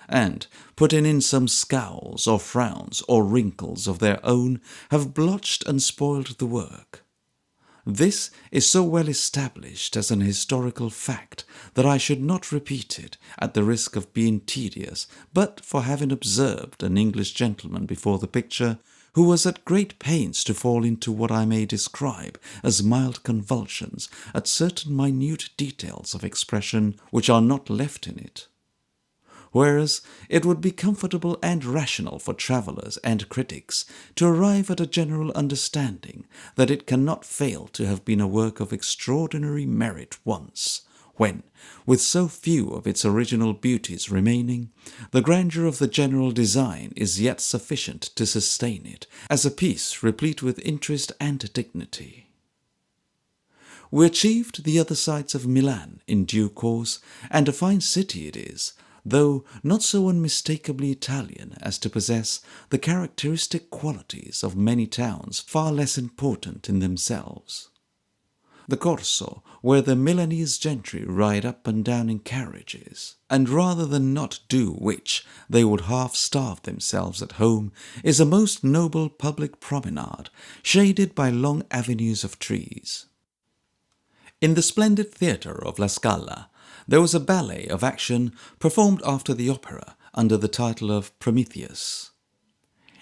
and, putting in some scowls or frowns or wrinkles of their own, have blotched and spoiled the work. This is so well established as an historical fact that I should not repeat it at the risk of being tedious, but for having observed an English gentleman before the picture, who was at great pains to fall into what I may describe as mild convulsions at certain minute details of expression which are not left in it. Whereas it would be comfortable and rational for travellers and critics to arrive at a general understanding that it cannot fail to have been a work of extraordinary merit once, when, with so few of its original beauties remaining, the grandeur of the general design is yet sufficient to sustain it as a piece replete with interest and dignity. We achieved the other sides of Milan in due course, and a fine city it is, though not so unmistakably Italian as to possess the characteristic qualities of many towns far less important in themselves. The Corso, where the Milanese gentry ride up and down in carriages, and rather than not do which, they would half starve themselves at home, is a most noble public promenade, shaded by long avenues of trees. In the splendid theatre of La Scala, there was a ballet of action performed after the opera under the title of Prometheus,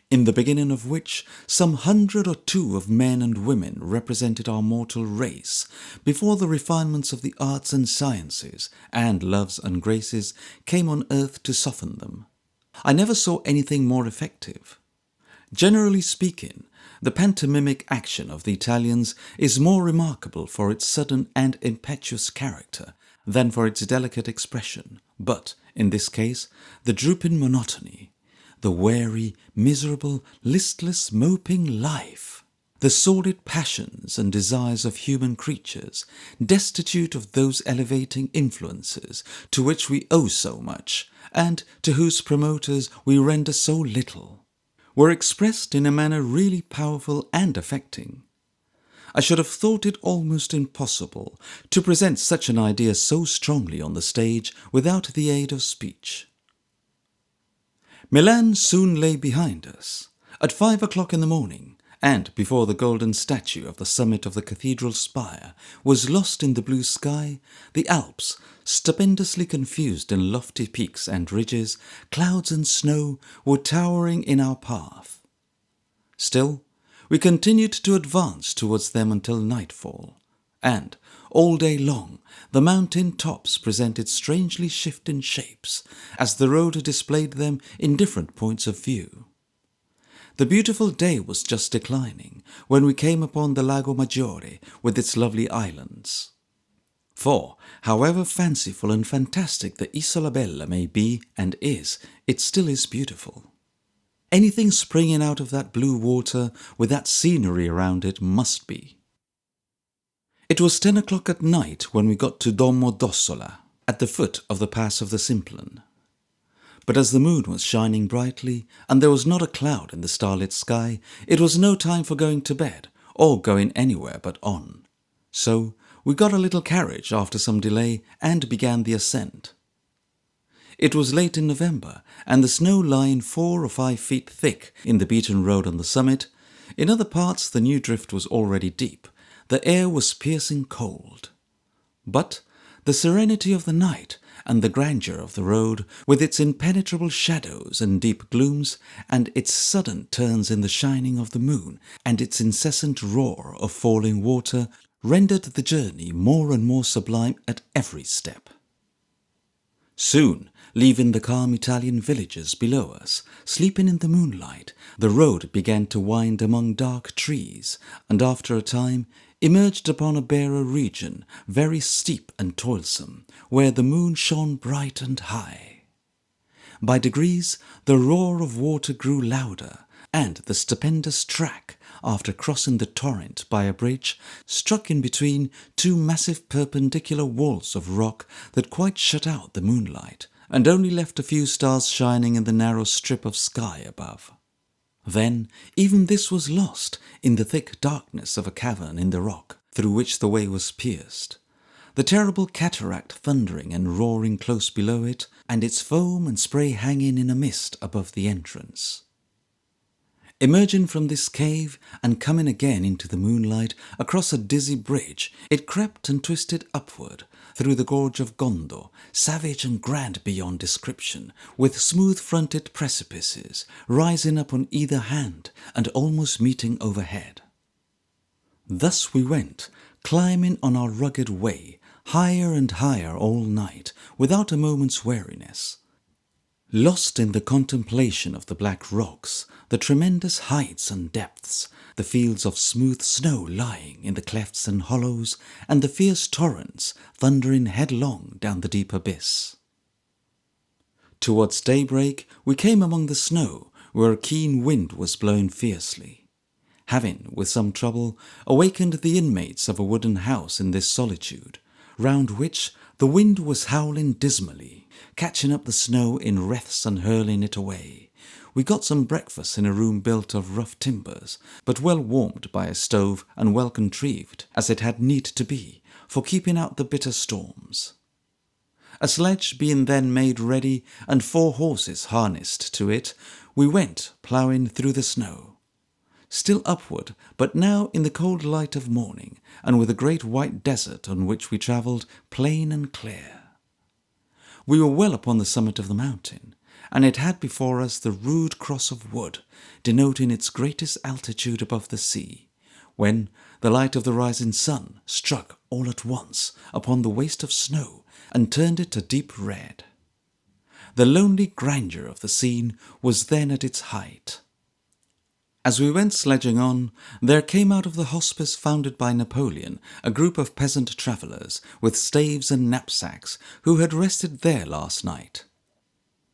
in the beginning of which some 100 or 2 of men and women represented our mortal race before the refinements of the arts and sciences and loves and graces came on earth to soften them. I never saw anything more effective. Generally speaking, the pantomimic action of the Italians is more remarkable for its sudden and impetuous character than for its delicate expression, but, in this case, the drooping monotony, the weary, miserable, listless, moping life, the sordid passions and desires of human creatures, destitute of those elevating influences to which we owe so much, and to whose promoters we render so little, were expressed in a manner really powerful and affecting. I should have thought it almost impossible to present such an idea so strongly on the stage without the aid of speech. Milan soon lay behind us. At 5 o'clock in the morning, and before the golden statue of the summit of the cathedral spire was lost in the blue sky, the Alps, stupendously confused in lofty peaks and ridges, clouds and snow, were towering in our path. Still, we continued to advance towards them until nightfall, and, all day long, the mountain tops presented strangely shifting shapes, as the road displayed them in different points of view. The beautiful day was just declining, when we came upon the Lago Maggiore with its lovely islands. For, however fanciful and fantastic the Isola Bella may be and is, it still is beautiful. Anything springing out of that blue water with that scenery around it must be. It was 10 o'clock at night when we got to Domo d'Ossola, at the foot of the Pass of the Simplon. But as the moon was shining brightly, and there was not a cloud in the starlit sky, it was no time for going to bed, or going anywhere but on. So we got a little carriage after some delay, and began the ascent. It was late in November, and the snow lying 4 or 5 feet thick in the beaten road on the summit. In other parts the new drift was already deep. The air was piercing cold. But the serenity of the night, and the grandeur of the road, with its impenetrable shadows and deep glooms, and its sudden turns in the shining of the moon, and its incessant roar of falling water, rendered the journey more and more sublime at every step. Soon, leaving the calm Italian villages below us, sleeping in the moonlight, the road began to wind among dark trees, and after a time emerged upon a barer region, very steep and toilsome, where the moon shone bright and high. By degrees the roar of water grew louder, and the stupendous track, after crossing the torrent by a bridge, struck in between 2 massive perpendicular walls of rock that quite shut out the moonlight, and only left a few stars shining in the narrow strip of sky above. Then even this was lost in the thick darkness of a cavern in the rock, through which the way was pierced. the terrible cataract thundering and roaring close below it, and its foam and spray hanging in a mist above the entrance. Emerging from this cave and coming again into the moonlight across a dizzy bridge, it crept and twisted upward through the gorge of Gondo, savage and grand beyond description, with smooth-fronted precipices rising up on either hand and almost meeting overhead. Thus we went, climbing on our rugged way, higher and higher all night, without a moment's weariness. Lost in the contemplation of the black rocks, the tremendous heights and depths, the fields of smooth snow lying in the clefts and hollows, and the fierce torrents thundering headlong down the deep abyss. Towards daybreak we came among the snow, where a keen wind was blowing fiercely. Having, with some trouble, awakened the inmates of a wooden house in this solitude, round which the wind was howling dismally, catching up the snow in wreaths and hurling it away, we got some breakfast in a room built of rough timbers, but well warmed by a stove and well contrived, as it had need to be, for keeping out the bitter storms. A sledge being then made ready, and 4 horses harnessed to it, we went ploughing through the snow. Still upward, but now in the cold light of morning, and with a great white desert on which we travelled plain and clear. We were well upon the summit of the mountain, and it had before us the rude cross of wood, denoting its greatest altitude above the sea, when the light of the rising sun struck all at once upon the waste of snow and turned it a deep red. The lonely grandeur of the scene was then at its height. As we went sledging on, there came out of the hospice founded by Napoleon a group of peasant travellers with staves and knapsacks who had rested there last night.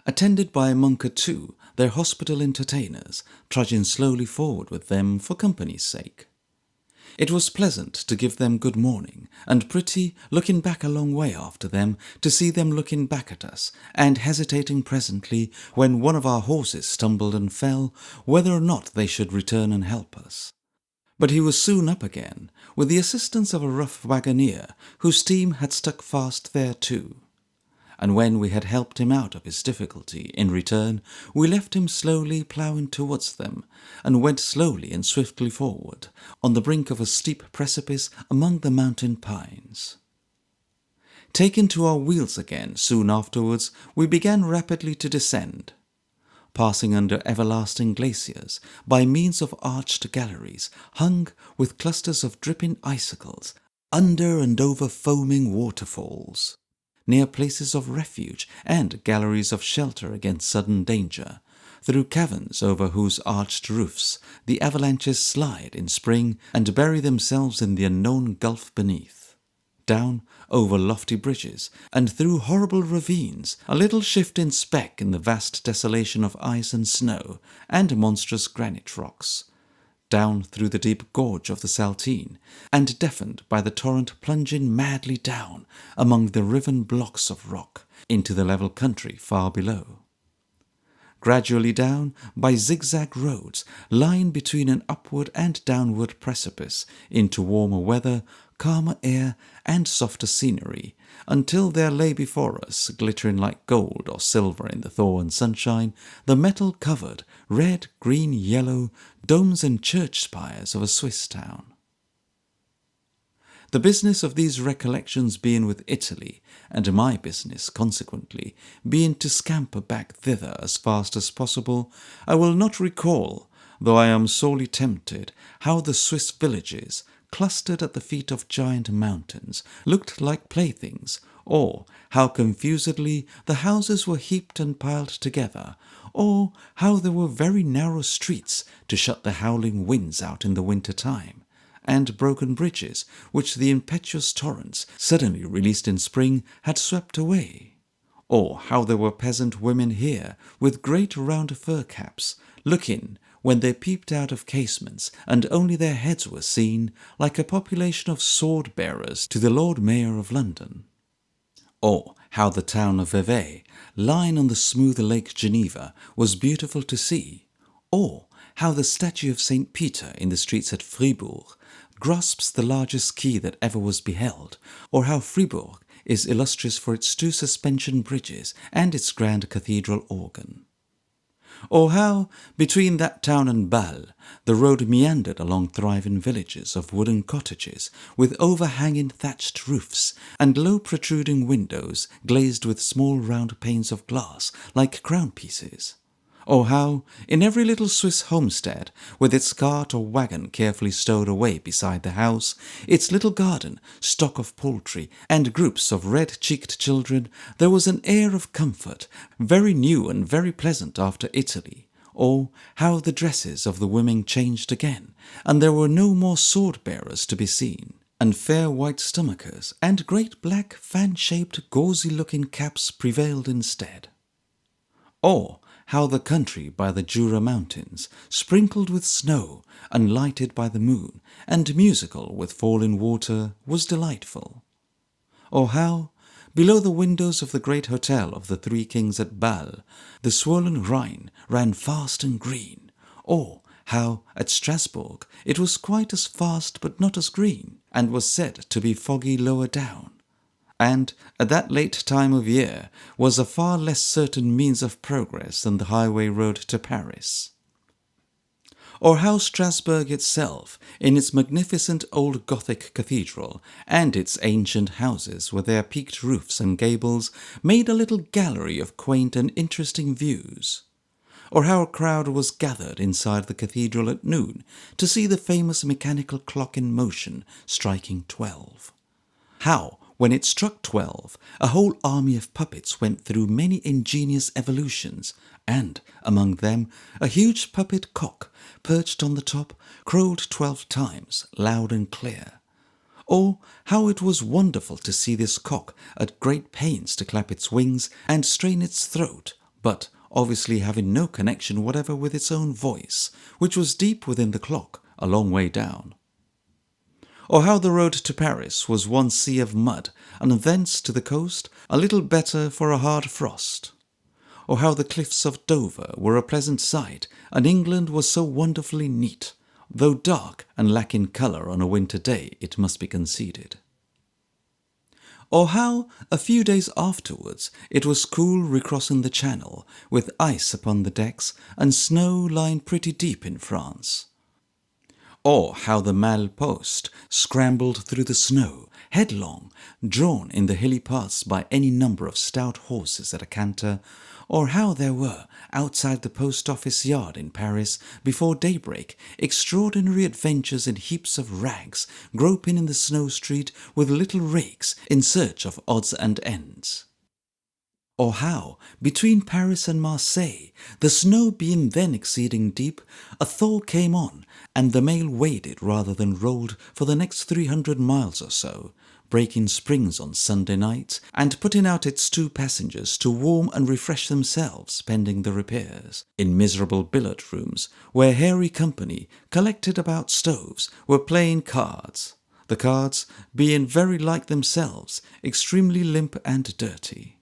Attended by a monk or 2, their hospital entertainers, trudging slowly forward with them for company's sake. It was pleasant to give them good morning, and pretty, looking back a long way after them, to see them looking back at us, and hesitating presently, when one of our horses stumbled and fell, whether or not they should return and help us. But he was soon up again, with the assistance of a rough waggoner, whose team had stuck fast there too. And when we had helped him out of his difficulty, in return, we left him slowly ploughing towards them, and went slowly and swiftly forward, on the brink of a steep precipice among the mountain pines. Taking to our wheels again soon afterwards, we began rapidly to descend, passing under everlasting glaciers, by means of arched galleries, hung with clusters of dripping icicles, under and over foaming waterfalls, near places of refuge and galleries of shelter against sudden danger, through caverns over whose arched roofs the avalanches slide in spring and bury themselves in the unknown gulf beneath, down over lofty bridges, and through horrible ravines, a little shifting speck in the vast desolation of ice and snow and monstrous granite rocks, down through the deep gorge of the Saltine, and deafened by the torrent plunging madly down among the riven blocks of rock into the level country far below. Gradually down by zigzag roads lying between an upward and downward precipice into warmer weather, calmer air, and softer scenery, until there lay before us, glittering like gold or silver in the thaw and sunshine, the metal-covered, red, green, yellow domes and church spires of a Swiss town. The business of these recollections being with Italy, and my business, consequently, being to scamper back thither as fast as possible, I will not recall, though I am sorely tempted, how the Swiss villages, clustered at the feet of giant mountains, looked like playthings, or how confusedly the houses were heaped and piled together, or how there were very narrow streets to shut the howling winds out in the winter time, and broken bridges which the impetuous torrents, suddenly released in spring, had swept away, or how there were peasant women here with great round fur caps, looking, when they peeped out of casements, and only their heads were seen, like a population of sword-bearers to the Lord Mayor of London. Or how the town of Vevey, lying on the smooth Lake Geneva, was beautiful to see, or how the statue of St. Peter in the streets at Fribourg, grasps the largest key that ever was beheld, or how Fribourg is illustrious for its 2 suspension bridges and its grand cathedral organ. Or how, between that town and Bâle, the road meandered along thriving villages of wooden cottages with overhanging thatched roofs and low protruding windows glazed with small round panes of glass like crown pieces. Or how, in every little Swiss homestead, with its cart or wagon carefully stowed away beside the house, its little garden, stock of poultry, and groups of red-cheeked children, there was an air of comfort, very new and very pleasant after Italy. Or how the dresses of the women changed again, and there were no more sword-bearers to be seen, and fair white stomachers and great black fan-shaped gauzy-looking caps prevailed instead. Or how the country by the Jura mountains, sprinkled with snow and lighted by the moon, and musical with falling water, was delightful. Or how, below the windows of the great hotel of the Three Kings at Bâle, the swollen Rhine ran fast and green. Or how, at Strasbourg, it was quite as fast but not as green, and was said to be foggy lower down, and at that late time of year was a far less certain means of progress than the highway road to Paris. Or how Strasbourg itself, in its magnificent old Gothic cathedral, and its ancient houses with their peaked roofs and gables, made a little gallery of quaint and interesting views. Or how a crowd was gathered inside the cathedral at noon to see the famous mechanical clock in motion striking 12. How, when it struck 12, a whole army of puppets went through many ingenious evolutions, and, among them, a huge puppet cock, perched on the top, crowed 12 times, loud and clear. Or how it was wonderful to see this cock at great pains to clap its wings and strain its throat, but obviously having no connection whatever with its own voice, which was deep within the clock, a long way down. Or how the road to Paris was one sea of mud, and thence to the coast a little better for a hard frost. Or how the cliffs of Dover were a pleasant sight, and England was so wonderfully neat, though dark and lacking colour on a winter day, it must be conceded. Or how, a few days afterwards, it was cool recrossing the Channel, with ice upon the decks, and snow lying pretty deep in France. Or how the mail post scrambled through the snow, headlong, drawn in the hilly paths by any number of stout horses at a canter, or how there were, outside the post office yard in Paris, before daybreak, extraordinary adventures in heaps of rags, groping in the snow street with little rakes in search of odds and ends. Or how, between Paris and Marseille, the snow being then exceeding deep, a thaw came on, and the mail waded rather than rolled for the next 300 miles or so, breaking springs on Sunday nights, and putting out its 2 passengers to warm and refresh themselves pending the repairs, in miserable billiard rooms, where hairy company, collected about stoves, were playing cards, the cards being very like themselves, extremely limp and dirty.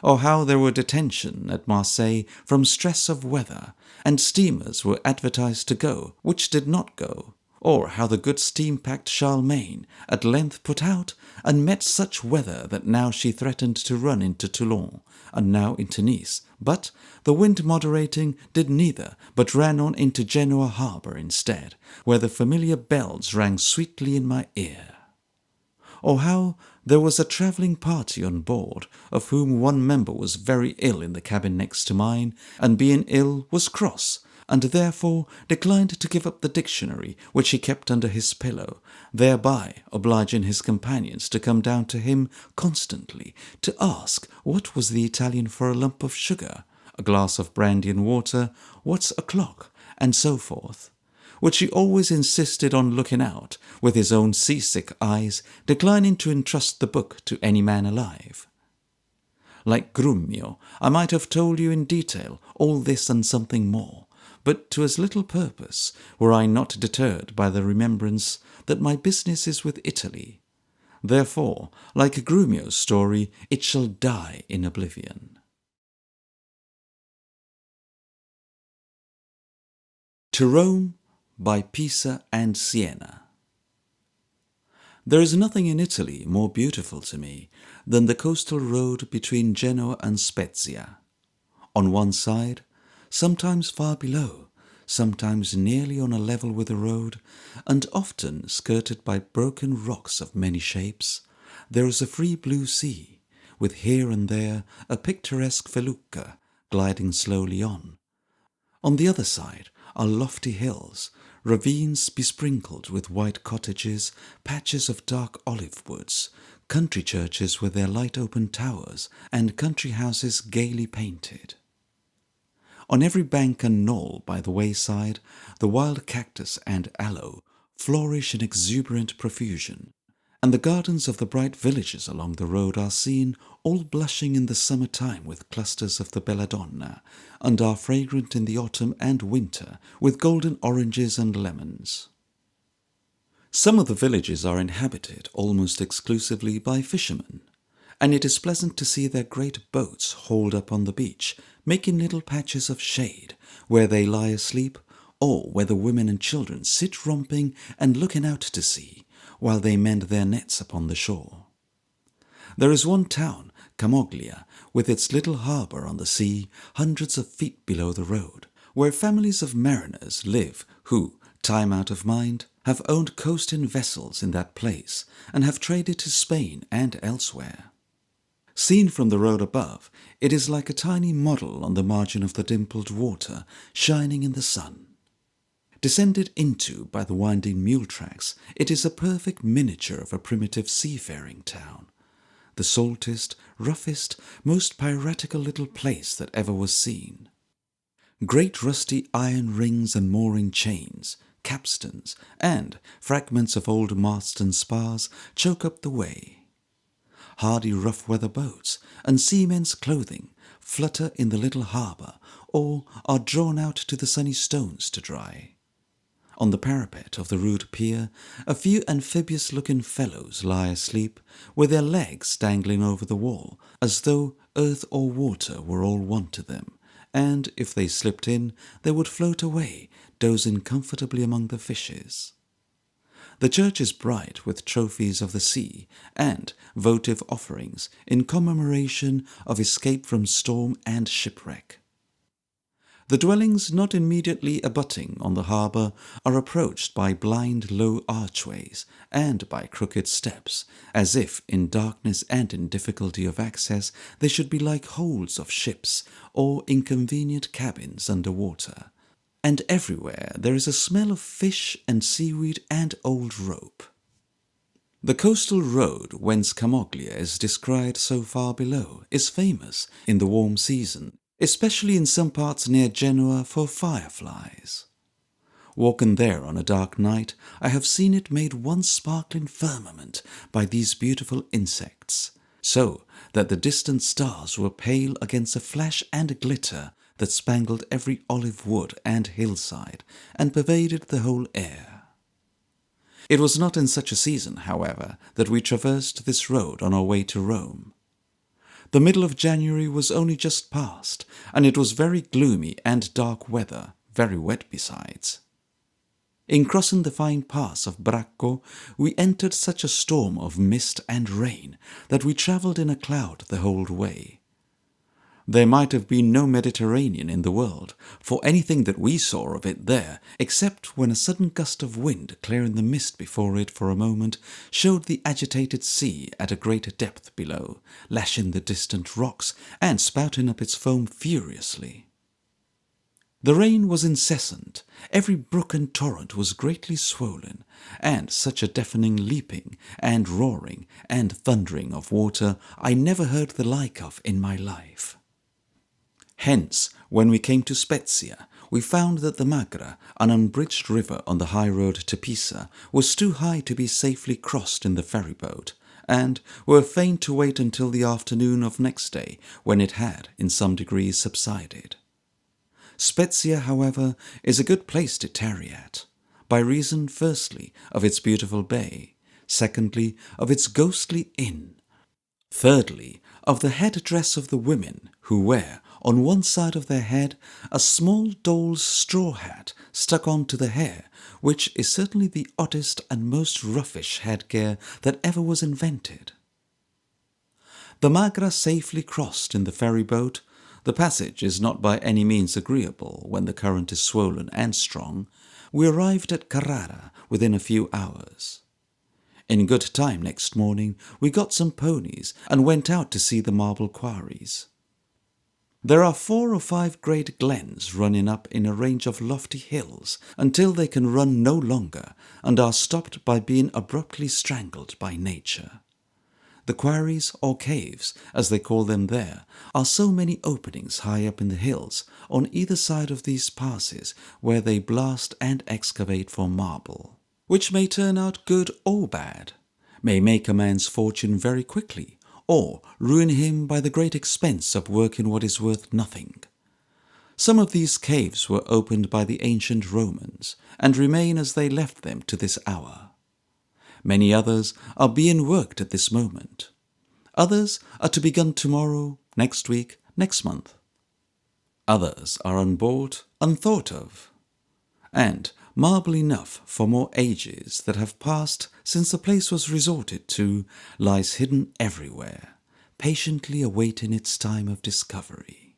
Or how there were detention at Marseille from stress of weather, and steamers were advertised to go, which did not go. Or how the good steam-packed Charlemagne at length put out, and met such weather that now she threatened to run into Toulon, and now into Nice, but, the wind moderating, did neither, but ran on into Genoa harbour instead, where the familiar bells rang sweetly in my ear. Or how there was a travelling party on board, of whom one member was very ill in the cabin next to mine, and being ill was cross, and therefore declined to give up the dictionary which he kept under his pillow, thereby obliging his companions to come down to him constantly to ask what was the Italian for a lump of sugar, a glass of brandy and water, what's o'clock, and so forth, which he always insisted on looking out with his own seasick eyes, declining to entrust the book to any man alive. Like Grumio, I might have told you in detail all this and something more, but to as little purpose, were I not deterred by the remembrance that my business is with Italy. Therefore, like Grumio's story, it shall die in oblivion. To Rome, by Pisa and Siena. There is nothing in Italy more beautiful to me than the coastal road between Genoa and Spezia. On one side, sometimes far below, sometimes nearly on a level with the road, and often skirted by broken rocks of many shapes, there is a free blue sea, with here and there a picturesque felucca gliding slowly on. On the other side are lofty hills, ravines besprinkled with white cottages, patches of dark olive woods, country churches with their light open towers, and country houses gaily painted. On every bank and knoll by the wayside, the wild cactus and aloe flourish in exuberant profusion, and the gardens of the bright villages along the road are seen all blushing in the summer time with clusters of the belladonna, and are fragrant in the autumn and winter with golden oranges and lemons. Some of the villages are inhabited almost exclusively by fishermen, and it is pleasant to see their great boats hauled up on the beach, making little patches of shade where they lie asleep, or where the women and children sit romping and looking out to sea, while they mend their nets upon the shore. There is one town, Camoglia, with its little harbour on the sea, hundreds of feet below the road, where families of mariners live who, time out of mind, have owned coasting vessels in that place, and have traded to Spain and elsewhere. Seen from the road above, it is like a tiny model on the margin of the dimpled water, shining in the sun. Descended into by the winding mule tracks, it is a perfect miniature of a primitive seafaring town, the saltest, roughest, most piratical little place that ever was seen. Great rusty iron rings and mooring chains, capstans, and fragments of old masts and spars choke up the way. Hardy rough-weather boats and seamen's clothing flutter in the little harbour, or are drawn out to the sunny stones to dry. On the parapet of the rude pier, a few amphibious-looking fellows lie asleep, with their legs dangling over the wall, as though earth or water were all one to them, and if they slipped in, they would float away, dozing comfortably among the fishes. The church is bright with trophies of the sea and votive offerings in commemoration of escape from storm and shipwreck. The dwellings not immediately abutting on the harbour are approached by blind low archways and by crooked steps, as if in darkness and in difficulty of access they should be like holds of ships or inconvenient cabins under water. And everywhere there is a smell of fish and seaweed and old rope. The coastal road whence Camoglia is descried so far below is famous in the warm season, especially in some parts near Genoa for fireflies. Walking there on a dark night, I have seen it made one sparkling firmament by these beautiful insects, so that the distant stars were pale against a flash and a glitter that spangled every olive wood and hillside, and pervaded the whole air. It was not in such a season, however, that we traversed this road on our way to Rome. The middle of January was only just past, and it was very gloomy and dark weather, very wet besides. In crossing the fine pass of Bracco, we entered such a storm of mist and rain that we travelled in a cloud the whole way. There might have been no Mediterranean in the world, for anything that we saw of it there, except when a sudden gust of wind, clearing the mist before it for a moment, showed the agitated sea at a great depth below, lashing the distant rocks and spouting up its foam furiously. The rain was incessant, every brook and torrent was greatly swollen, and such a deafening leaping and roaring and thundering of water I never heard the like of in my life. Hence, when we came to Spezia, we found that the Magra, an unbridged river on the high road to Pisa, was too high to be safely crossed in the ferry-boat, and were fain to wait until the afternoon of next day, when it had, in some degree, subsided. Spezia, however, is a good place to tarry at, by reason, firstly, of its beautiful bay, secondly, of its ghostly inn, thirdly, of the head-dress of the women, who wear, on one side of their head a small doll's straw hat stuck onto the hair, which is certainly the oddest and most roughish headgear that ever was invented. The Magra safely crossed in the ferry boat. The passage is not by any means agreeable when the current is swollen and strong. We arrived at Carrara within a few hours. In good time next morning we got some ponies and went out to see the marble quarries. There are 4 or 5 great glens running up in a range of lofty hills until they can run no longer and are stopped by being abruptly strangled by nature. The quarries, or caves, as they call them there, are so many openings high up in the hills on either side of these passes where they blast and excavate for marble, which may turn out good or bad, may make a man's fortune very quickly, or ruin him by the great expense of working what is worth nothing. Some of these caves were opened by the ancient Romans, and remain as they left them to this hour. Many others are being worked at this moment. Others are to be begun tomorrow, next week, next month. Others are unbought, unthought of, and marble enough for more ages that have passed since the place was resorted to lies hidden everywhere, patiently awaiting its time of discovery.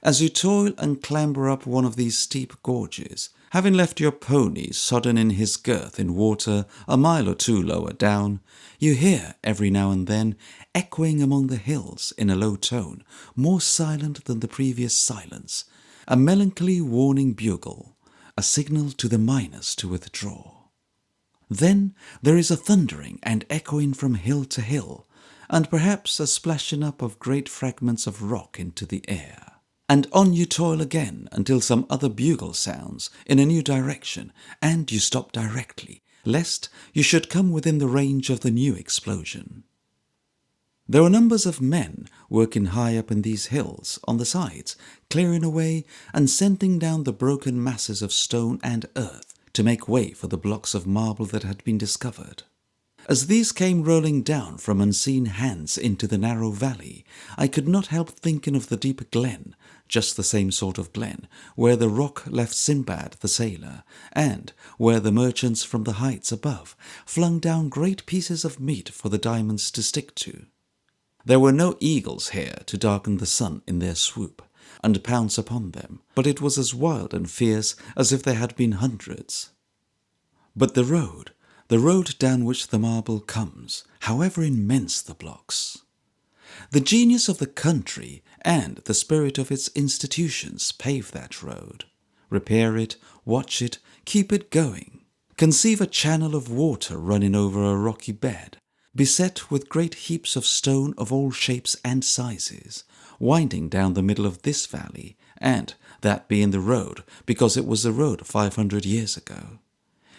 As you toil and clamber up one of these steep gorges, having left your pony sodden in his girth in water a mile or 2 lower down, you hear every now and then, echoing among the hills in a low tone, more silent than the previous silence, a melancholy warning bugle, a signal to the miners to withdraw. Then there is a thundering and echoing from hill to hill, and perhaps a splashing up of great fragments of rock into the air. And on you toil again until some other bugle sounds in a new direction, and you stop directly, lest you should come within the range of the new explosion. There are numbers of men working high up in these hills, on the sides, clearing away and sending down the broken masses of stone and earth to make way for the blocks of marble that had been discovered. As these came rolling down from unseen hands into the narrow valley, I could not help thinking of the deep glen, just the same sort of glen, where the rock left Sinbad the sailor, and where the merchants from the heights above flung down great pieces of meat for the diamonds to stick to. There were no eagles here to darken the sun in their swoop, and pounce upon them, but it was as wild and fierce as if there had been hundreds. But the road down which the marble comes, however immense the blocks. The genius of the country and the spirit of its institutions pave that road, repair it, watch it, keep it going. Conceive a channel of water running over a rocky bed, beset with great heaps of stone of all shapes and sizes, winding down the middle of this valley, and that being the road because it was the road 500 years ago.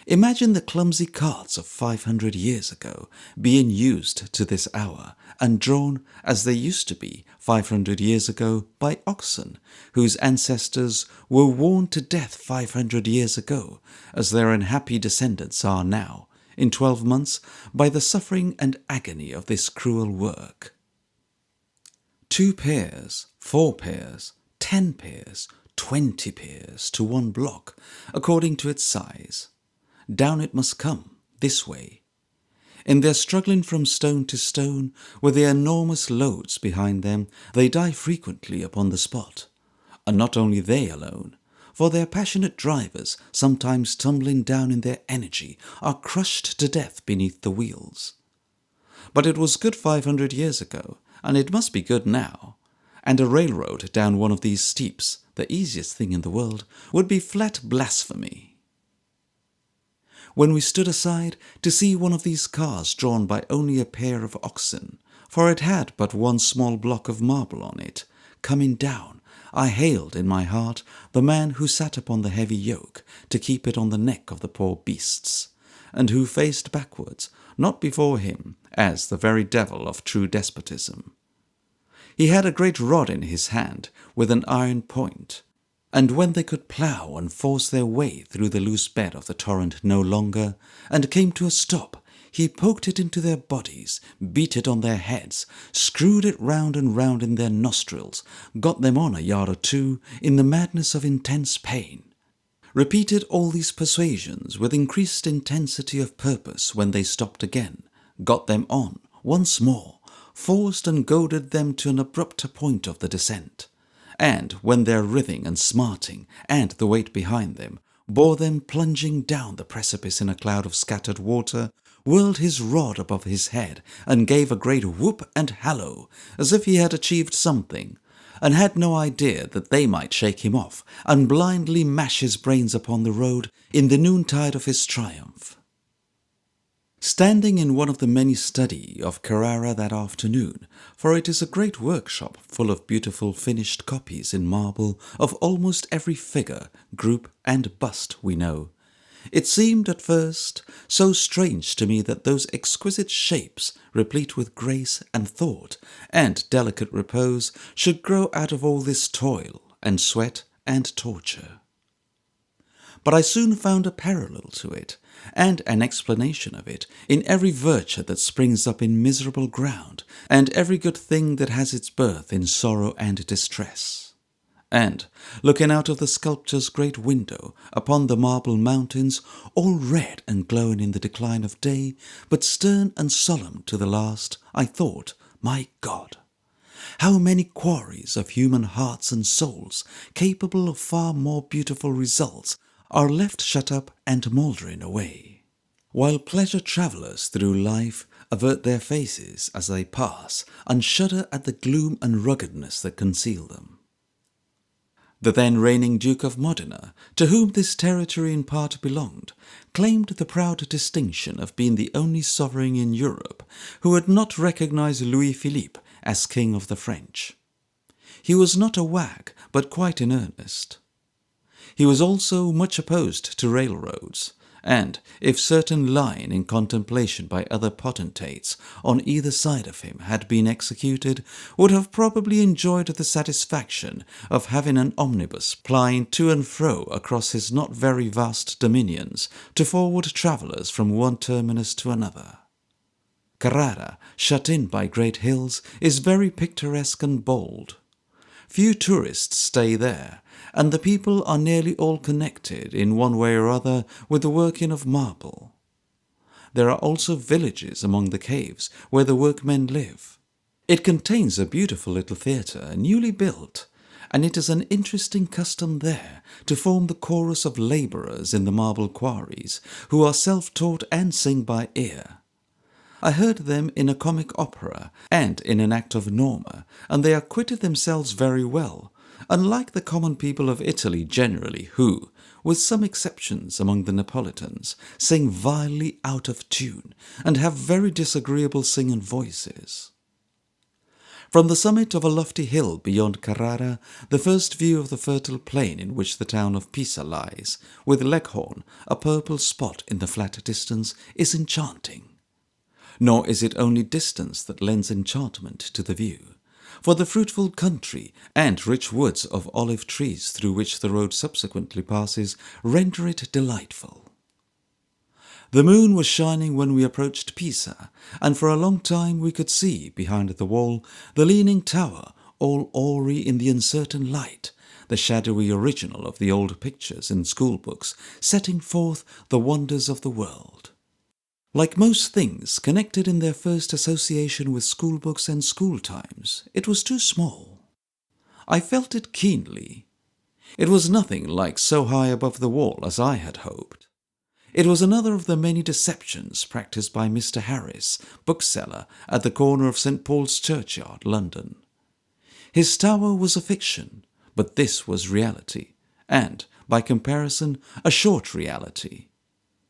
Imagine the clumsy carts of 500 years ago being used to this hour and drawn, as they used to be 500 years ago, by oxen, whose ancestors were worn to death 500 years ago, as their unhappy descendants are now, in 12 months, by the suffering and agony of this cruel work. 2 pairs, 4 pairs, 10 pairs, 20 pairs to one block, according to its size. Down it must come, this way. In their struggling from stone to stone, with their enormous loads behind them, they die frequently upon the spot. And not only they alone, for their passionate drivers, sometimes tumbling down in their energy, are crushed to death beneath the wheels. But it was good 500 years ago, and it must be good now. And a railroad down one of these steeps, the easiest thing in the world, would be flat blasphemy. When we stood aside to see one of these cars drawn by only a pair of oxen, for it had but one small block of marble on it, coming down, I hailed in my heart the man who sat upon the heavy yoke to keep it on the neck of the poor beasts, and who faced backwards, not before him, as the very devil of true despotism. He had a great rod in his hand, with an iron point, and when they could plough and force their way through the loose bed of the torrent no longer, and came to a stop, he poked it into their bodies, beat it on their heads, screwed it round and round in their nostrils, got them on a yard or two in the madness of intense pain, repeated all these persuasions with increased intensity of purpose when they stopped again, got them on once more, forced and goaded them to an abrupter point of the descent, and when their writhing and smarting, and the weight behind them, bore them plunging down the precipice in a cloud of scattered water, whirled his rod above his head, and gave a great whoop and hallo, as if he had achieved something, and had no idea that they might shake him off, and blindly mash his brains upon the road in the noontide of his triumph. Standing in one of the many studii of Carrara that afternoon, for it is a great workshop full of beautiful finished copies in marble of almost every figure, group, and bust we know, it seemed at first so strange to me that those exquisite shapes, replete with grace and thought and delicate repose, should grow out of all this toil and sweat and torture. But I soon found a parallel to it, and an explanation of it, in every virtue that springs up in miserable ground, and every good thing that has its birth in sorrow and distress. And, looking out of the sculptor's great window upon the marble mountains, all red and glowing in the decline of day, but stern and solemn to the last, I thought, my God! How many quarries of human hearts and souls, capable of far more beautiful results, are left shut up and mouldering away, while pleasure travellers through life avert their faces as they pass, and shudder at the gloom and ruggedness that conceal them. The then reigning Duke of Modena, to whom this territory in part belonged, claimed the proud distinction of being the only sovereign in Europe who had not recognized Louis Philippe as King of the French. He was not a wag, but quite in earnest. He was also much opposed to railroads, and, if certain lying in contemplation by other potentates on either side of him had been executed, would have probably enjoyed the satisfaction of having an omnibus plying to and fro across his not very vast dominions to forward travellers from one terminus to another. Carrara, shut in by great hills, is very picturesque and bold. Few tourists stay there, and the people are nearly all connected in one way or other with the working of marble. There are also villages among the caves where the workmen live. It contains a beautiful little theatre, newly built, and it is an interesting custom there to form the chorus of labourers in the marble quarries, who are self-taught and sing by ear. I heard them in a comic opera and in an act of Norma, and they acquitted themselves very well, unlike the common people of Italy generally, who, with some exceptions among the Neapolitans, sing vilely out of tune, and have very disagreeable singing voices. From the summit of a lofty hill beyond Carrara, the first view of the fertile plain in which the town of Pisa lies, with Leghorn, a purple spot in the flat distance, is enchanting. Nor is it only distance that lends enchantment to the view, for the fruitful country and rich woods of olive trees through which the road subsequently passes render it delightful. The moon was shining when we approached Pisa, and for a long time we could see, behind the wall, the leaning tower, all awry in the uncertain light, the shadowy original of the old pictures in school-books, setting forth the wonders of the world. Like most things connected in their first association with schoolbooks and school times, it was too small. I felt it keenly. It was nothing like so high above the wall as I had hoped. It was another of the many deceptions practised by Mr. Harris, bookseller, at the corner of St. Paul's Churchyard, London. His tower was a fiction, but this was reality, and, by comparison, a short reality.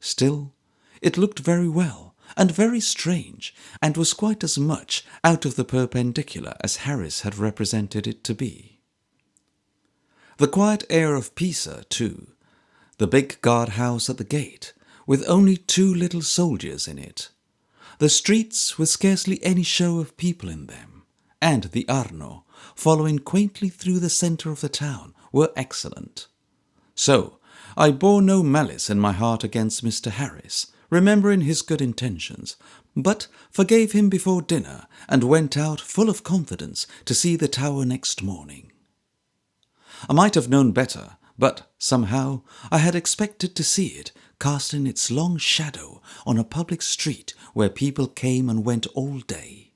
Still, it looked very well, and very strange, and was quite as much out of the perpendicular as Harris had represented it to be. The quiet air of Pisa, too, the big guard-house at the gate, with only 2 little soldiers in it, the streets with scarcely any show of people in them, and the Arno, following quaintly through the centre of the town, were excellent. So, I bore no malice in my heart against Mr. Harris, remembering his good intentions, but forgave him before dinner and went out full of confidence to see the tower next morning. I might have known better, but somehow I had expected to see it casting its long shadow on a public street where people came and went all day.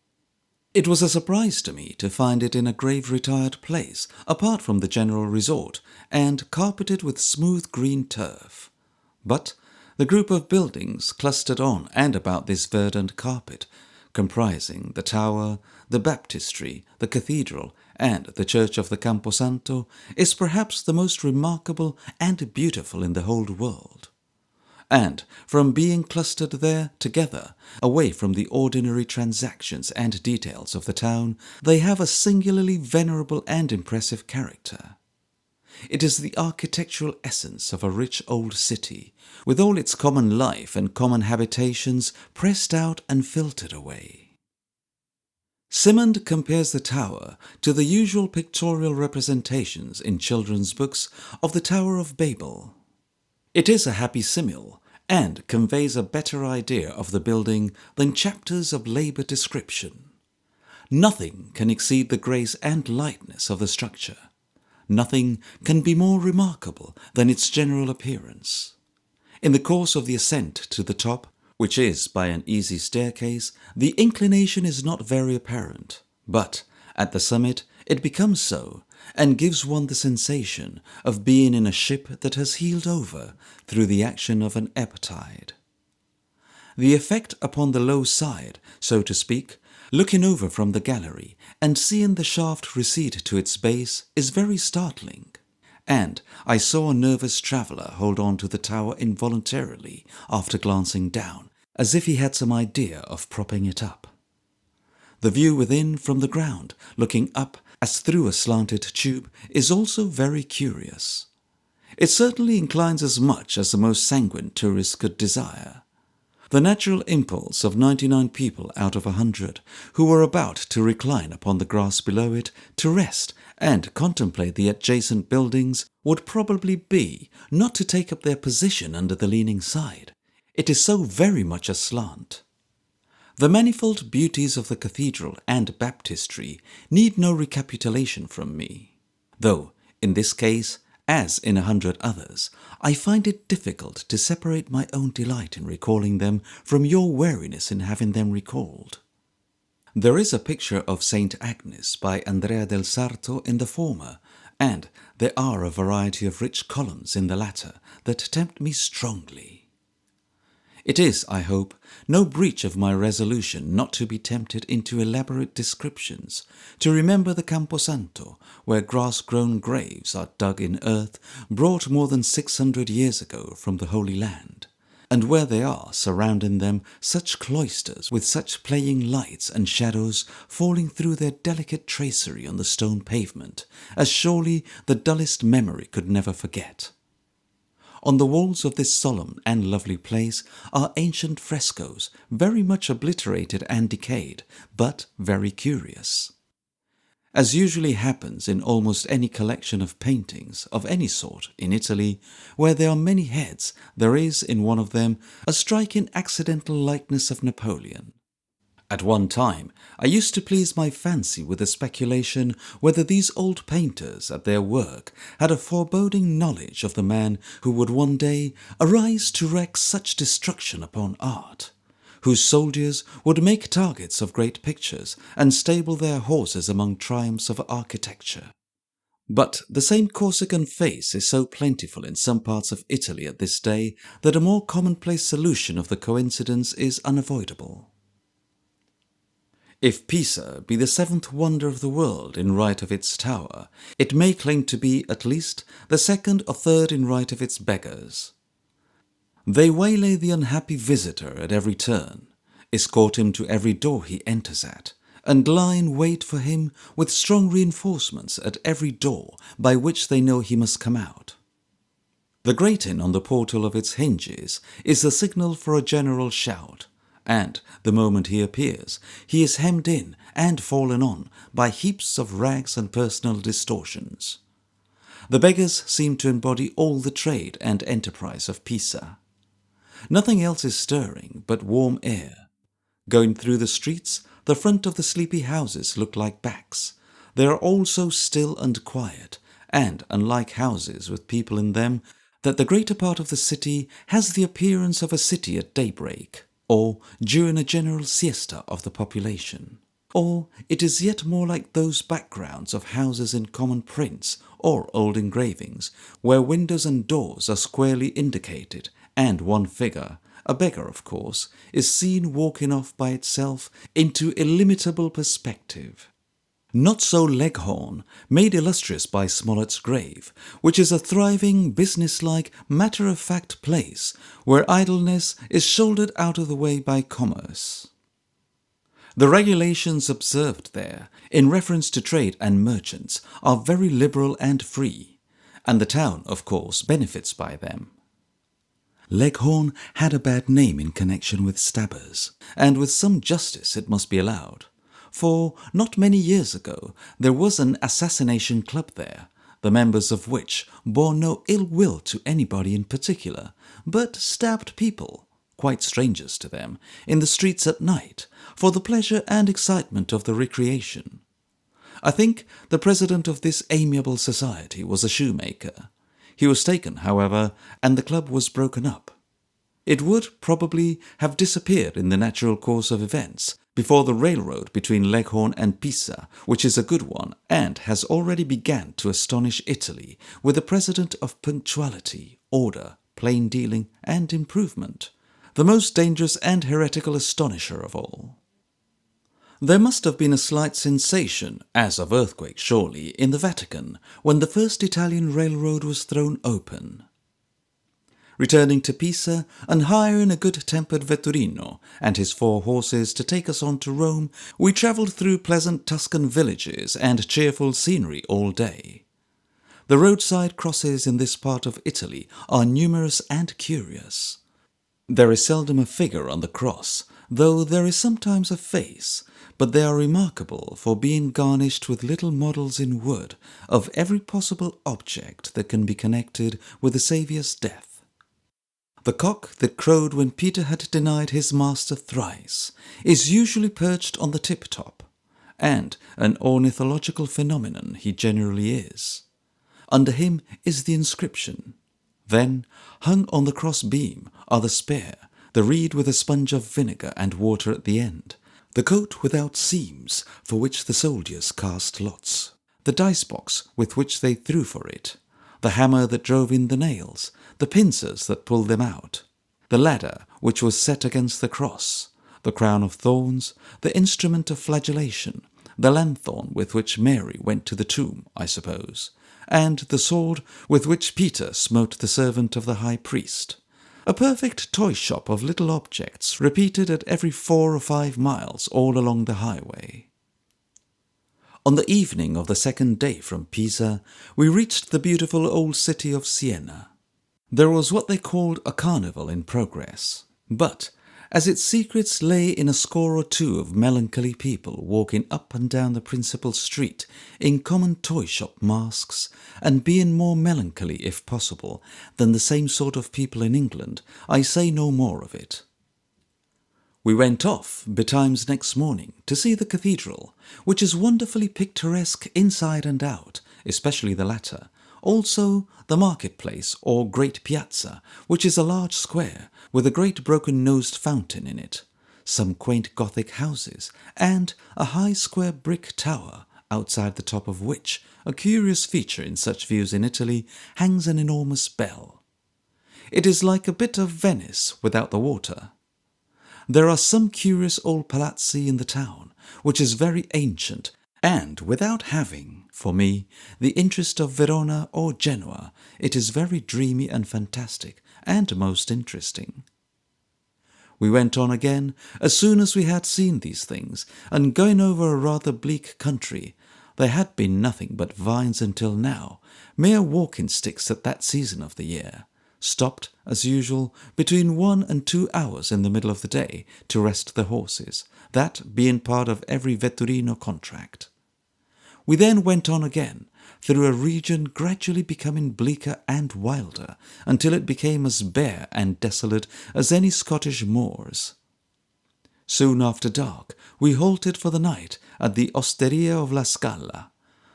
It was a surprise to me to find it in a grave retired place, apart from the general resort, and carpeted with smooth green turf. But the group of buildings clustered on and about this verdant carpet, comprising the tower, the baptistry, the cathedral, and the church of the Camposanto, is perhaps the most remarkable and beautiful in the whole world. And from being clustered there together, away from the ordinary transactions and details of the town, they have a singularly venerable and impressive character. It is the architectural essence of a rich old city, with all its common life and common habitations pressed out and filtered away. Simond compares the tower to the usual pictorial representations in children's books of the Tower of Babel. It is a happy simile, and conveys a better idea of the building than chapters of laboured description. Nothing can exceed the grace and lightness of the structure. Nothing can be more remarkable than its general appearance. In the course of the ascent to the top, which is by an easy staircase, the inclination is not very apparent, but at the summit it becomes so, and gives one the sensation of being in a ship that has heeled over through the action of an ebb tide. The effect upon the low side, so to speak, looking over from the gallery and seeing the shaft recede to its base, is very startling, and I saw a nervous traveller hold on to the tower involuntarily after glancing down, as if he had some idea of propping it up. The view within from the ground, looking up as through a slanted tube, is also very curious. It certainly inclines as much as the most sanguine tourist could desire. The natural impulse of 99 people out of 100 who were about to recline upon the grass below it to rest and contemplate the adjacent buildings would probably be not to take up their position under the leaning side. It is so very much aslant. The manifold beauties of the cathedral and baptistry need no recapitulation from me, though in this case, as in 100 others, I find it difficult to separate my own delight in recalling them from your weariness in having them recalled. There is a picture of Saint Agnes by Andrea del Sarto in the former, and there are a variety of rich columns in the latter that tempt me strongly. It is, I hope, no breach of my resolution not to be tempted into elaborate descriptions, to remember the Camposanto, where grass-grown graves are dug in earth brought more than 600 years ago from the Holy Land, and where they are surrounding them such cloisters with such playing lights and shadows falling through their delicate tracery on the stone pavement, as surely the dullest memory could never forget. On the walls of this solemn and lovely place are ancient frescoes, very much obliterated and decayed, but very curious. As usually happens in almost any collection of paintings of any sort in Italy, where there are many heads, there is in one of them a striking accidental likeness of Napoleon. At one time, I used to please my fancy with the speculation whether these old painters at their work had a foreboding knowledge of the man who would one day arise to wreak such destruction upon art, whose soldiers would make targets of great pictures and stable their horses among triumphs of architecture. But the same Corsican face is so plentiful in some parts of Italy at this day that a more commonplace solution of the coincidence is unavoidable. If Pisa be the seventh wonder of the world in right of its tower, it may claim to be at least the second or third in right of its beggars. They waylay the unhappy visitor at every turn, escort him to every door he enters at, and lie in wait for him with strong reinforcements at every door by which they know he must come out. The grating on the portal of its hinges is the signal for a general shout, and the moment he appears, he is hemmed in and fallen on by heaps of rags and personal distortions. The beggars seem to embody all the trade and enterprise of Pisa. Nothing else is stirring but warm air. Going through the streets, the front of the sleepy houses look like backs. They are all so still and quiet, and unlike houses with people in them, that the greater part of the city has the appearance of a city at daybreak, or during a general siesta of the population. Or it is yet more like those backgrounds of houses in common prints or old engravings, where windows and doors are squarely indicated, and one figure, a beggar of course, is seen walking off by itself into illimitable perspective. Not so Leghorn, made illustrious by Smollett's grave, which is a thriving, businesslike, matter-of-fact place where idleness is shouldered out of the way by commerce. The regulations observed there, in reference to trade and merchants, are very liberal and free, and the town, of course, benefits by them. Leghorn had a bad name in connection with stabbers, and with some justice it must be allowed, for not many years ago there was an assassination club there, the members of which bore no ill will to anybody in particular, but stabbed people, quite strangers to them, in the streets at night, for the pleasure and excitement of the recreation. I think the president of this amiable society was a shoemaker. He was taken, however, and the club was broken up. It would probably have disappeared in the natural course of events before the railroad between Leghorn and Pisa, which is a good one and has already begun to astonish Italy with the precedent of punctuality, order, plain dealing, and improvement, the most dangerous and heretical astonisher of all. There must have been a slight sensation, as of earthquake surely, in the Vatican when the first Italian railroad was thrown open. Returning to Pisa and hiring a good-tempered vetturino and his 4 horses to take us on to Rome, we travelled through pleasant Tuscan villages and cheerful scenery all day. The roadside crosses in this part of Italy are numerous and curious. There is seldom a figure on the cross, though there is sometimes a face, but they are remarkable for being garnished with little models in wood of every possible object that can be connected with the Saviour's death. The cock that crowed when Peter had denied his master thrice is usually perched on the tip-top, and an ornithological phenomenon he generally is. Under him is the inscription. Then, hung on the cross beam, are the spear, the reed with a sponge of vinegar and water at the end, the coat without seams for which the soldiers cast lots, the dice-box with which they threw for it, the hammer that drove in the nails, the pincers that pulled them out, the ladder which was set against the cross, the crown of thorns, the instrument of flagellation, the lanthorn with which Mary went to the tomb, I suppose, and the sword with which Peter smote the servant of the high priest. A perfect toy shop of little objects repeated at every 4 or 5 miles all along the highway. On the evening of the second day from Pisa, we reached the beautiful old city of Siena. There was what they called a carnival in progress, but as its secrets lay in a score or 2 of melancholy people walking up and down the principal street in common toy-shop masks, and being more melancholy, if possible, than the same sort of people in England, I say no more of it. We went off betimes next morning to see the cathedral, which is wonderfully picturesque inside and out, especially the latter, also the marketplace or great piazza, which is a large square with a great broken-nosed fountain in it, some quaint Gothic houses, and a high square brick tower, outside the top of which, a curious feature in such views in Italy, hangs an enormous bell. It is like a bit of Venice without the water. There are some curious old palazzi in the town, which is very ancient, and without having, for me, the interest of Verona or Genoa, it is very dreamy and fantastic, and most interesting. We went on again as soon as we had seen these things, and going over a rather bleak country, there had been nothing but vines until now, mere walking-sticks at that season of the year, stopped, as usual, between 1 and 2 hours in the middle of the day to rest the horses, that being part of every vetturino contract. We then went on again, through a region gradually becoming bleaker and wilder until it became as bare and desolate as any Scottish moors. Soon after dark, we halted for the night at the Osteria of La Scala,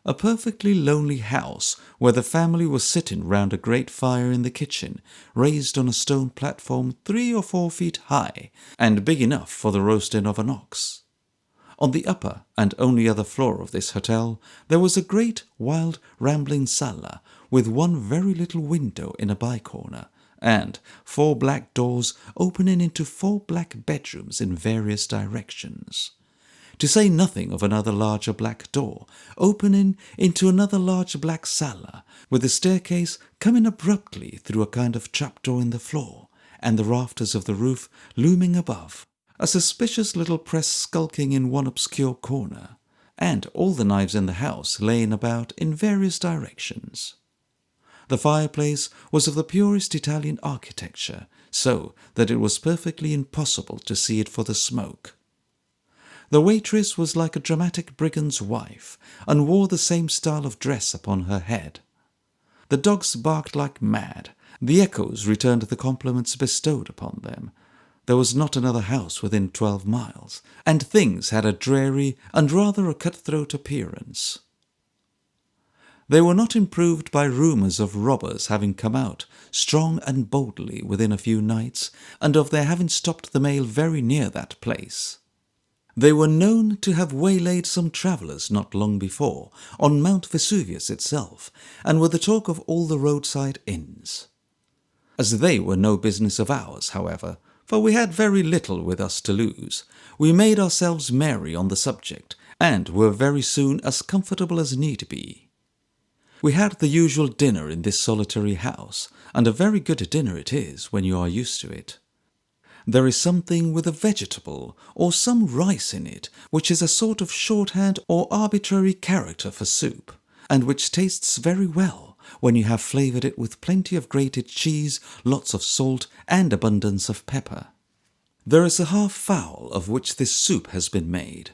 a perfectly lonely house where the family was sitting round a great fire in the kitchen, raised on a stone platform 3 or 4 feet high and big enough for the roasting of an ox. On the upper and only other floor of this hotel there was a great, wild, rambling sala with one very little window in a by-corner, and 4 black doors opening into 4 black bedrooms in various directions, to say nothing of another larger black door opening into another large black sala, with the staircase coming abruptly through a kind of trapdoor in the floor, and the rafters of the roof looming above, a suspicious little press skulking in one obscure corner, and all the knives in the house laying about in various directions. The fireplace was of the purest Italian architecture, so that it was perfectly impossible to see it for the smoke. The waitress was like a dramatic brigand's wife, and wore the same style of dress upon her head. The dogs barked like mad. The echoes returned the compliments bestowed upon them. There was not another house within 12 miles, and things had a dreary and rather a cutthroat appearance. They were not improved by rumours of robbers having come out strong and boldly within a few nights, and of their having stopped the mail very near that place. They were known to have waylaid some travellers not long before on Mount Vesuvius itself, and were the talk of all the roadside inns. As they were no business of ours, however, for we had very little with us to lose, we made ourselves merry on the subject, and were very soon as comfortable as need be. We had the usual dinner in this solitary house, and a very good dinner it is when you are used to it. There is something with a vegetable or some rice in it, which is a sort of shorthand or arbitrary character for soup, and which tastes very well when you have flavoured it with plenty of grated cheese, lots of salt, and abundance of pepper. There is a half fowl of which this soup has been made.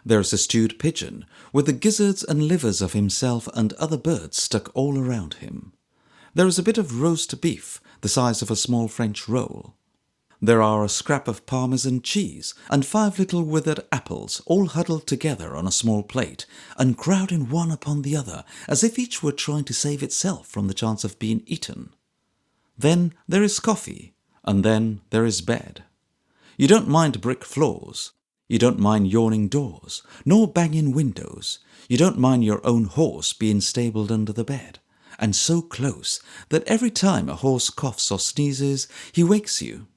There is a stewed pigeon, with the gizzards and livers of himself and other birds stuck all around him. There is a bit of roast beef, the size of a small French roll. There are a scrap of Parmesan cheese, and 5 little withered apples, all huddled together on a small plate, and crowding one upon the other, as if each were trying to save itself from the chance of being eaten. Then there is coffee, and then there is bed. You don't mind brick floors. You don't mind yawning doors, nor banging windows. You don't mind your own horse being stabled under the bed, and so close that every time a horse coughs or sneezes, he wakes you.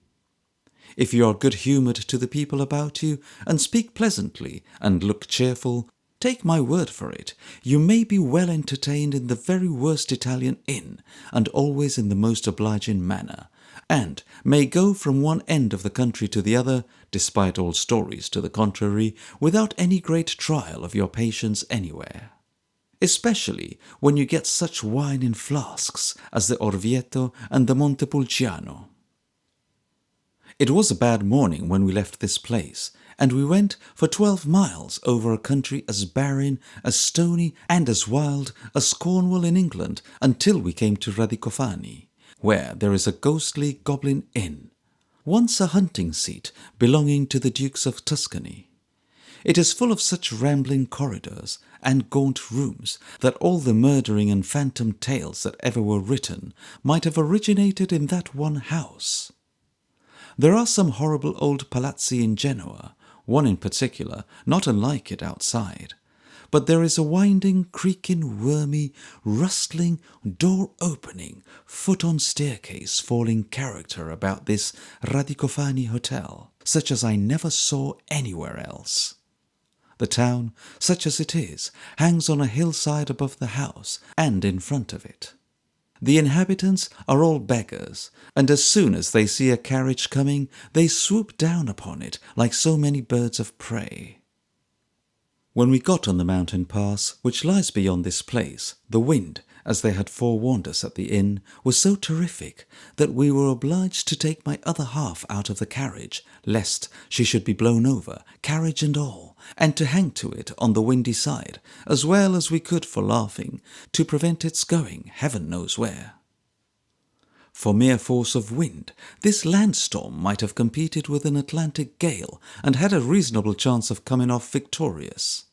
If you are good-humoured to the people about you, and speak pleasantly, and look cheerful, take my word for it, you may be well entertained in the very worst Italian inn, and always in the most obliging manner, and may go from one end of the country to the other, despite all stories to the contrary, without any great trial of your patience anywhere. Especially when you get such wine in flasks as the Orvieto and the Montepulciano. It was a bad morning when we left this place, and we went for 12 miles over a country as barren, as stony, and as wild as Cornwall in England, until we came to Radicofani, where there is a ghostly Goblin Inn, once a hunting seat belonging to the Dukes of Tuscany. It is full of such rambling corridors and gaunt rooms that all the murdering and phantom tales that ever were written might have originated in that one house. There are some horrible old palazzi in Genoa, one in particular, not unlike it outside. But there is a winding, creaking, wormy, rustling, door-opening, foot-on-staircase falling character about this Radicofani hotel, such as I never saw anywhere else. The town, such as it is, hangs on a hillside above the house and in front of it. The inhabitants are all beggars, and as soon as they see a carriage coming, they swoop down upon it like so many birds of prey. When we got on the mountain pass, which lies beyond this place, the wind, as they had forewarned us at the inn, was so terrific that we were obliged to take my other half out of the carriage, lest she should be blown over, carriage and all, and to hang to it on the windy side, as well as we could for laughing, to prevent its going heaven knows where. For mere force of wind, this landstorm might have competed with an Atlantic gale and had a reasonable chance of coming off victorious.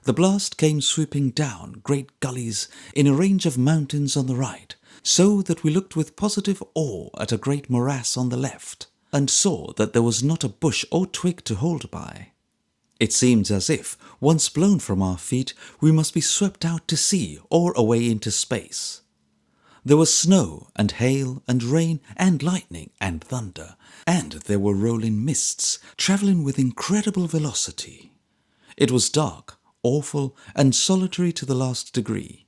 The blast came sweeping down great gullies in a range of mountains on the right, so that we looked with positive awe at a great morass on the left, and saw that there was not a bush or twig to hold by. It seemed as if, once blown from our feet, we must be swept out to sea or away into space. There was snow and hail and rain and lightning and thunder, and there were rolling mists travelling with incredible velocity. It was dark, awful, and solitary to the last degree.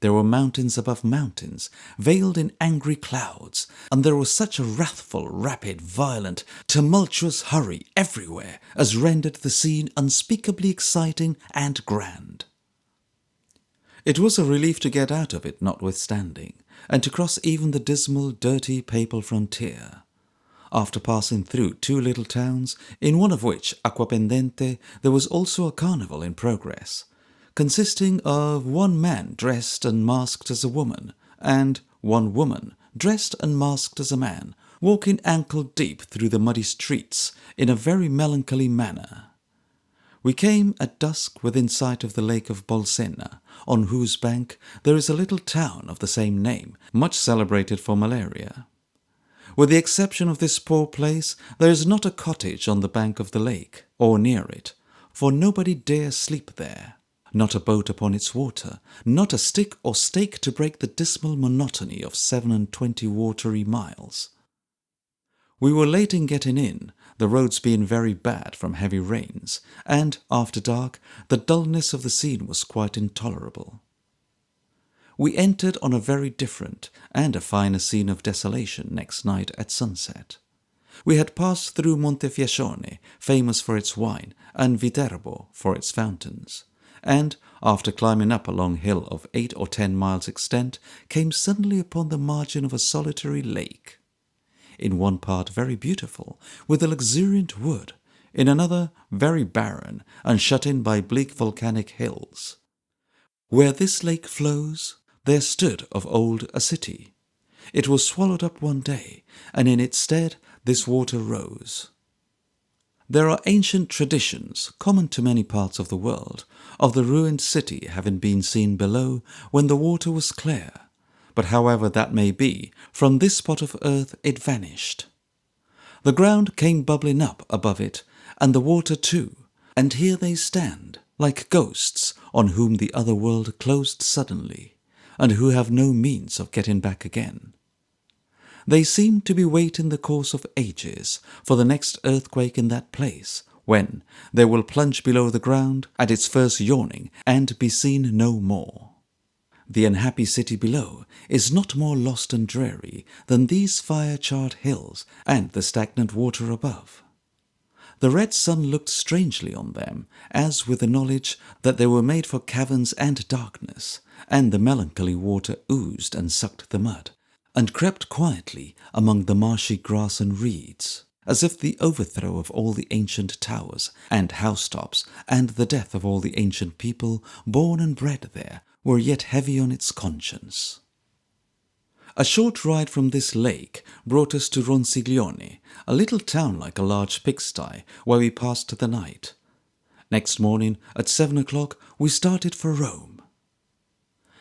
There were mountains above mountains, veiled in angry clouds, and there was such a wrathful, rapid, violent, tumultuous hurry everywhere as rendered the scene unspeakably exciting and grand. It was a relief to get out of it notwithstanding, and to cross even the dismal, dirty papal frontier. After passing through two little towns, in one of which, Acquapendente, there was also a carnival in progress, consisting of one man dressed and masked as a woman, and one woman dressed and masked as a man, walking ankle-deep through the muddy streets in a very melancholy manner. We came at dusk within sight of the lake of Bolsena, on whose bank there is a little town of the same name, much celebrated for malaria. With the exception of this poor place, there is not a cottage on the bank of the lake, or near it, for nobody dare sleep there, not a boat upon its water, not a stick or stake to break the dismal monotony of 27 watery miles. We were late in getting in, the roads being very bad from heavy rains, and, after dark, the dullness of the scene was quite intolerable. We entered on a very different and a finer scene of desolation next night at sunset. We had passed through Montefiochonne, famous for its wine, and Viterbo for its fountains, and, after climbing up a long hill of 8 or 10 miles extent, came suddenly upon the margin of a solitary lake. In one part very beautiful, with a luxuriant wood, in another very barren, and shut in by bleak volcanic hills. Where this lake flows, there stood of old a city. It was swallowed up one day, and in its stead this water rose. There are ancient traditions, common to many parts of the world, of the ruined city having been seen below when the water was clear, but however that may be, from this spot of earth it vanished. The ground came bubbling up above it, and the water too, and here they stand, like ghosts on whom the other world closed suddenly, and who have no means of getting back again. They seem to be waiting the course of ages for the next earthquake in that place, when they will plunge below the ground at its first yawning and be seen no more. The unhappy city below is not more lost and dreary than these fire-charred hills and the stagnant water above. The red sun looked strangely on them, as with the knowledge that they were made for caverns and darkness, and the melancholy water oozed and sucked the mud, and crept quietly among the marshy grass and reeds, as if the overthrow of all the ancient towers and housetops, and the death of all the ancient people born and bred there, were yet heavy on its conscience. A short ride from this lake brought us to Ronciglione, a little town like a large pigsty, where we passed the night. Next morning, at 7 o'clock, we started for Rome.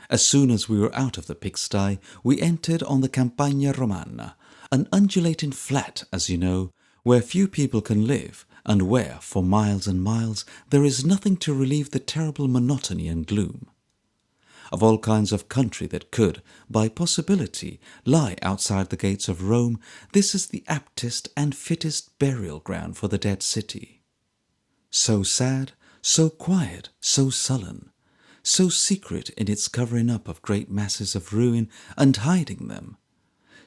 As soon as we were out of the pigsty, we entered on the Campagna Romana, an undulating flat, as you know, where few people can live, and where, for miles and miles, there is nothing to relieve the terrible monotony and gloom. Of all kinds of country that could, by possibility, lie outside the gates of Rome, this is the aptest and fittest burial ground for the dead city. So sad, so quiet, so sullen, so secret in its covering up of great masses of ruin and hiding them,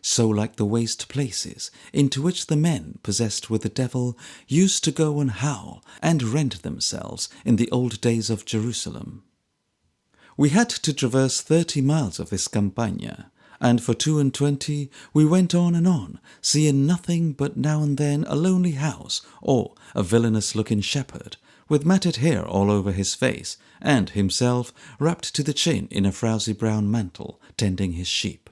so like the waste places into which the men possessed with the devil used to go and howl and rend themselves in the old days of Jerusalem. We had to traverse 30 miles of this Campagna, and for 22 we went on, seeing nothing but now and then a lonely house or a villainous-looking shepherd, with matted hair all over his face, and himself wrapped to the chin in a frowsy brown mantle, tending his sheep.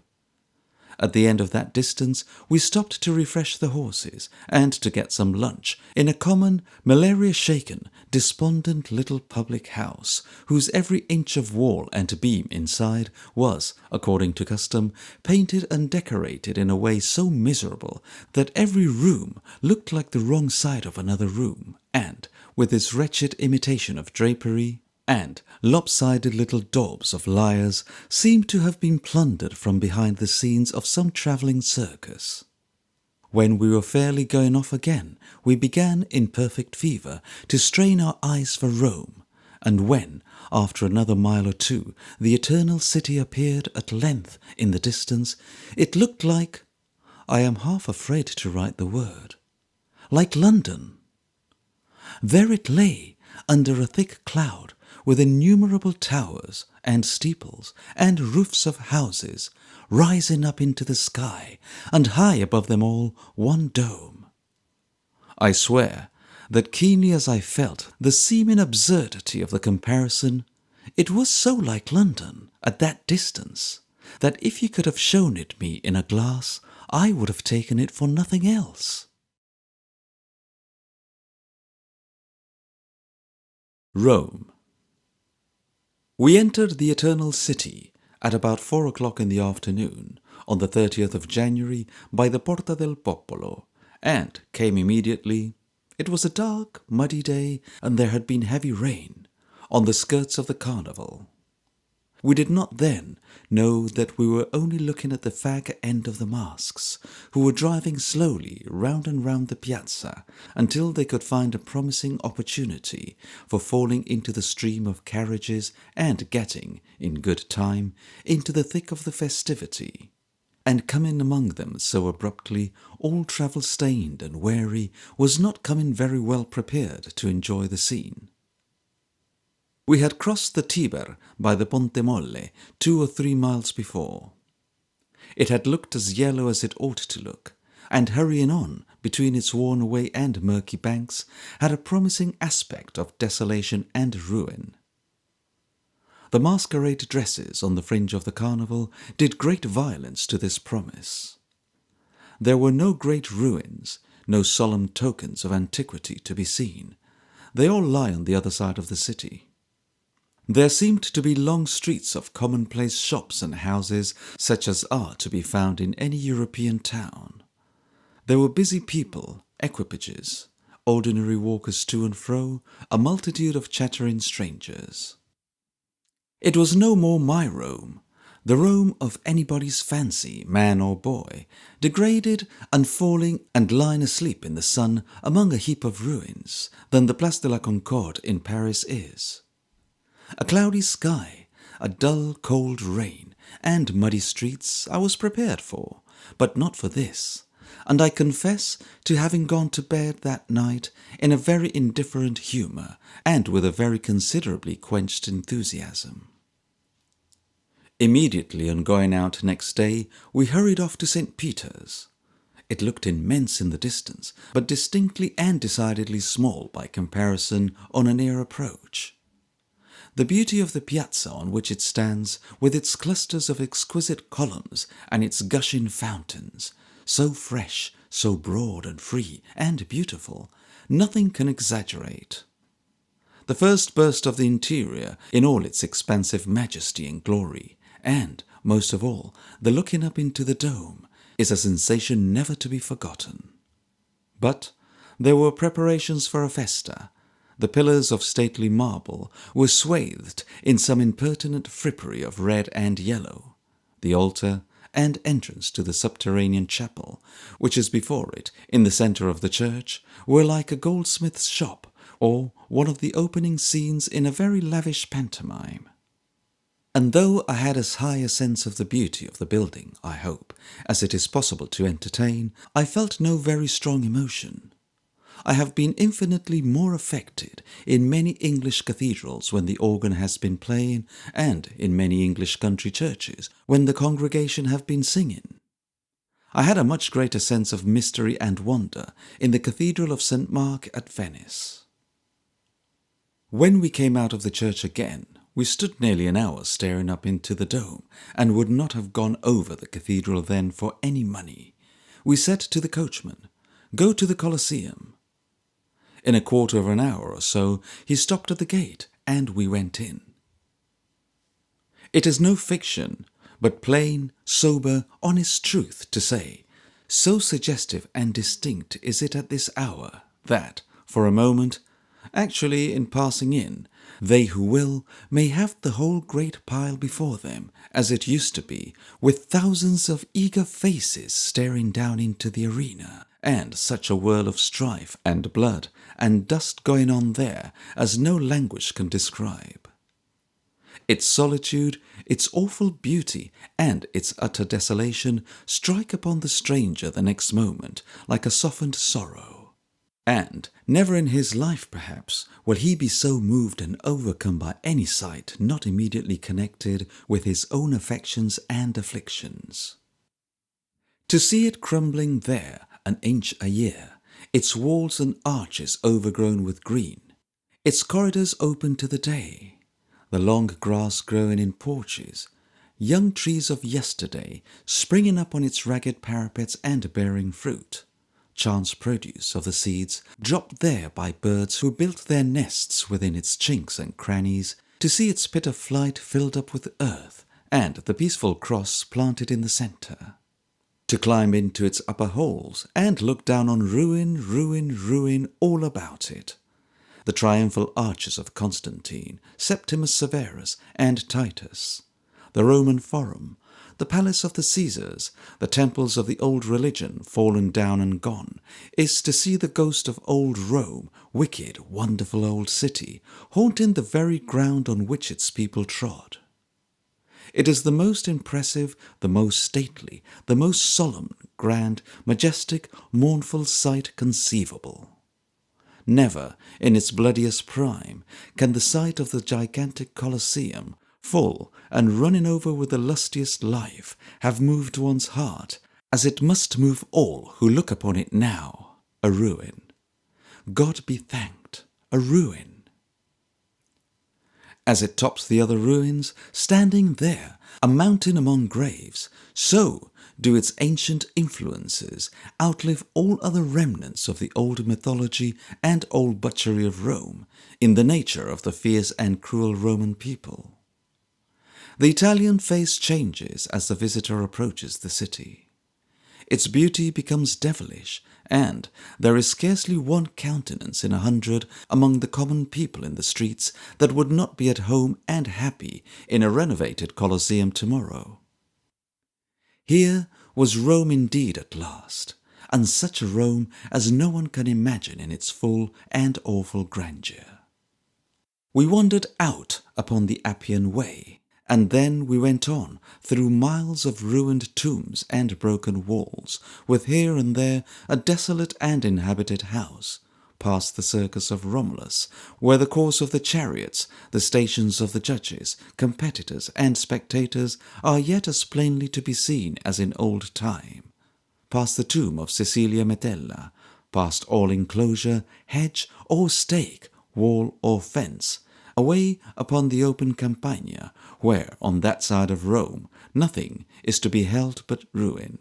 At the end of that distance we stopped to refresh the horses and to get some lunch in a common, malaria-shaken, despondent little public house, whose every inch of wall and beam inside was, according to custom, painted and decorated in a way so miserable that every room looked like the wrong side of another room, and, with its wretched imitation of drapery and lopsided little daubs of lyres, seemed to have been plundered from behind the scenes of some travelling circus. When we were fairly going off again, we began, in perfect fever, to strain our eyes for Rome, and when, after another mile or two, the eternal city appeared at length in the distance, it looked like— I am half afraid to write the word— like London. There it lay, under a thick cloud, with innumerable towers and steeples and roofs of houses rising up into the sky, and high above them all one dome. I swear that, keenly as I felt the seeming absurdity of the comparison, it was so like London at that distance that if you could have shown it me in a glass, I would have taken it for nothing else. Rome. We entered the Eternal City at about 4 o'clock in the afternoon on the 30th of January by the Porta del Popolo, and came immediately— it was a dark, muddy day, and there had been heavy rain— on the skirts of the Carnival. We did not then know that we were only looking at the fag end of the masks, who were driving slowly round and round the piazza until they could find a promising opportunity for falling into the stream of carriages and getting, in good time, into the thick of the festivity. And coming among them so abruptly, all travel-stained and weary, was not coming very well prepared to enjoy the scene. We had crossed the Tiber by the Ponte Molle 2 or 3 miles before. It had looked as yellow as it ought to look, and hurrying on between its worn-away and murky banks had a promising aspect of desolation and ruin. The masquerade dresses on the fringe of the carnival did great violence to this promise. There were no great ruins, no solemn tokens of antiquity to be seen. They all lie on the other side of the city. There seemed to be long streets of commonplace shops and houses, such as are to be found in any European town. There were busy people, equipages, ordinary walkers to and fro, a multitude of chattering strangers. It was no more my Rome, the Rome of anybody's fancy, man or boy, degraded and falling and lying asleep in the sun among a heap of ruins, than the Place de la Concorde in Paris is. A cloudy sky, a dull, cold rain, and muddy streets I was prepared for, but not for this, and I confess to having gone to bed that night in a very indifferent humour, and with a very considerably quenched enthusiasm. Immediately on going out next day, we hurried off to St. Peter's. It looked immense in the distance, but distinctly and decidedly small by comparison on a near approach. The beauty of the piazza on which it stands, with its clusters of exquisite columns and its gushing fountains, so fresh, so broad and free and beautiful, nothing can exaggerate. The first burst of the interior in all its expansive majesty and glory, and, most of all, the looking up into the dome, is a sensation never to be forgotten. But there were preparations for a festa. The pillars of stately marble were swathed in some impertinent frippery of red and yellow. The altar and entrance to the subterranean chapel, which is before it in the centre of the church, were like a goldsmith's shop or one of the opening scenes in a very lavish pantomime. And though I had as high a sense of the beauty of the building, I hope, as it is possible to entertain, I felt no very strong emotion. I have been infinitely more affected in many English cathedrals when the organ has been playing, and in many English country churches when the congregation have been singing. I had a much greater sense of mystery and wonder in the Cathedral of St. Mark at Venice. When we came out of the church again, we stood nearly an hour staring up into the dome, and would not have gone over the cathedral then for any money. We said to the coachman, "Go to the Colosseum." In a quarter of an hour or so he stopped at the gate, and we went in. It is no fiction, but plain, sober, honest truth to say, so suggestive and distinct is it at this hour, that, for a moment, actually in passing in, they who will may have the whole great pile before them, as it used to be, with thousands of eager faces staring down into the arena, and such a whirl of strife and blood and dust going on there as no language can describe. Its solitude, its awful beauty, and its utter desolation strike upon the stranger the next moment like a softened sorrow. And never in his life, perhaps, will he be so moved and overcome by any sight not immediately connected with his own affections and afflictions. To see it crumbling there an inch a year, its walls and arches overgrown with green, its corridors open to the day, the long grass growing in porches, young trees of yesterday springing up on its ragged parapets and bearing fruit, chance produce of the seeds dropped there by birds who built their nests within its chinks and crannies, to see its pit of flight filled up with earth, and the peaceful cross planted in the centre. To climb into its upper holes, and look down on ruin, ruin, ruin all about it. The triumphal arches of Constantine, Septimus Severus, and Titus, the Roman Forum, the palace of the Caesars, the temples of the old religion fallen down and gone, is to see the ghost of old Rome, wicked, wonderful old city, haunting the very ground on which its people trod. It is the most impressive, the most stately, the most solemn, grand, majestic, mournful sight conceivable. Never, in its bloodiest prime, can the sight of the gigantic Colosseum, full and running over with the lustiest life, have moved one's heart, as it must move all who look upon it now, a ruin. God be thanked, a ruin. As it tops the other ruins, standing there, a mountain among graves, so do its ancient influences outlive all other remnants of the old mythology and old butchery of Rome, in the nature of the fierce and cruel Roman people. The Italian face changes as the visitor approaches the city. Its beauty becomes devilish, and there is scarcely one countenance in 100 among the common people in the streets that would not be at home and happy in a renovated Colosseum tomorrow. Here was Rome indeed at last, and such a Rome as no one can imagine in its full and awful grandeur. We wandered out upon the Appian Way, and then we went on through miles of ruined tombs and broken walls, with here and there a desolate and inhabited house, past the circus of Romulus, where the course of the chariots, the stations of the judges, competitors, and spectators are yet as plainly to be seen as in old time, past the tomb of Cecilia Metella, past all enclosure, hedge, or stake, wall or fence, away upon the open Campagna, where, on that side of Rome, nothing is to be held but ruin,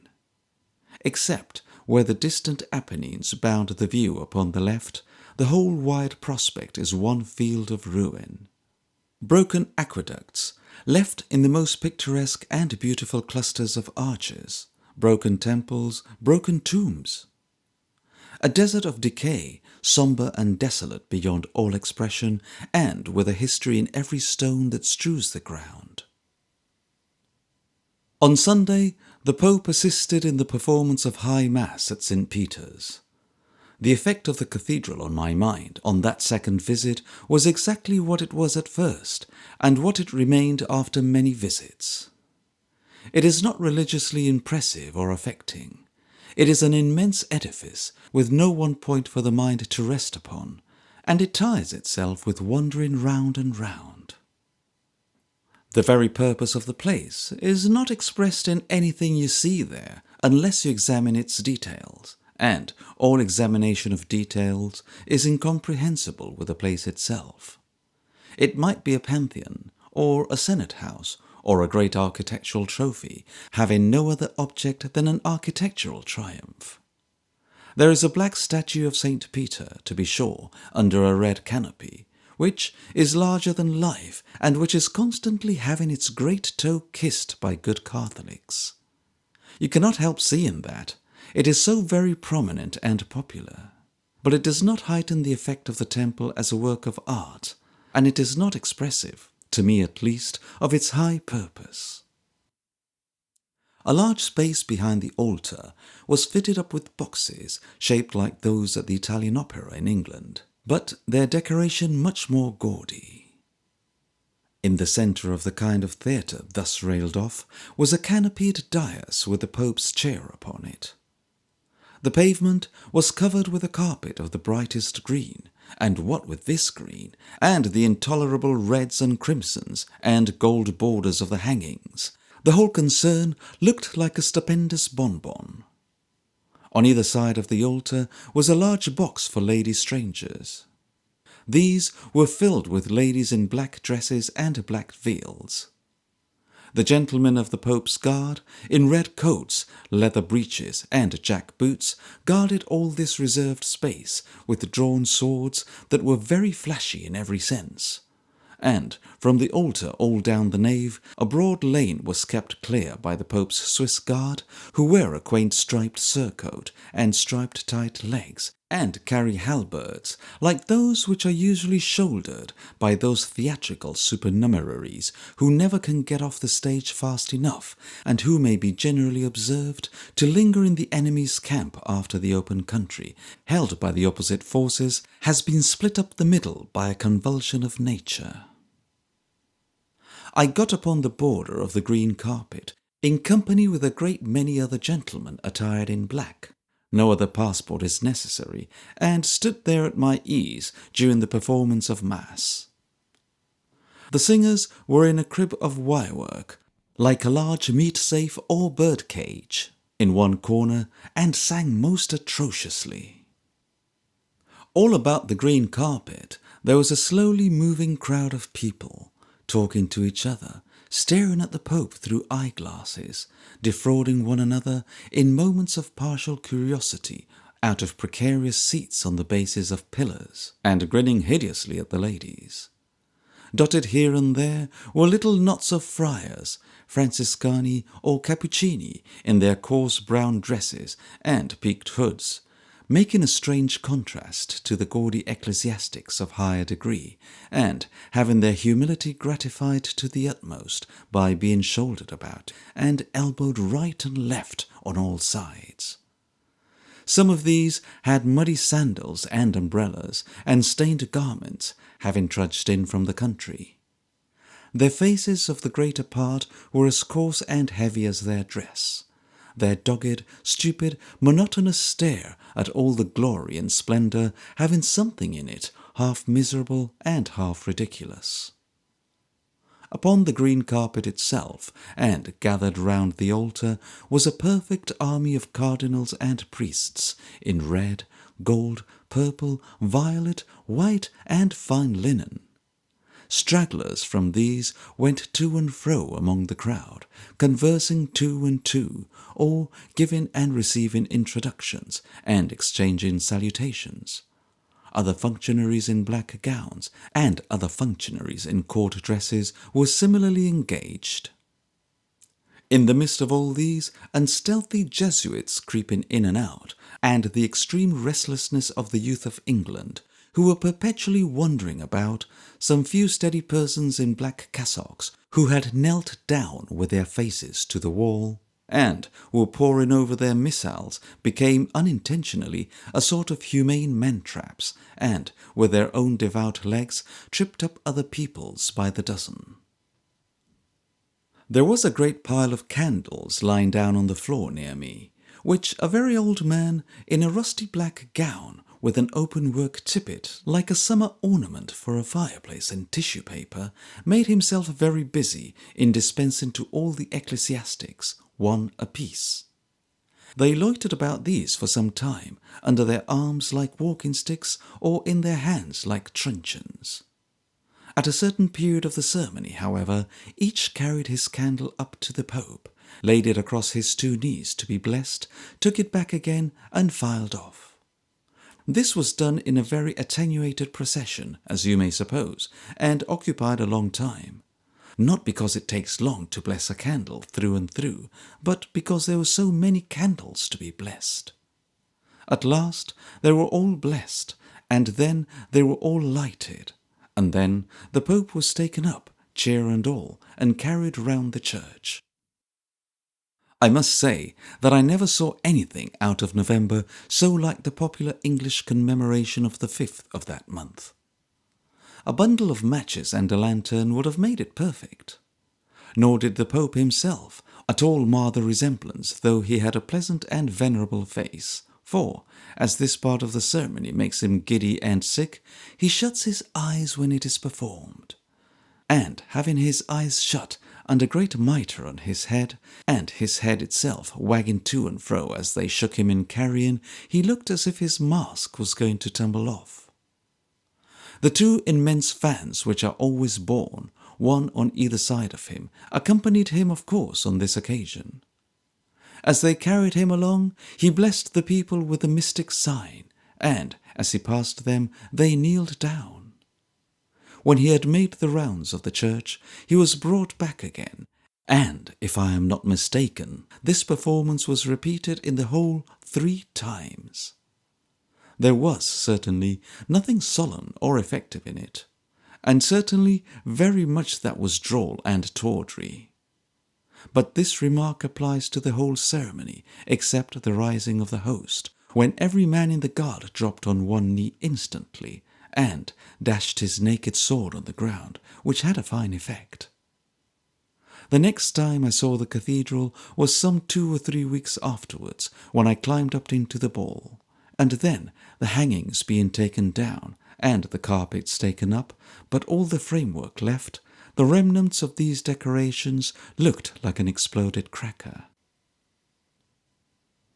except where the distant Apennines bound the view upon the left. The whole wide prospect is one field of ruin. Broken aqueducts, left in the most picturesque and beautiful clusters of arches, broken temples, broken tombs. A desert of decay, sombre and desolate beyond all expression, and with a history in every stone that strews the ground. On Sunday, the Pope assisted in the performance of High Mass at St. Peter's. The effect of the cathedral on my mind on that second visit was exactly what it was at first, and what it remained after many visits. It is not religiously impressive or affecting. It is an immense edifice with no one point for the mind to rest upon, and it tires itself with wandering round and round. The very purpose of the place is not expressed in anything you see there unless you examine its details, and all examination of details is incomprehensible with the place itself. It might be a pantheon, or a senate house, or a great architectural trophy, having no other object than an architectural triumph. There is a black statue of St. Peter, to be sure, under a red canopy, which is larger than life, and which is constantly having its great toe kissed by good Catholics. You cannot help seeing that. It is so very prominent and popular. But it does not heighten the effect of the temple as a work of art, and it is not expressive, to me at least, of its high purpose. A large space behind the altar was fitted up with boxes shaped like those at the Italian Opera in England, but their decoration much more gaudy. In the centre of the kind of theatre thus railed off was a canopied dais with the Pope's chair upon it. The pavement was covered with a carpet of the brightest green, and what with this green, and the intolerable reds and crimsons and gold borders of the hangings, the whole concern looked like a stupendous bonbon. On either side of the altar was a large box for lady strangers. These were filled with ladies in black dresses and black veils. The gentlemen of the Pope's guard, in red coats, leather breeches, and jack boots, guarded all this reserved space with drawn swords that were very flashy in every sense. And from the altar all down the nave, a broad lane was kept clear by the Pope's Swiss guard, who wear a quaint striped surcoat and striped tight legs, and carry halberds, like those which are usually shouldered by those theatrical supernumeraries who never can get off the stage fast enough, and who may be generally observed to linger in the enemy's camp after the open country, held by the opposite forces, has been split up the middle by a convulsion of nature. I got upon the border of the green carpet, in company with a great many other gentlemen attired in black. No other passport is necessary, and stood there at my ease during the performance of Mass. The singers were in a crib of wirework, like a large meat safe or bird cage, in one corner, and sang most atrociously. All about the green carpet there was a slowly moving crowd of people, talking to each other, staring at the Pope through eyeglasses, defrauding one another in moments of partial curiosity out of precarious seats on the bases of pillars, and grinning hideously at the ladies. Dotted here and there were little knots of friars, Franciscani or Cappuccini, in their coarse brown dresses and peaked hoods, making a strange contrast to the gaudy ecclesiastics of higher degree, and having their humility gratified to the utmost by being shouldered about and elbowed right and left on all sides. Some of these had muddy sandals and umbrellas, and stained garments, having trudged in from the country. Their faces of the greater part were as coarse and heavy as their dress. Their dogged, stupid, monotonous stare at all the glory and splendour having something in it half miserable and half ridiculous. Upon the green carpet itself, and gathered round the altar, was a perfect army of cardinals and priests, in red, gold, purple, violet, white, and fine linen. Stragglers from these went to and fro among the crowd, conversing two and two, or giving and receiving introductions, and exchanging salutations. Other functionaries in black gowns, and other functionaries in court dresses, were similarly engaged. In the midst of all these, unstealthy Jesuits creeping in and out, and the extreme restlessness of the youth of England, who were perpetually wandering about, some few steady persons in black cassocks, who had knelt down with their faces to the wall, and were poring over their missals, became unintentionally a sort of humane man-traps, and, with their own devout legs, tripped up other people's by the dozen. There was a great pile of candles lying down on the floor near me, which a very old man in a rusty black gown with an open-work tippet like a summer ornament for a fireplace and tissue paper made himself very busy in dispensing to all the ecclesiastics, one apiece. They loitered about these for some time, under their arms like walking sticks or in their hands like truncheons. At a certain period of the ceremony, however, each carried his candle up to the Pope, laid it across his 2 knees to be blessed, took it back again, and filed off. This was done in a very attenuated procession, as you may suppose, and occupied a long time. Not because it takes long to bless a candle through and through, but because there were so many candles to be blessed. At last they were all blessed, and then they were all lighted, and then the Pope was taken up, chair and all, and carried round the church. I must say that I never saw anything out of November so like the popular English commemoration of the 5th of that month. A bundle of matches and a lantern would have made it perfect. Nor did the Pope himself at all mar the resemblance, though he had a pleasant and venerable face, for, as this part of the ceremony makes him giddy and sick, he shuts his eyes when it is performed. And, having his eyes shut, and a great mitre on his head, and his head itself wagging to and fro as they shook him in carrying, he looked as if his mask was going to tumble off. The 2 immense fans which are always borne, one on either side of him, accompanied him, of course, on this occasion. As they carried him along, he blessed the people with the mystic sign, and, as he passed them, they kneeled down. When he had made the rounds of the church, he was brought back again, and, if I am not mistaken, this performance was repeated in the whole 3 times. There was, certainly, nothing solemn or effective in it, and certainly very much that was droll and tawdry. But this remark applies to the whole ceremony, except the rising of the host, when every man in the guard dropped on one knee instantly, and dashed his naked sword on the ground, which had a fine effect. The next time I saw the cathedral was some 2 or 3 weeks afterwards, when I climbed up into the ball, and then, the hangings being taken down, and the carpets taken up, but all the framework left, the remnants of these decorations looked like an exploded cracker.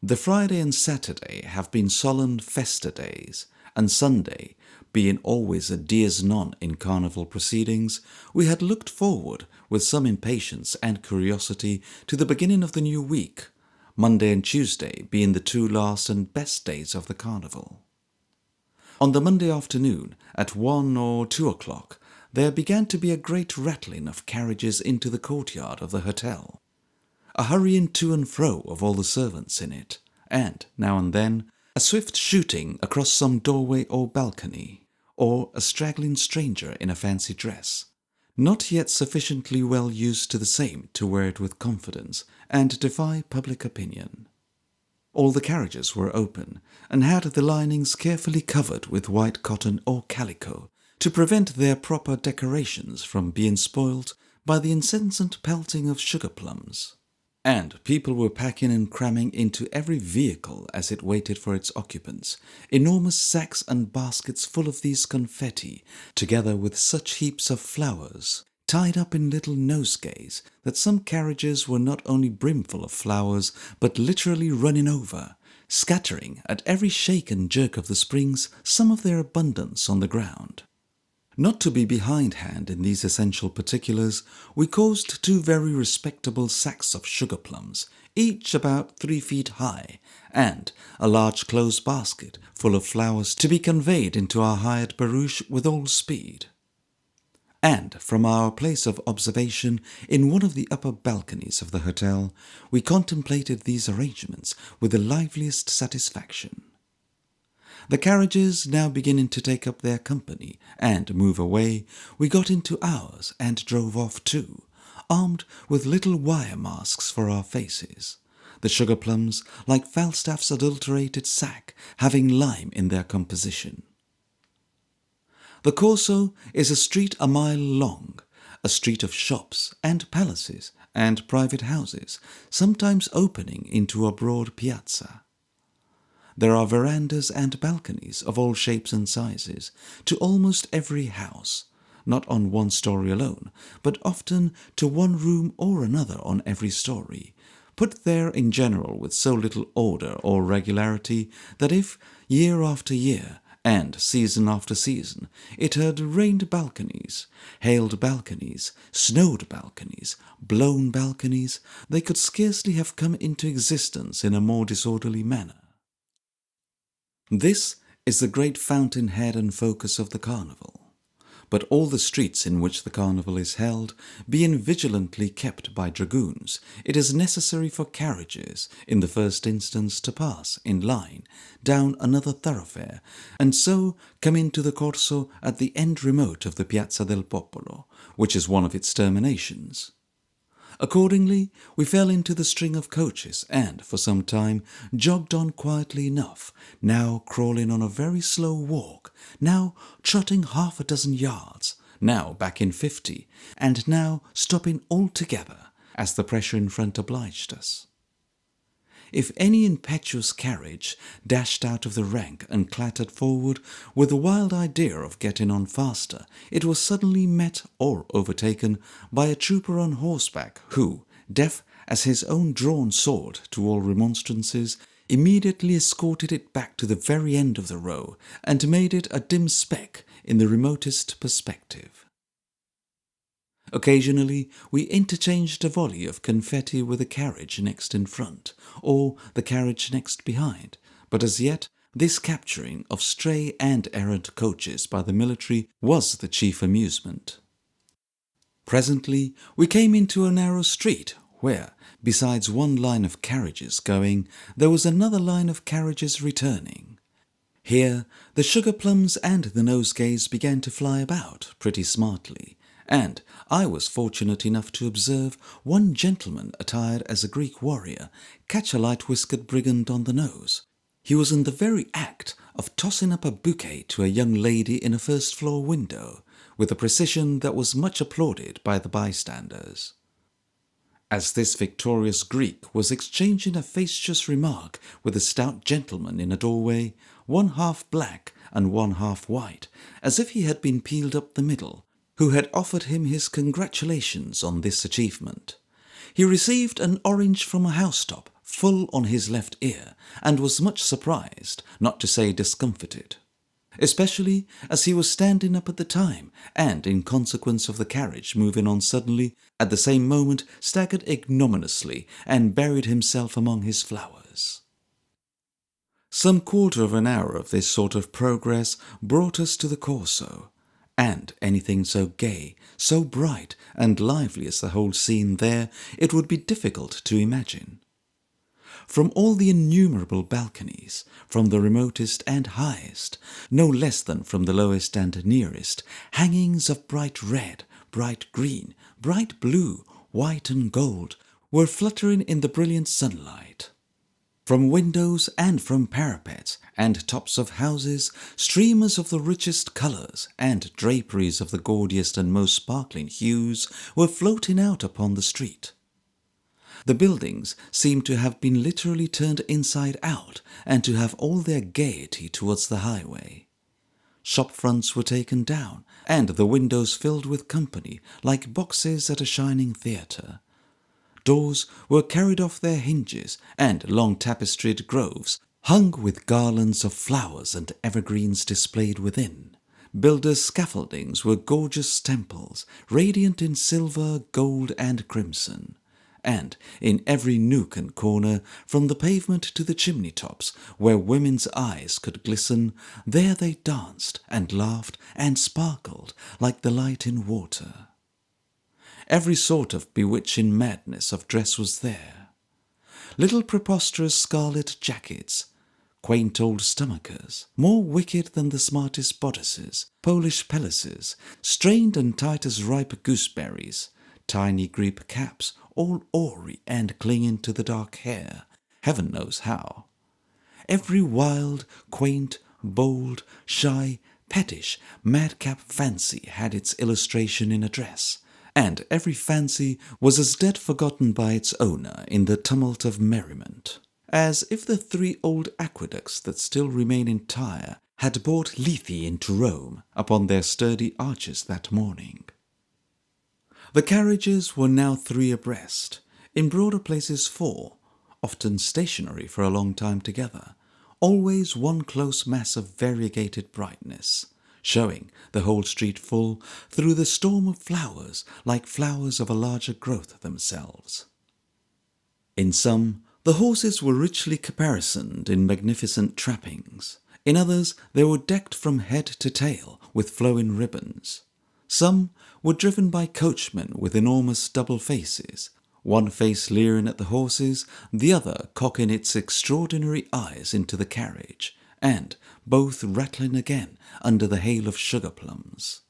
The Friday and Saturday have been solemn festa days, and Sunday, being always a dies non in carnival proceedings, we had looked forward with some impatience and curiosity to the beginning of the new week, Monday and Tuesday being the 2 last and best days of the carnival. On the Monday afternoon, at 1 or 2 o'clock, there began to be a great rattling of carriages into the courtyard of the hotel, a hurrying to and fro of all the servants in it, and, now and then, a swift shooting across some doorway or balcony, or a straggling stranger in a fancy dress, not yet sufficiently well used to the same to wear it with confidence and defy public opinion. All the carriages were open, and had the linings carefully covered with white cotton or calico, to prevent their proper decorations from being spoilt by the incessant pelting of sugar plums. And people were packing and cramming into every vehicle as it waited for its occupants, enormous sacks and baskets full of these confetti, together with such heaps of flowers, tied up in little nosegays, that some carriages were not only brimful of flowers, but literally running over, scattering at every shake and jerk of the springs some of their abundance on the ground. Not to be behindhand in these essential particulars, we caused 2 very respectable sacks of sugar plums, each about 3 feet high, and a large close basket full of flowers to be conveyed into our hired barouche with all speed. And from our place of observation in one of the upper balconies of the hotel, we contemplated these arrangements with the liveliest satisfaction. The carriages now beginning to take up their company and move away, we got into ours and drove off too, armed with little wire masks for our faces, the sugar plums, like Falstaff's adulterated sack, having lime in their composition. The Corso is a street a mile long, a street of shops and palaces and private houses, sometimes opening into a broad piazza. There are verandas and balconies of all shapes and sizes to almost every house, not on one story alone, but often to one room or another on every story, put there in general with so little order or regularity that if, year after year, and season after season, it had rained balconies, hailed balconies, snowed balconies, blown balconies, they could scarcely have come into existence in a more disorderly manner. This is the great fountain-head and focus of the carnival. But all the streets in which the carnival is held, being vigilantly kept by dragoons, it is necessary for carriages, in the first instance, to pass, in line, down another thoroughfare, and so come into the Corso at the end remote of the Piazza del Popolo, which is one of its terminations. Accordingly, we fell into the string of coaches and, for some time, jogged on quietly enough, now crawling on a very slow walk, now trotting half a dozen yards, now back in 50, and now stopping altogether, as the pressure in front obliged us. If any impetuous carriage dashed out of the rank and clattered forward with the wild idea of getting on faster, it was suddenly met or overtaken by a trooper on horseback who, deaf as his own drawn sword to all remonstrances, immediately escorted it back to the very end of the row and made it a dim speck in the remotest perspective. Occasionally we interchanged a volley of confetti with the carriage next in front, or the carriage next behind, but as yet this capturing of stray and errant coaches by the military was the chief amusement. Presently we came into a narrow street, where, besides one line of carriages going, there was another line of carriages returning. Here the sugar plums and the nosegays began to fly about pretty smartly, and I was fortunate enough to observe one gentleman attired as a Greek warrior catch a light-whiskered brigand on the nose. He was in the very act of tossing up a bouquet to a young lady in a first-floor window, with a precision that was much applauded by the bystanders. As this victorious Greek was exchanging a facetious remark with a stout gentleman in a doorway, one half black and one half white, as if he had been peeled up the middle, who had offered him his congratulations on this achievement. He received an orange from a housetop full on his left ear, and was much surprised, not to say discomfited, especially as he was standing up at the time, and in consequence of the carriage moving on suddenly, at the same moment staggered ignominiously and buried himself among his flowers. Some quarter of an hour of this sort of progress brought us to the Corso, and anything so gay, so bright and lively as the whole scene there, it would be difficult to imagine. From all the innumerable balconies, from the remotest and highest, no less than from the lowest and nearest, hangings of bright red, bright green, bright blue, white and gold, were fluttering in the brilliant sunlight. From windows and from parapets and tops of houses, streamers of the richest colours and draperies of the gaudiest and most sparkling hues were floating out upon the street. The buildings seemed to have been literally turned inside out and to have all their gaiety towards the highway. Shop fronts were taken down, and the windows filled with company like boxes at a shining theatre. Doors were carried off their hinges, and long tapestried groves, hung with garlands of flowers and evergreens displayed within. Builders' scaffoldings were gorgeous temples, radiant in silver, gold, and crimson. And in every nook and corner, from the pavement to the chimney tops, where women's eyes could glisten, there they danced and laughed and sparkled like the light in water. Every sort of bewitching madness of dress was there. Little preposterous scarlet jackets, quaint old stomachers, more wicked than the smartest bodices, Polish pelisses, strained and tight as ripe gooseberries, tiny Greek caps, all awry and clinging to the dark hair, heaven knows how. Every wild, quaint, bold, shy, pettish, madcap fancy had its illustration in a dress, and every fancy was as dead forgotten by its owner in the tumult of merriment, as if the 3 old aqueducts that still remain entire had brought Lethe into Rome upon their sturdy arches that morning. The carriages were now 3 abreast, in broader places 4, often stationary for a long time together, always one close mass of variegated brightness, showing the whole street full through the storm of flowers like flowers of a larger growth themselves. In some, the horses were richly caparisoned in magnificent trappings. In others, they were decked from head to tail with flowing ribbons. Some were driven by coachmen with enormous double faces, one face leering at the horses, the other cocking its extraordinary eyes into the carriage, and both rattling again under the hail of sugar plums.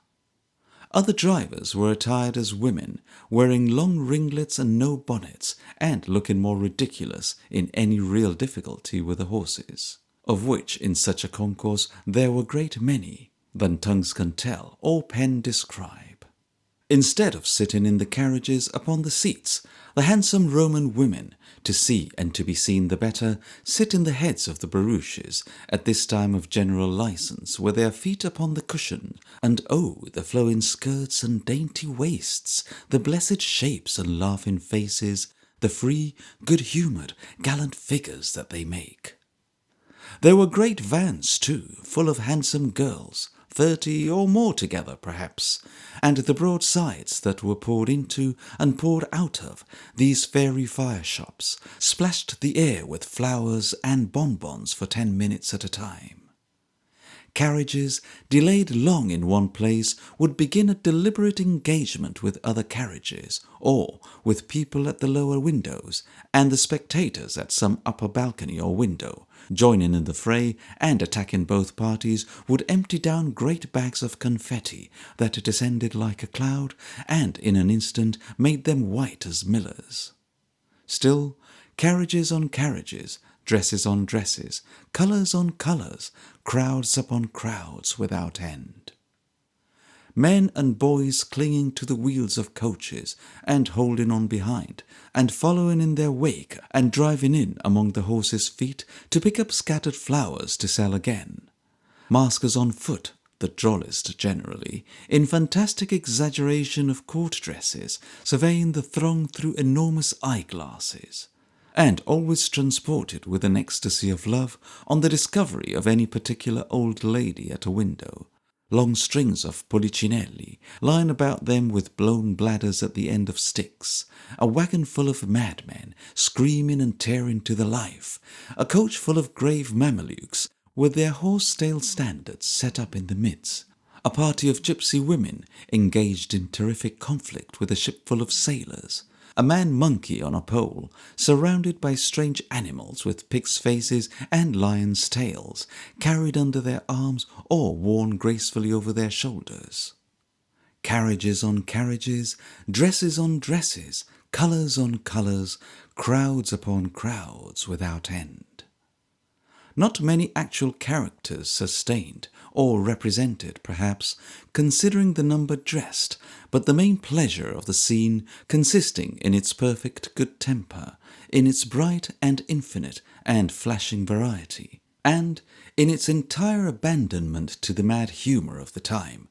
Other drivers were attired as women, wearing long ringlets and no bonnets, and looking more ridiculous in any real difficulty with the horses, of which in such a concourse there were great many, than tongues can tell or pen describe. Instead of sitting in the carriages upon the seats, the handsome Roman women, to see and to be seen the better, sit in the heads of the barouches at this time of general licence, with their feet upon the cushion, and oh, the flowing skirts and dainty waists, the blessed shapes and laughing faces, the free, good-humoured, gallant figures that they make. There were great vans, too, full of handsome girls, 30 or more together perhaps, and the broad sides that were poured into and poured out of these fairy fire shops splashed the air with flowers and bonbons for 10 minutes at a time. Carriages, delayed long in one place, would begin a deliberate engagement with other carriages, or with people at the lower windows, and the spectators at some upper balcony or window, joining in the fray and attacking both parties, would empty down great bags of confetti that descended like a cloud, and in an instant made them white as millers. Still, carriages on carriages, dresses on dresses, colours on colours, crowds upon crowds without end. Men and boys clinging to the wheels of coaches, and holding on behind, and following in their wake, and driving in among the horses' feet to pick up scattered flowers to sell again. Maskers on foot, the drollest generally, in fantastic exaggeration of court dresses, surveying the throng through enormous eyeglasses, and always transported with an ecstasy of love on the discovery of any particular old lady at a window, long strings of polichinelli lying about them with blown bladders at the end of sticks, a wagon full of madmen screaming and tearing to the life, a coach full of grave Mamelukes with their horse-tail standards set up in the midst, a party of gypsy women engaged in terrific conflict with a ship full of sailors, a man-monkey on a pole, surrounded by strange animals with pigs' faces and lions' tails, carried under their arms or worn gracefully over their shoulders. Carriages on carriages, dresses on dresses, colours on colours, crowds upon crowds without end. Not many actual characters sustained, or represented, perhaps, considering the number dressed, but the main pleasure of the scene consisting in its perfect good temper, in its bright and infinite and flashing variety, and in its entire abandonment to the mad humour of the time,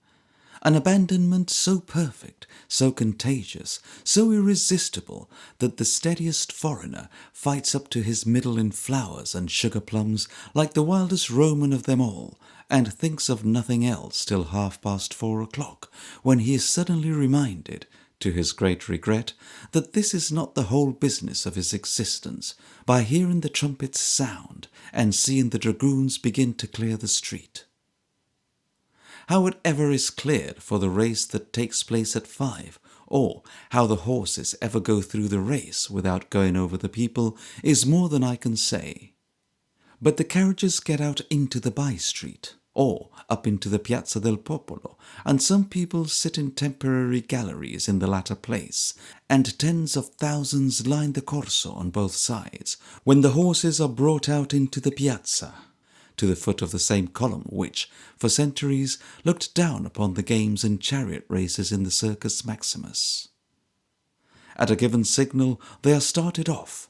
an abandonment so perfect, so contagious, so irresistible, that the steadiest foreigner fights up to his middle in flowers and sugar plums like the wildest Roman of them all, and thinks of nothing else till 4:30, when he is suddenly reminded, to his great regret, that this is not the whole business of his existence, by hearing the trumpets sound and seeing the dragoons begin to clear the street. How it ever is cleared for the race that takes place at 5, or how the horses ever go through the race without going over the people, is more than I can say. But the carriages get out into the by-street, or up into the Piazza del Popolo, and some people sit in temporary galleries in the latter place, and tens of thousands line the Corso on both sides, when the horses are brought out into the piazza. to the foot of the same column which, for centuries, looked down upon the games and chariot races in the Circus Maximus. At a given signal they are started off.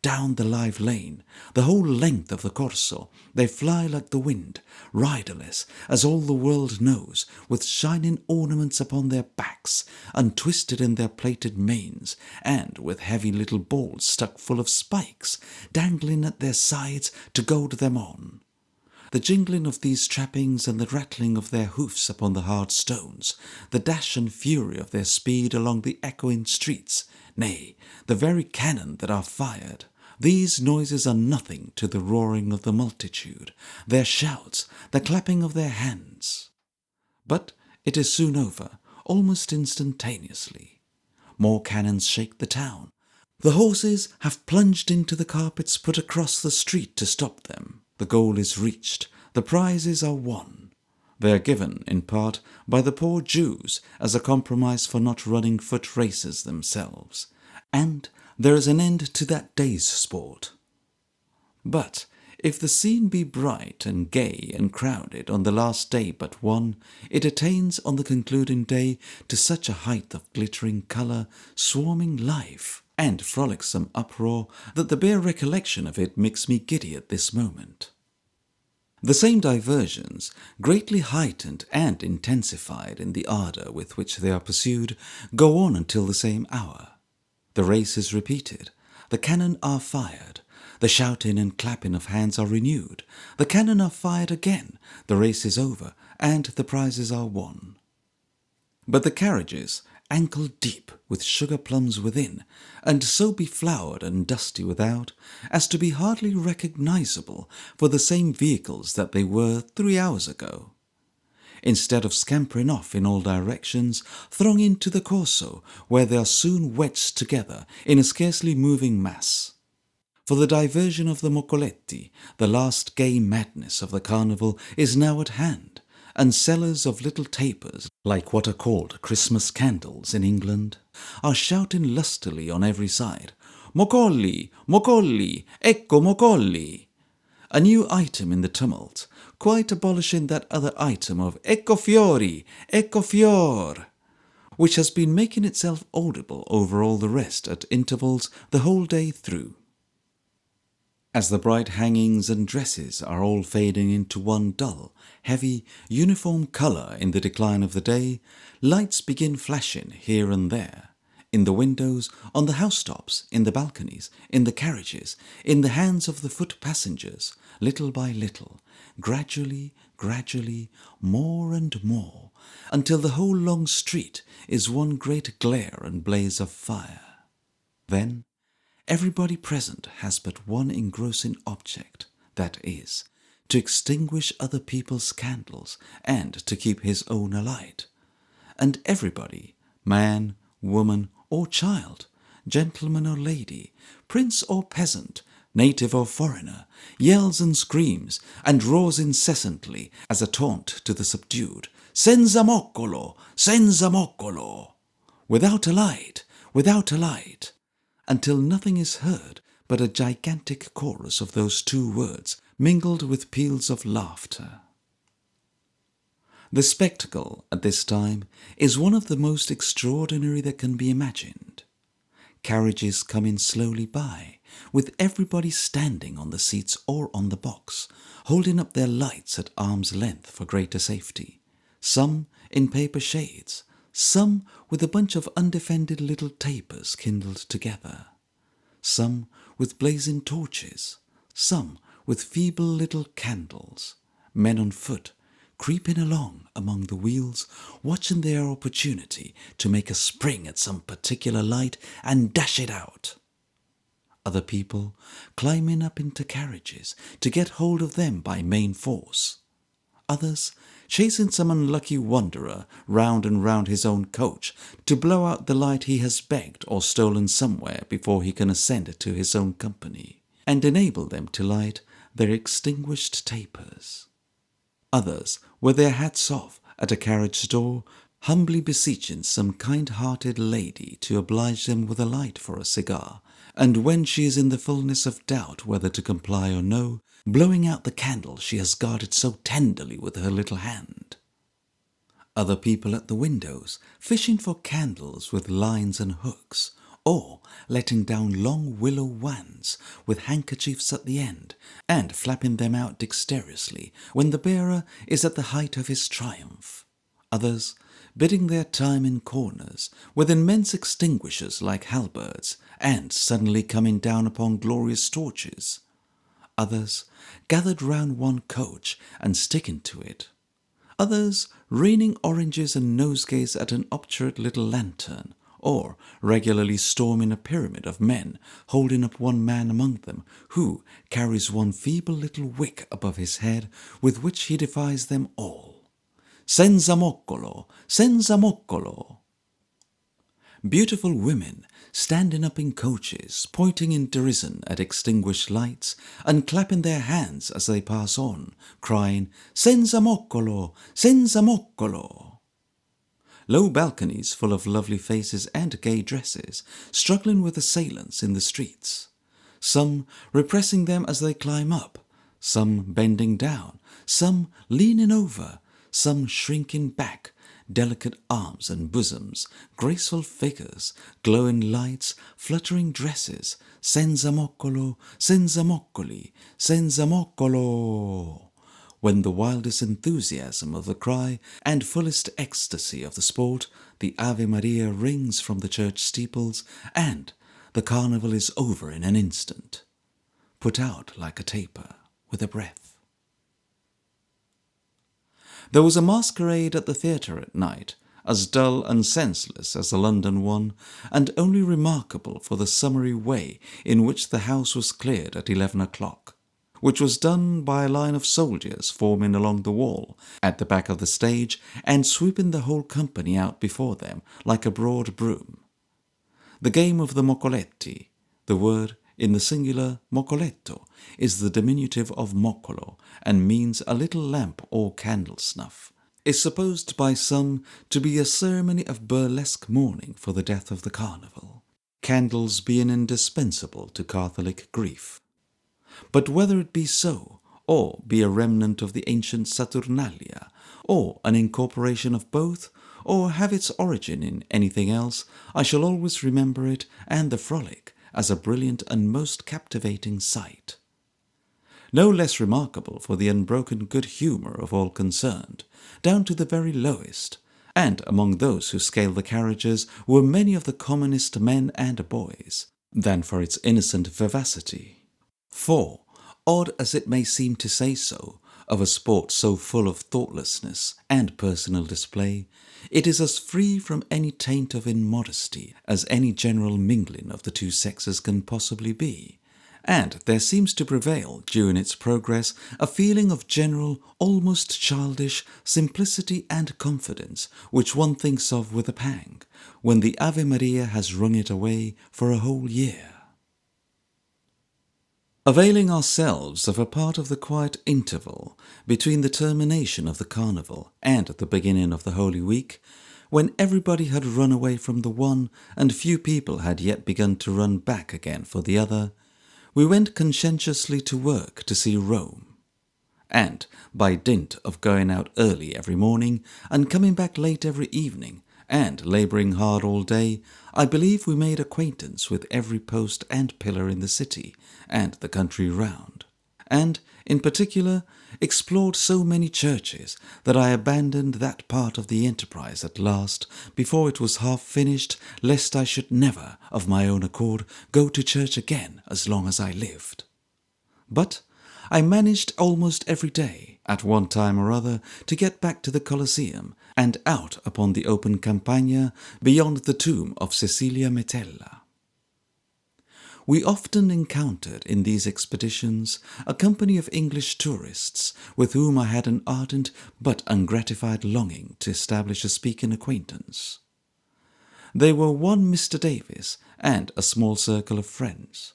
Down the live lane, the whole length of the Corso, they fly like the wind, riderless, as all the world knows, with shining ornaments upon their backs, untwisted in their plaited manes, and with heavy little balls stuck full of spikes, dangling at their sides to goad them on. The jingling of these trappings and the rattling of their hoofs upon the hard stones, the dash and fury of their speed along the echoing streets, nay, the very cannon that are fired, these noises are nothing to the roaring of the multitude, their shouts, the clapping of their hands. But it is soon over, almost instantaneously. More cannons shake the town. The horses have plunged into the carpets put across the street to stop them. The goal is reached. The prizes are won. They are given, in part, by the poor Jews as a compromise for not running foot races themselves. And there is an end to that day's sport. But if the scene be bright and gay and crowded on the last day but one, it attains on the concluding day to such a height of glittering colour, swarming life, and frolicsome uproar that the bare recollection of it makes me giddy at this moment. The same diversions, greatly heightened and intensified in the ardour with which they are pursued, go on until the same hour. The race is repeated, the cannon are fired, the shouting and clapping of hands are renewed, the cannon are fired again, the race is over, and the prizes are won. But the carriages, ankle deep with sugar plums within, and so beflowered and dusty without, as to be hardly recognizable for the same vehicles that they were 3 hours ago. Instead of scampering off in all directions, throng into the Corso, where they are soon wedged together in a scarcely moving mass. For the diversion of the Moccoletti, the last gay madness of the carnival, is now at hand, and sellers of little tapers, like what are called Christmas candles in England, are shouting lustily on every side, "Mocolli! Mocolli! Ecco Mocolli!" A new item in the tumult, quite abolishing that other item of "Ecco fiori! Ecco fior!" which has been making itself audible over all the rest at intervals the whole day through. As the bright hangings and dresses are all fading into one dull, heavy, uniform colour in the decline of the day, lights begin flashing here and there, in the windows, on the housetops, in the balconies, in the carriages, in the hands of the foot passengers, little by little, gradually, more and more, until the whole long street is one great glare and blaze of fire. Then everybody present has but one engrossing object, that is, to extinguish other people's candles and to keep his own alight. And everybody, man, woman, or child, gentleman or lady, prince or peasant, native or foreigner, yells and screams and roars incessantly as a taunt to the subdued, "Senza moccolo! Senza moccolo!" Without a light! Without a light! Until nothing is heard but a gigantic chorus of those two words, mingled with peals of laughter. The spectacle, at this time, is one of the most extraordinary that can be imagined. Carriages coming slowly by, with everybody standing on the seats or on the box, holding up their lights at arm's length for greater safety, some in paper shades, some with a bunch of undefended little tapers kindled together, some with blazing torches, some with feeble little candles, men on foot, creeping along among the wheels, watching their opportunity to make a spring at some particular light and dash it out. Other people climbing up into carriages to get hold of them by main force. Others chasing some unlucky wanderer round and round his own coach to blow out the light he has begged or stolen somewhere before he can ascend to his own company, and enable them to light their extinguished tapers. Others, with their hats off, at a carriage door, humbly beseeching some kind-hearted lady to oblige them with a light for a cigar, and when she is in the fullness of doubt whether to comply or no, blowing out the candle she has guarded so tenderly with her little hand. Other people at the windows, fishing for candles with lines and hooks, or letting down long willow wands with handkerchiefs at the end, and flapping them out dexterously when the bearer is at the height of his triumph. Others bidding their time in corners, with immense extinguishers like halberds, and suddenly coming down upon glorious torches. Others gathered round one coach and sticking to it. Others raining oranges and nosegays at an obdurate little lantern, or regularly storming a pyramid of men, holding up one man among them, who carries one feeble little wick above his head, with which he defies them all. Senza moccolo! Senza moccolo! Beautiful women standing up in coaches, pointing in derision at extinguished lights, and clapping their hands as they pass on, crying, Senza moccolo! Senza moccolo! Low balconies full of lovely faces and gay dresses, struggling with assailants in the streets, some repressing them as they climb up, some bending down, some leaning over, some shrinking back, delicate arms and bosoms, graceful figures, glowing lights, fluttering dresses, senza moccolo, senza moccoli, senza moccolo. When the wildest enthusiasm of the cry and fullest ecstasy of the sport, the Ave Maria rings from the church steeples, and the carnival is over in an instant, put out like a taper with a breath. There was a masquerade at the theatre at night, as dull and senseless as the London one, and only remarkable for the summary way in which the house was cleared at 11 o'clock, which was done by a line of soldiers forming along the wall at the back of the stage and sweeping the whole company out before them like a broad broom. The game of the moccoletti, the word in the singular moccoletto, is the diminutive of moccolo and means a little lamp or candle snuff, is supposed by some to be a ceremony of burlesque mourning for the death of the carnival, candles being indispensable to Catholic grief. But whether it be so, or be a remnant of the ancient Saturnalia, or an incorporation of both, or have its origin in anything else, I shall always remember it and the frolic as a brilliant and most captivating sight. No less remarkable for the unbroken good humour of all concerned, down to the very lowest, and among those who scaled the carriages were many of the commonest men and boys, than for its innocent vivacity. For, odd as it may seem to say so, of a sport so full of thoughtlessness and personal display, it is as free from any taint of immodesty as any general mingling of the two sexes can possibly be, and there seems to prevail during its progress a feeling of general, almost childish simplicity and confidence which one thinks of with a pang, when the Ave Maria has wrung it away for a whole year. Availing ourselves of a part of the quiet interval between the termination of the carnival and the beginning of the Holy Week, when everybody had run away from the one and few people had yet begun to run back again for the other, we went conscientiously to work to see Rome. And, by dint of going out early every morning and coming back late every evening, and labouring hard all day, I believe we made acquaintance with every post and pillar in the city and the country round, and, in particular, explored so many churches that I abandoned that part of the enterprise at last before it was half finished, lest I should never, of my own accord, go to church again as long as I lived. But I managed almost every day, at one time or other, to get back to the Colosseum and out upon the open Campagna beyond the tomb of Cecilia Metella. We often encountered in these expeditions a company of English tourists with whom I had an ardent but ungratified longing to establish a speaking acquaintance. They were one Mr. Davis and a small circle of friends.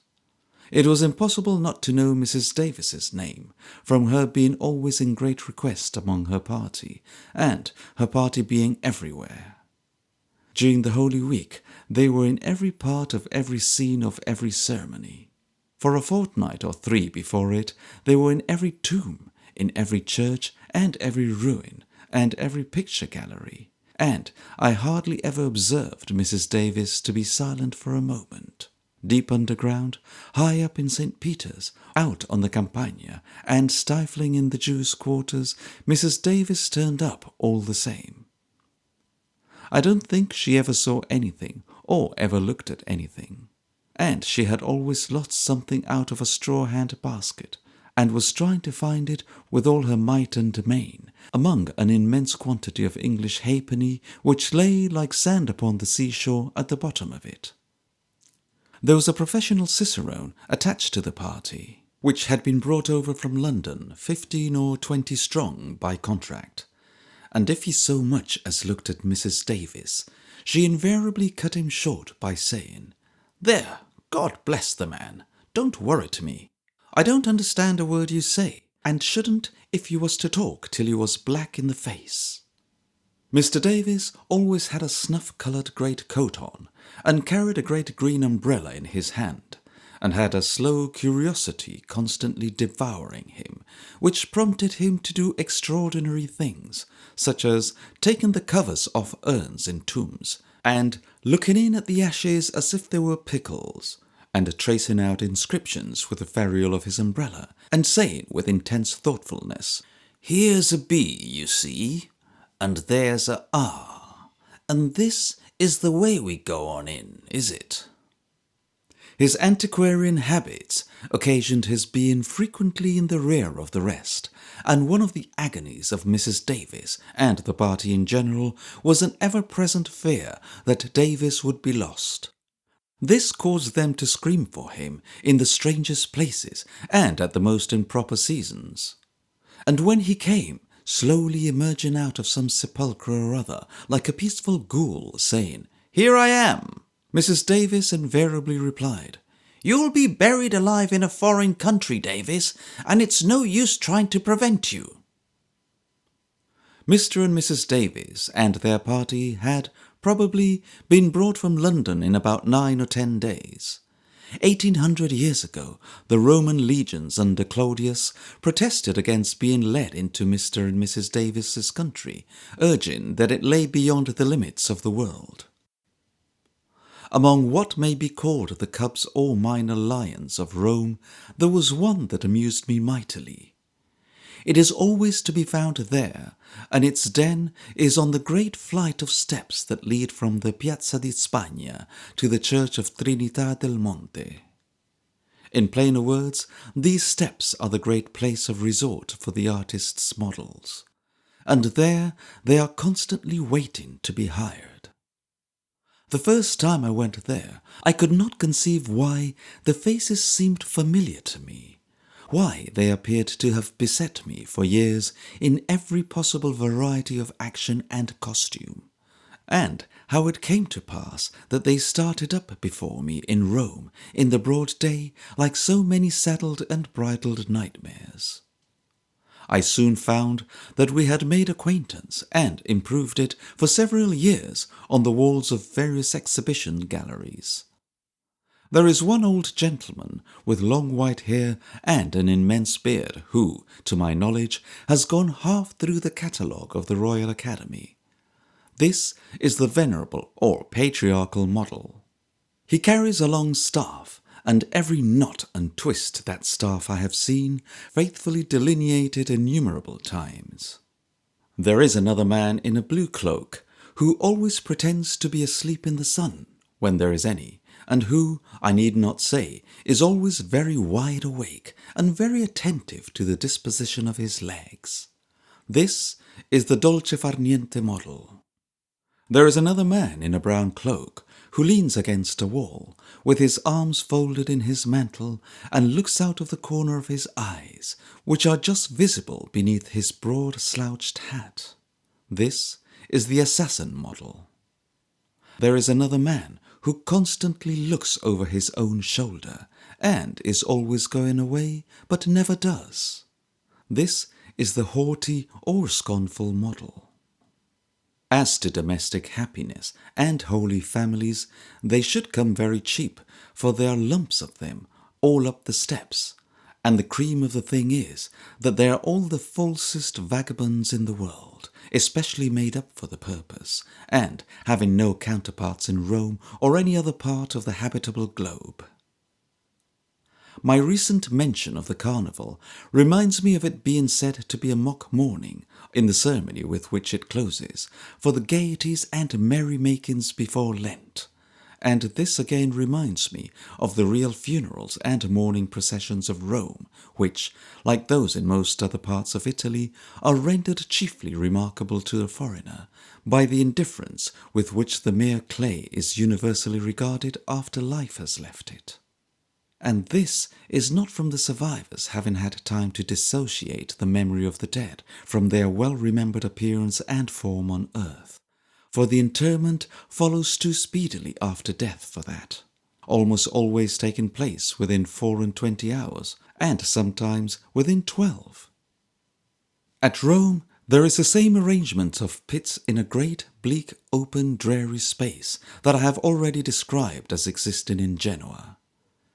It was impossible not to know Mrs. Davis's name, from her being always in great request among her party, and her party being everywhere. During the Holy Week, they were in every part of every scene of every ceremony. For a fortnight or 3 before it, they were in every tomb, in every church and every ruin, and every picture gallery, and I hardly ever observed Mrs. Davis to be silent for a moment. Deep underground, high up in St. Peter's, out on the Campagna, and stifling in the Jews' quarters, Mrs. Davis turned up all the same. I don't think she ever saw anything, or ever looked at anything. And she had always lost something out of a straw hand basket, and was trying to find it with all her might and main, among an immense quantity of English halfpenny which lay like sand upon the seashore at the bottom of it. There was a professional cicerone attached to the party, which had been brought over from London 15 or 20 strong by contract, and if he so much as looked at Mrs. Davis, she invariably cut him short by saying, "There, God bless the man, don't worrit me. I don't understand a word you say, and shouldn't if you was to talk till you was black in the face." Mr. Davis always had a snuff-coloured great coat on, and carried a great green umbrella in his hand, and had a slow curiosity constantly devouring him, which prompted him to do extraordinary things, such as taking the covers off urns in tombs, and looking in at the ashes as if they were pickles, and tracing out inscriptions with the ferrule of his umbrella, and saying with intense thoughtfulness, "Here's a B, you see, and there's a R, and this is the way we go on in, is it?" His antiquarian habits occasioned his being frequently in the rear of the rest, and one of the agonies of Mrs. Davis and the party in general was an ever-present fear that Davis would be lost. This caused them to scream for him in the strangest places and at the most improper seasons. And when he came, slowly emerging out of some sepulchre or other, like a peaceful ghoul, saying, "Here I am," Mrs. Davis invariably replied, "You'll be buried alive in a foreign country, Davis, and it's no use trying to prevent you." Mr. and Mrs. Davis and their party had, probably, been brought from London in about 9 or 10 days. 1800 years ago, the Roman legions under Claudius protested against being led into Mr. and Mrs. Davis's country, urging that it lay beyond the limits of the world. Among what may be called the cubs or minor lions of Rome, there was one that amused me mightily. It is always to be found there, and its den is on the great flight of steps that lead from the Piazza di Spagna to the Church of Trinità del Monte. In plainer words, these steps are the great place of resort for the artist's models, and there they are constantly waiting to be hired. The first time I went there, I could not conceive why the faces seemed familiar to me, why they appeared to have beset me for years in every possible variety of action and costume, and how it came to pass that they started up before me in Rome in the broad day like so many saddled and bridled nightmares. I soon found that we had made acquaintance and improved it for several years on the walls of various exhibition galleries. There is one old gentleman with long white hair and an immense beard who, to my knowledge, has gone half through the catalogue of the Royal Academy. This is the venerable or patriarchal model. He carries a long staff, and every knot and twist that staff I have seen faithfully delineated innumerable times. There is another man in a blue cloak, who always pretends to be asleep in the sun, when there is any, and who, I need not say, is always very wide awake, and very attentive to the disposition of his legs. This is the dolce far niente model. There is another man in a brown cloak, who leans against a wall, with his arms folded in his mantle, and looks out of the corner of his eyes, which are just visible beneath his broad slouched hat. This is the assassin model. There is another man who constantly looks over his own shoulder, and is always going away, but never does. This is the haughty or scornful model. As to domestic happiness and holy families, they should come very cheap, for there are lumps of them all up the steps, and the cream of the thing is that they are all the falsest vagabonds in the world, especially made up for the purpose, and having no counterparts in Rome or any other part of the habitable globe. My recent mention of the carnival reminds me of it being said to be a mock mourning in the ceremony with which it closes, for the gaieties and merry-makings before Lent, and this again reminds me of the real funerals and mourning processions of Rome, which, like those in most other parts of Italy, are rendered chiefly remarkable to the foreigner by the indifference with which the mere clay is universally regarded after life has left it. And this is not from the survivors having had time to dissociate the memory of the dead from their well-remembered appearance and form on earth, for the interment follows too speedily after death for that, almost always taking place within 24 hours, and sometimes within 12. At Rome there is the same arrangement of pits in a great, bleak, open, dreary space that I have already described as existing in Genoa.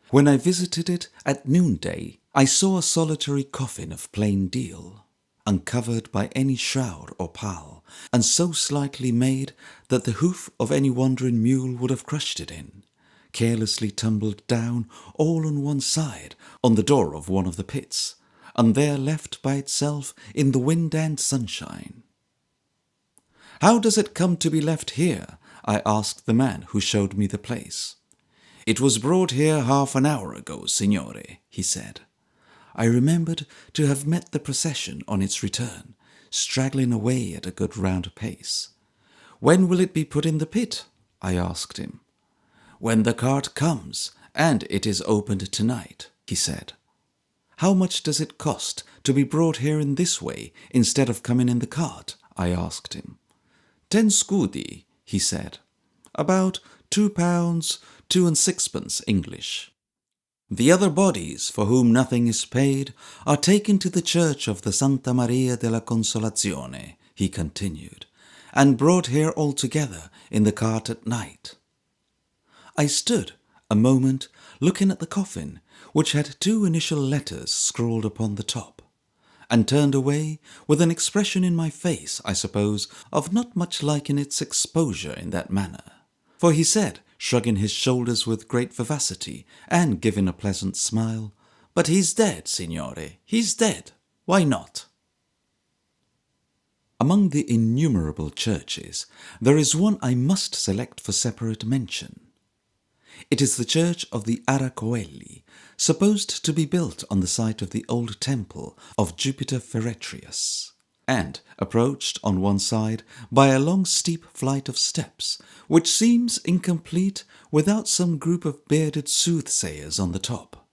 When I visited it at noonday, I saw a solitary coffin of plain deal, uncovered by any shroud or pall, and so slightly made that the hoof of any wandering mule would have crushed it in, carelessly tumbled down all on one side on the door of one of the pits, and there left by itself in the wind and sunshine. "How does it come to be left here?" I asked the man who showed me the place. "It was brought here half an hour ago, signore," he said. I remembered to have met the procession on its return, straggling away at a good round pace. "When will it be put in the pit?" I asked him. "When the cart comes, and it is opened tonight," he said. "How much does it cost to be brought here in this way instead of coming in the cart?" I asked him. 10 scudi, he said. About £2, 2 and sixpence English. "The other bodies, for whom nothing is paid, are taken to the church of the Santa Maria della Consolazione," he continued, "and brought here all together in the cart at night." I stood a moment looking at the coffin, which had 2 initial letters scrawled upon the top, and turned away with an expression in my face, I suppose, of not much liking its exposure in that manner. For he said, shrugging his shoulders with great vivacity, and giving a pleasant smile, "But he's dead, signore, he's dead. Why not?" Among the innumerable churches, there is one I must select for separate mention. It is the church of the Aracoeli, supposed to be built on the site of the old temple of Jupiter Feretrius, and approached on one side by a long steep flight of steps, which seems incomplete without some group of bearded soothsayers on the top.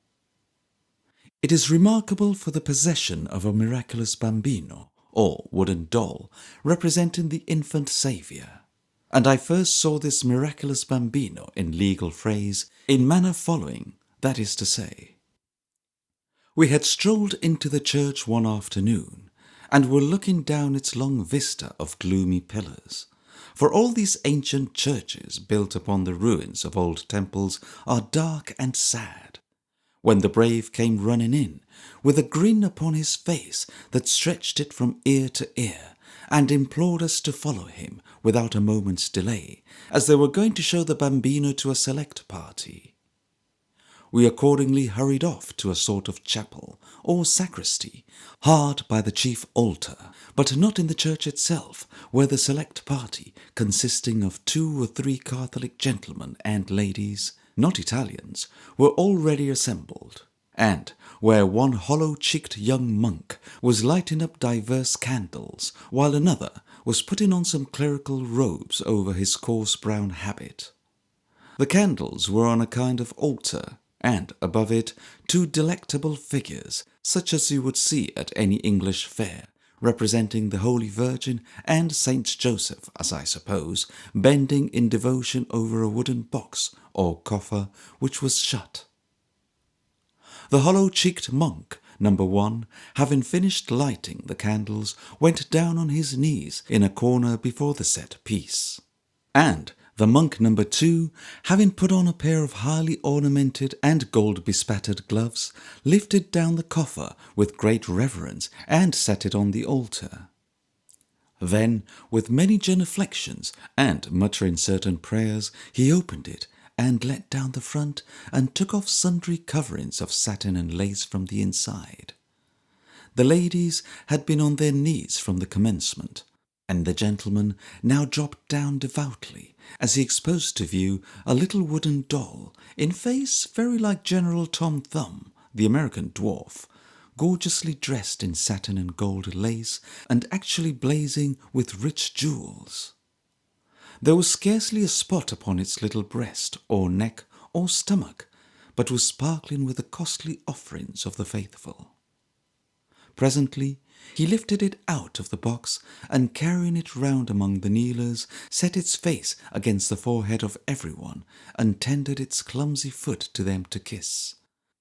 It is remarkable for the possession of a miraculous bambino, or wooden doll, representing the infant Saviour, and I first saw this miraculous bambino in legal phrase in manner following, that is to say. We had strolled into the church one afternoon, and were looking down its long vista of gloomy pillars, for all these ancient churches built upon the ruins of old temples are dark and sad, when the brave came running in, with a grin upon his face that stretched it from ear to ear, and implored us to follow him without a moment's delay, as they were going to show the bambino to a select party. We accordingly hurried off to a sort of chapel, or sacristy, hard by the chief altar, but not in the church itself, where the select party, consisting of 2 or 3 Catholic gentlemen and ladies, not Italians, were already assembled, and where one hollow-cheeked young monk was lighting up divers candles, while another was putting on some clerical robes over his coarse brown habit. The candles were on a kind of altar, and above it 2 delectable figures, such as you would see at any English fair, representing the Holy Virgin and Saint Joseph, as I suppose, bending in devotion over a wooden box or coffer which was shut. The hollow-cheeked monk number 1, having finished lighting the candles, went down on his knees in a corner before the set piece. And the monk number 2, having put on a pair of highly ornamented and gold-bespattered gloves, lifted down the coffer with great reverence and set it on the altar. Then, with many genuflections and muttering certain prayers, he opened it and let down the front and took off sundry coverings of satin and lace from the inside. The ladies had been on their knees from the commencement, and the gentleman now dropped down devoutly as he exposed to view a little wooden doll, in face very like General Tom Thumb, the American dwarf, gorgeously dressed in satin and gold lace, and actually blazing with rich jewels. There was scarcely a spot upon its little breast, or neck, or stomach, but was sparkling with the costly offerings of the faithful. Presently he lifted it out of the box, and carrying it round among the kneelers, set its face against the forehead of everyone, and tendered its clumsy foot to them to kiss,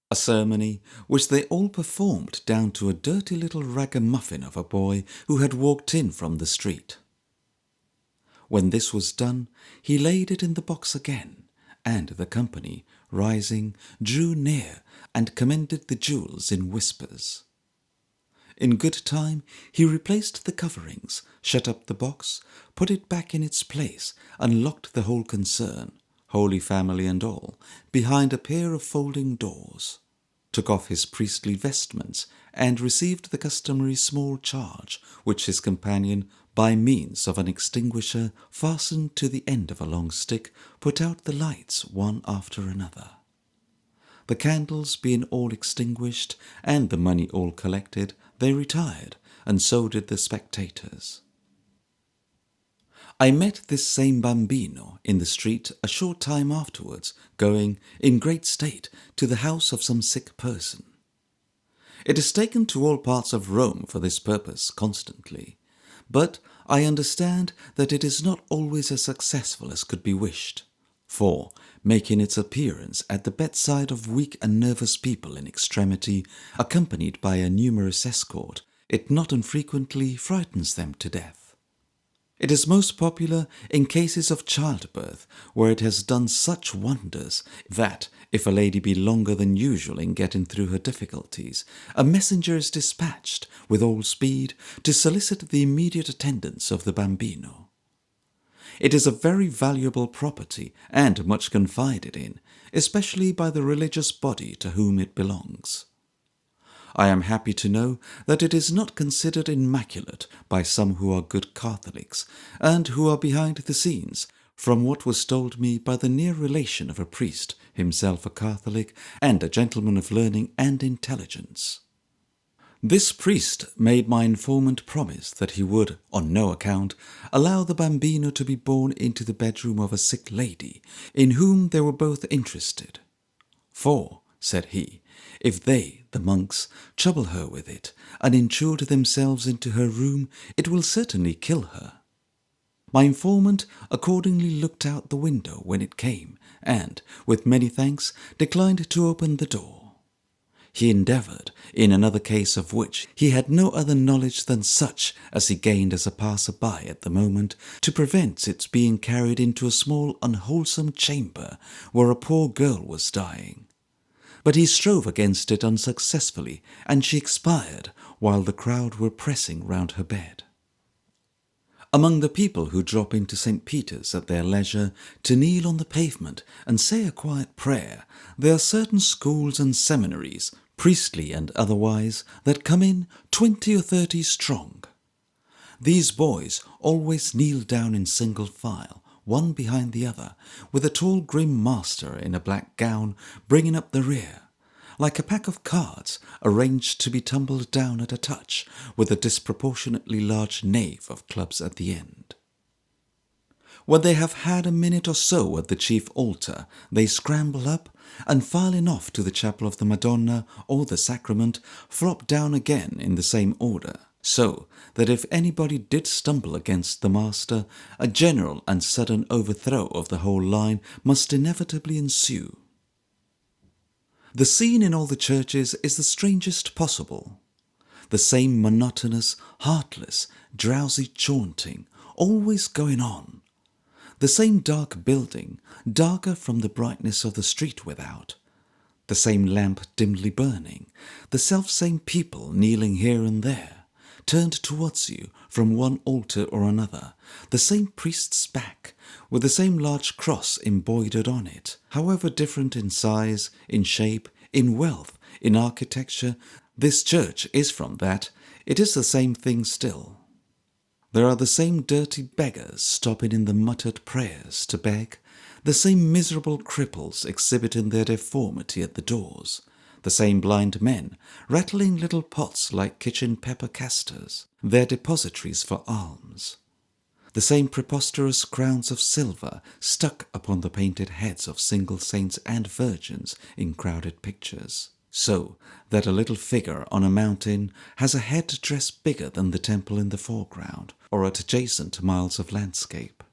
a ceremony which they all performed down to a dirty little ragamuffin of a boy who had walked in from the street. When this was done, he laid it in the box again, and the company, rising, drew near and commended the jewels in whispers. In good time he replaced the coverings, shut up the box, put it back in its place, and locked the whole concern, Holy Family and all, behind a pair of folding doors, took off his priestly vestments, and received the customary small charge, which his companion, by means of an extinguisher fastened to the end of a long stick, put out the lights one after another. The candles being all extinguished, and the money all collected, they retired, and so did the spectators. I met this same bambino in the street a short time afterwards, going, in great state, to the house of some sick person. It is taken to all parts of Rome for this purpose constantly, but I understand that it is not always as successful as could be wished, for, making its appearance at the bedside of weak and nervous people in extremity, accompanied by a numerous escort, it not unfrequently frightens them to death. It is most popular in cases of childbirth, where it has done such wonders that, if a lady be longer than usual in getting through her difficulties, a messenger is dispatched with all speed to solicit the immediate attendance of the bambino. It is a very valuable property and much confided in, especially by the religious body to whom it belongs. I am happy to know that it is not considered immaculate by some who are good Catholics, and who are behind the scenes, from what was told me by the near relation of a priest, himself a Catholic, and a gentleman of learning and intelligence. This priest made my informant promise that he would, on no account, allow the bambino to be borne into the bedroom of a sick lady, in whom they were both interested. For, said he, if they, the monks, trouble her with it, and intrude themselves into her room, it will certainly kill her. My informant accordingly looked out the window when it came, and, with many thanks, declined to open the door. He endeavoured, in another case of which he had no other knowledge than such as he gained as a passer-by at the moment, to prevent its being carried into a small unwholesome chamber where a poor girl was dying. But he strove against it unsuccessfully, and she expired while the crowd were pressing round her bed. Among the people who drop into St. Peter's at their leisure to kneel on the pavement and say a quiet prayer, there are certain schools and seminaries, priestly and otherwise, that come in 20 or 30 strong. These boys always kneel down in single file, one behind the other, with a tall grim master in a black gown bringing up the rear, like a pack of cards arranged to be tumbled down at a touch, with a disproportionately large knave of clubs at the end. When they have had a minute or so at the chief altar, they scramble up, and filing off to the chapel of the Madonna or the sacrament, flop down again in the same order, so that if anybody did stumble against the master, a general and sudden overthrow of the whole line must inevitably ensue. The scene in all the churches is the strangest possible. The same monotonous, heartless, drowsy chaunting, always going on. The same dark building, darker from the brightness of the street without. The same lamp dimly burning, the self-same people kneeling here and there, turned towards you from one altar or another, the same priest's back, with the same large cross embroidered on it, however different in size, in shape, in wealth, in architecture, this church is from that, it is the same thing still. There are the same dirty beggars stopping in the muttered prayers to beg, the same miserable cripples exhibiting their deformity at the doors, the same blind men rattling little pots like kitchen pepper casters, their depositories for alms. The same preposterous crowns of silver stuck upon the painted heads of single saints and virgins in crowded pictures, so that a little figure on a mountain has a head dress bigger than the temple in the foreground or at adjacent miles of landscape.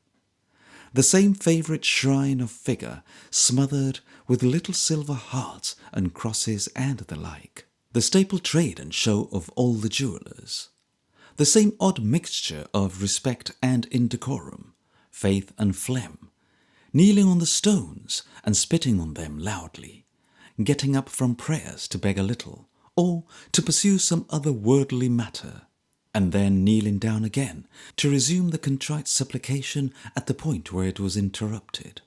The same favourite shrine of figure smothered with little silver hearts and crosses and the like, the staple trade and show of all the jewellers. The same odd mixture of respect and indecorum, faith and phlegm, kneeling on the stones and spitting on them loudly, getting up from prayers to beg a little, or to pursue some other worldly matter, and then kneeling down again to resume the contrite supplication at the point where it was interrupted.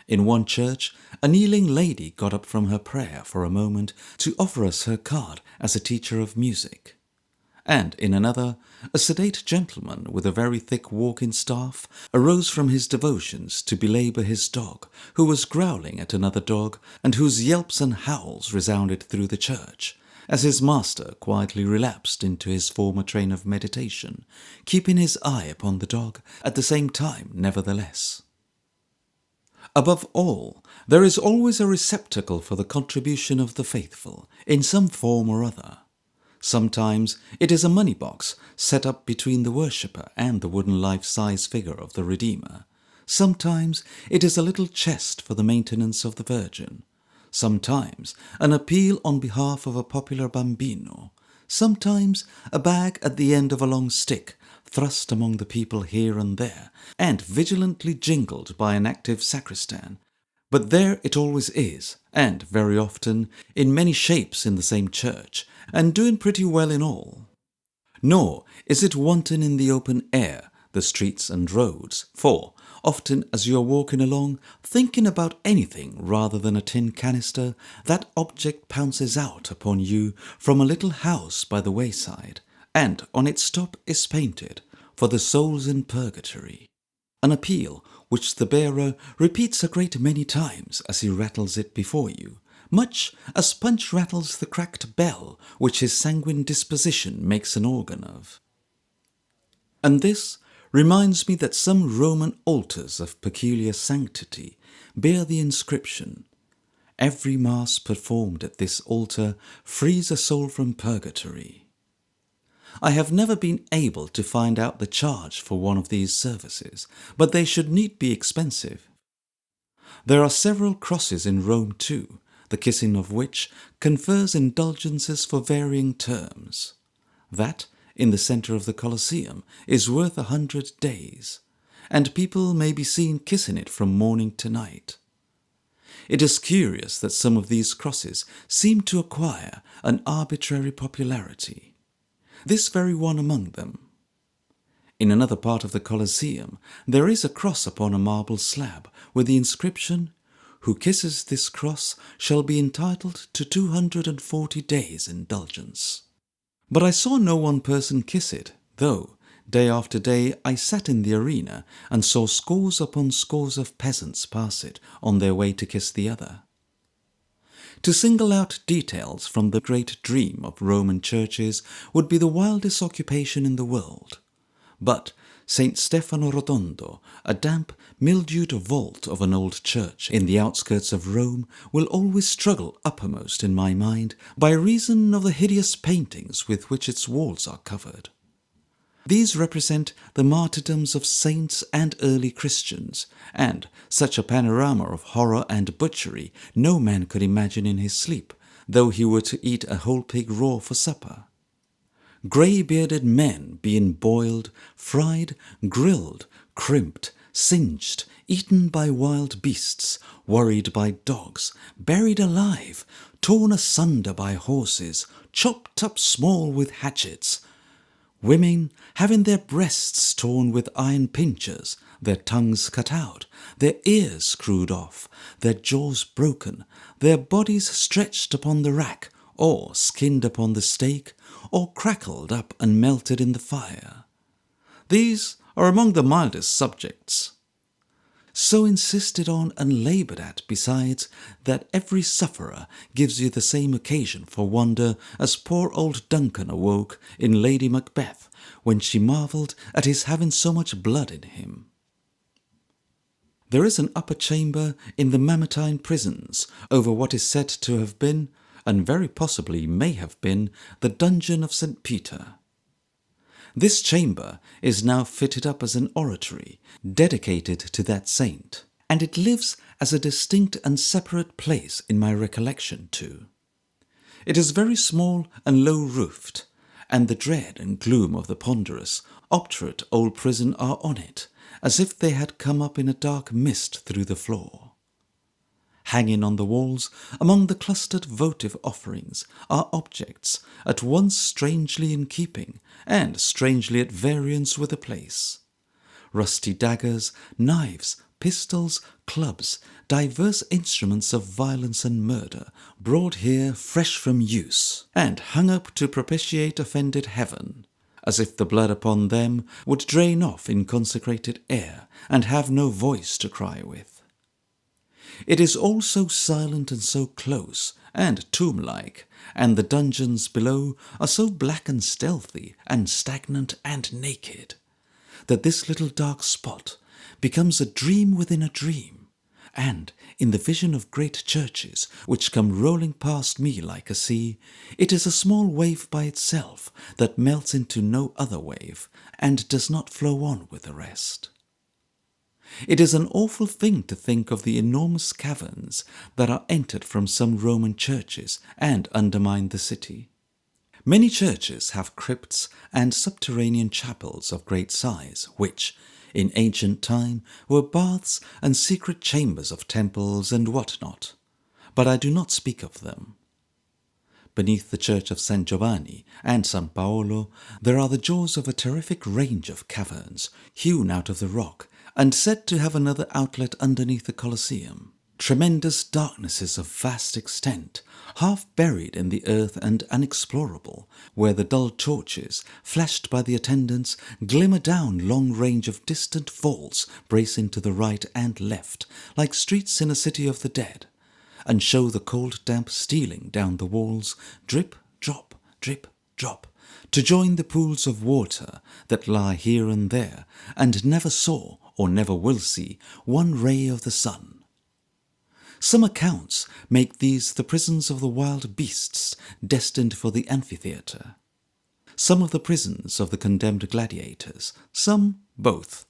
In one church, a kneeling lady got up from her prayer for a moment to offer us her card as a teacher of music. And in another, a sedate gentleman with a very thick walking staff arose from his devotions to belabour his dog, who was growling at another dog, and whose yelps and howls resounded through the church, as his master quietly relapsed into his former train of meditation, keeping his eye upon the dog at the same time nevertheless. Above all, there is always a receptacle for the contribution of the faithful, in some form or other. Sometimes it is a money box set up between the worshipper and the wooden life-size figure of the Redeemer. Sometimes it is a little chest for the maintenance of the Virgin. Sometimes an appeal on behalf of a popular bambino. Sometimes a bag at the end of a long stick, thrust among the people here and there, and vigilantly jingled by an active sacristan. But there it always is, and very often in many shapes in the same church, and doing pretty well in all. Nor is it wanton in the open air, the streets and roads, for often as you are walking along, thinking about anything rather than a tin canister, that object pounces out upon you from a little house by the wayside, and on its top is painted, "For the souls in purgatory," an appeal which the bearer repeats a great many times as he rattles it before you, much as Punch rattles the cracked bell which his sanguine disposition makes an organ of. And this reminds me that some Roman altars of peculiar sanctity bear the inscription, "Every Mass performed at this altar frees a soul from purgatory." I have never been able to find out the charge for one of these services, but they should need be expensive. There are several crosses in Rome too, the kissing of which confers indulgences for varying terms. That, in the centre of the Colosseum, is worth 100 days, and people may be seen kissing it from morning to night. It is curious that some of these crosses seem to acquire an arbitrary popularity. This very one among them. In another part of the Colosseum there is a cross upon a marble slab with the inscription, "Who kisses this cross shall be entitled to 240 days' indulgence." But I saw no one person kiss it, though day after day I sat in the arena and saw scores upon scores of peasants pass it on their way to kiss the other. To single out details from the great dream of Roman churches would be the wildest occupation in the world. But St. Stefano Rotondo, a damp, mildewed vault of an old church in the outskirts of Rome, will always struggle uppermost in my mind by reason of the hideous paintings with which its walls are covered. These represent the martyrdoms of saints and early Christians, and such a panorama of horror and butchery no man could imagine in his sleep, though he were to eat a whole pig raw for supper. Grey-bearded men being boiled, fried, grilled, crimped, singed, eaten by wild beasts, worried by dogs, buried alive, torn asunder by horses, chopped up small with hatchets. Women having their breasts torn with iron pincers, their tongues cut out, their ears screwed off, their jaws broken, their bodies stretched upon the rack, or skinned upon the stake, or crackled up and melted in the fire. These are among the mildest subjects. So insisted on and laboured at besides, that every sufferer gives you the same occasion for wonder as poor old Duncan awoke in Lady Macbeth, when she marvelled at his having so much blood in him. There is an upper chamber in the Mamertine prisons over what is said to have been, and very possibly may have been, the dungeon of St. Peter. This chamber is now fitted up as an oratory dedicated to that saint, and it lives as a distinct and separate place in my recollection too. It is very small and low-roofed, and the dread and gloom of the ponderous, obdurate old prison are on it, as if they had come up in a dark mist through the floor. Hanging on the walls, among the clustered votive offerings, are objects at once strangely in keeping and strangely at variance with the place. Rusty daggers, knives, pistols, clubs, diverse instruments of violence and murder, brought here fresh from use, and hung up to propitiate offended heaven, as if the blood upon them would drain off in consecrated air, and have no voice to cry with. It is all so silent and so close, and tomb-like, and the dungeons below are so black and stealthy, and stagnant and naked, that this little dark spot becomes a dream within a dream, and in the vision of great churches which come rolling past me like a sea, it is a small wave by itself that melts into no other wave, and does not flow on with the rest. It is an awful thing to think of the enormous caverns that are entered from some Roman churches and undermine the city. Many churches have crypts and subterranean chapels of great size, which, in ancient time, were baths and secret chambers of temples and what not, but I do not speak of them. Beneath the church of San Giovanni and San Paolo there are the jaws of a terrific range of caverns, hewn out of the rock, and said to have another outlet underneath the Colosseum. Tremendous darknesses of vast extent, half buried in the earth and unexplorable, where the dull torches, flashed by the attendants, glimmer down long range of distant vaults bracing to the right and left, like streets in a city of the dead, and show the cold damp stealing down the walls, drip, drop, to join the pools of water that lie here and there, and never saw, or never will see, one ray of the sun. Some accounts make these the prisons of the wild beasts destined for the amphitheatre, some of the prisons of the condemned gladiators, some both.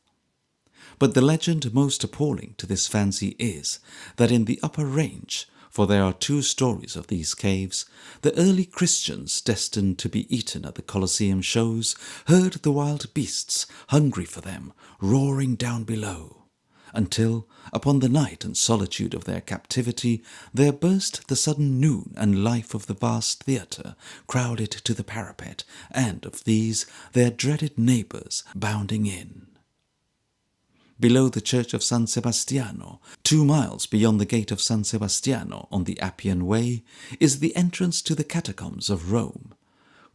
But the legend most appalling to this fancy is, that in the upper range, for there are 2 stories of these caves, the early Christians destined to be eaten at the Colosseum shows heard the wild beasts, hungry for them, roaring down below, until, upon the night and solitude of their captivity, there burst the sudden noon and life of the vast theatre, crowded to the parapet, and of these their dreaded neighbours bounding in. Below the church of San Sebastiano, 2 miles beyond the gate of San Sebastiano on the Appian Way, is the entrance to the Catacombs of Rome,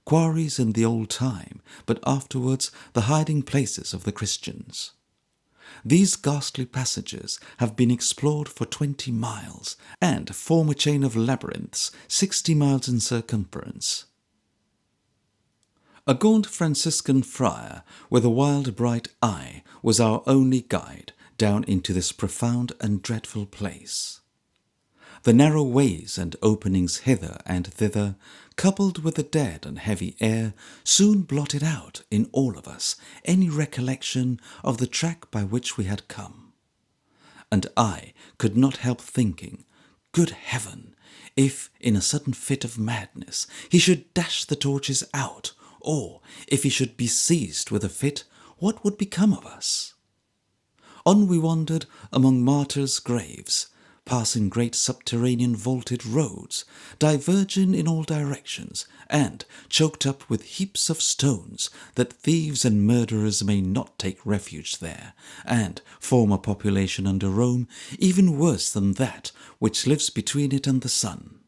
quarries in the old time, but afterwards the hiding places of the Christians. These ghastly passages have been explored for 20 miles, and form a chain of labyrinths 60 miles in circumference. A gaunt Franciscan friar with a wild bright eye was our only guide down into this profound and dreadful place. The narrow ways and openings hither and thither, coupled with the dead and heavy air, soon blotted out in all of us any recollection of the track by which we had come. And I could not help thinking, good heaven, if in a sudden fit of madness he should dash the torches out, or if he should be seized with a fit, what would become of us? On we wandered among martyrs' graves, passing great subterranean vaulted roads, diverging in all directions, and choked up with heaps of stones, that thieves and murderers may not take refuge there, and form a population under Rome even worse than that which lives between it and the sun.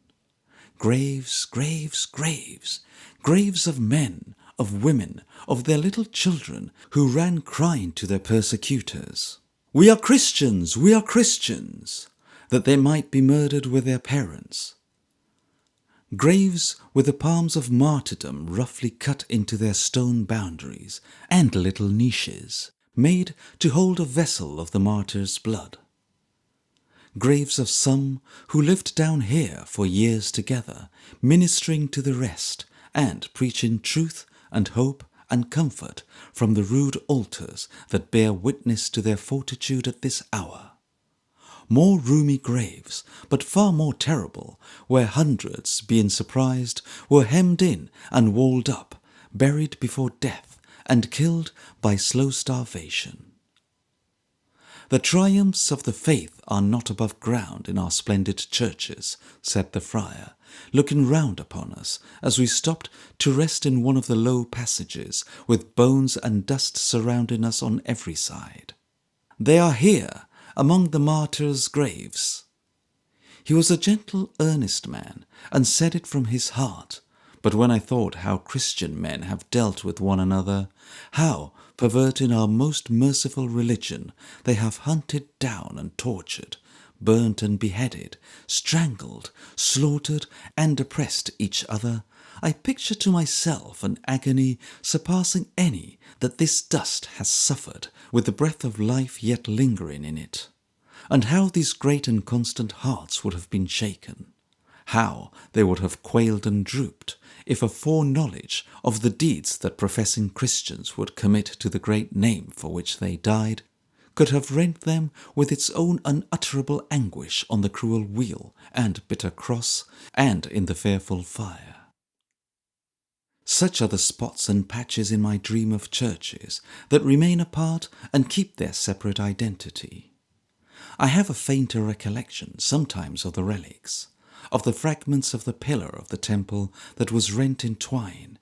Graves, graves, graves, graves of men, of women, of their little children, who ran crying to their persecutors, "We are Christians, we are Christians," that they might be murdered with their parents. Graves with the palms of martyrdom roughly cut into their stone boundaries, and little niches, made to hold a vessel of the martyr's blood. Graves of some who lived down here for years together, ministering to the rest, and preaching truth and hope and comfort from the rude altars that bear witness to their fortitude at this hour. More roomy graves, but far more terrible, where hundreds, being surprised, were hemmed in and walled up, buried before death, and killed by slow starvation. The triumphs of the faith are not above ground in our splendid churches, said the friar, looking round upon us as we stopped to rest in one of the low passages, with bones and dust surrounding us on every side. They are here, among the martyrs' graves. He was a gentle, earnest man, and said it from his heart. But when I thought how Christian men have dealt with one another, how, perverting our most merciful religion, they have hunted down and tortured, burnt and beheaded, strangled, slaughtered, and oppressed each other, I picture to myself an agony surpassing any that this dust has suffered, with the breath of life yet lingering in it, and how these great and constant hearts would have been shaken, how they would have quailed and drooped, if a foreknowledge of the deeds that professing Christians would commit to the great name for which they died could have rent them with its own unutterable anguish on the cruel wheel and bitter cross, and in the fearful fire. Such are the spots and patches in my dream of churches that remain apart and keep their separate identity. I have a fainter recollection sometimes of the relics, of the fragments of the pillar of the temple that was rent in twine,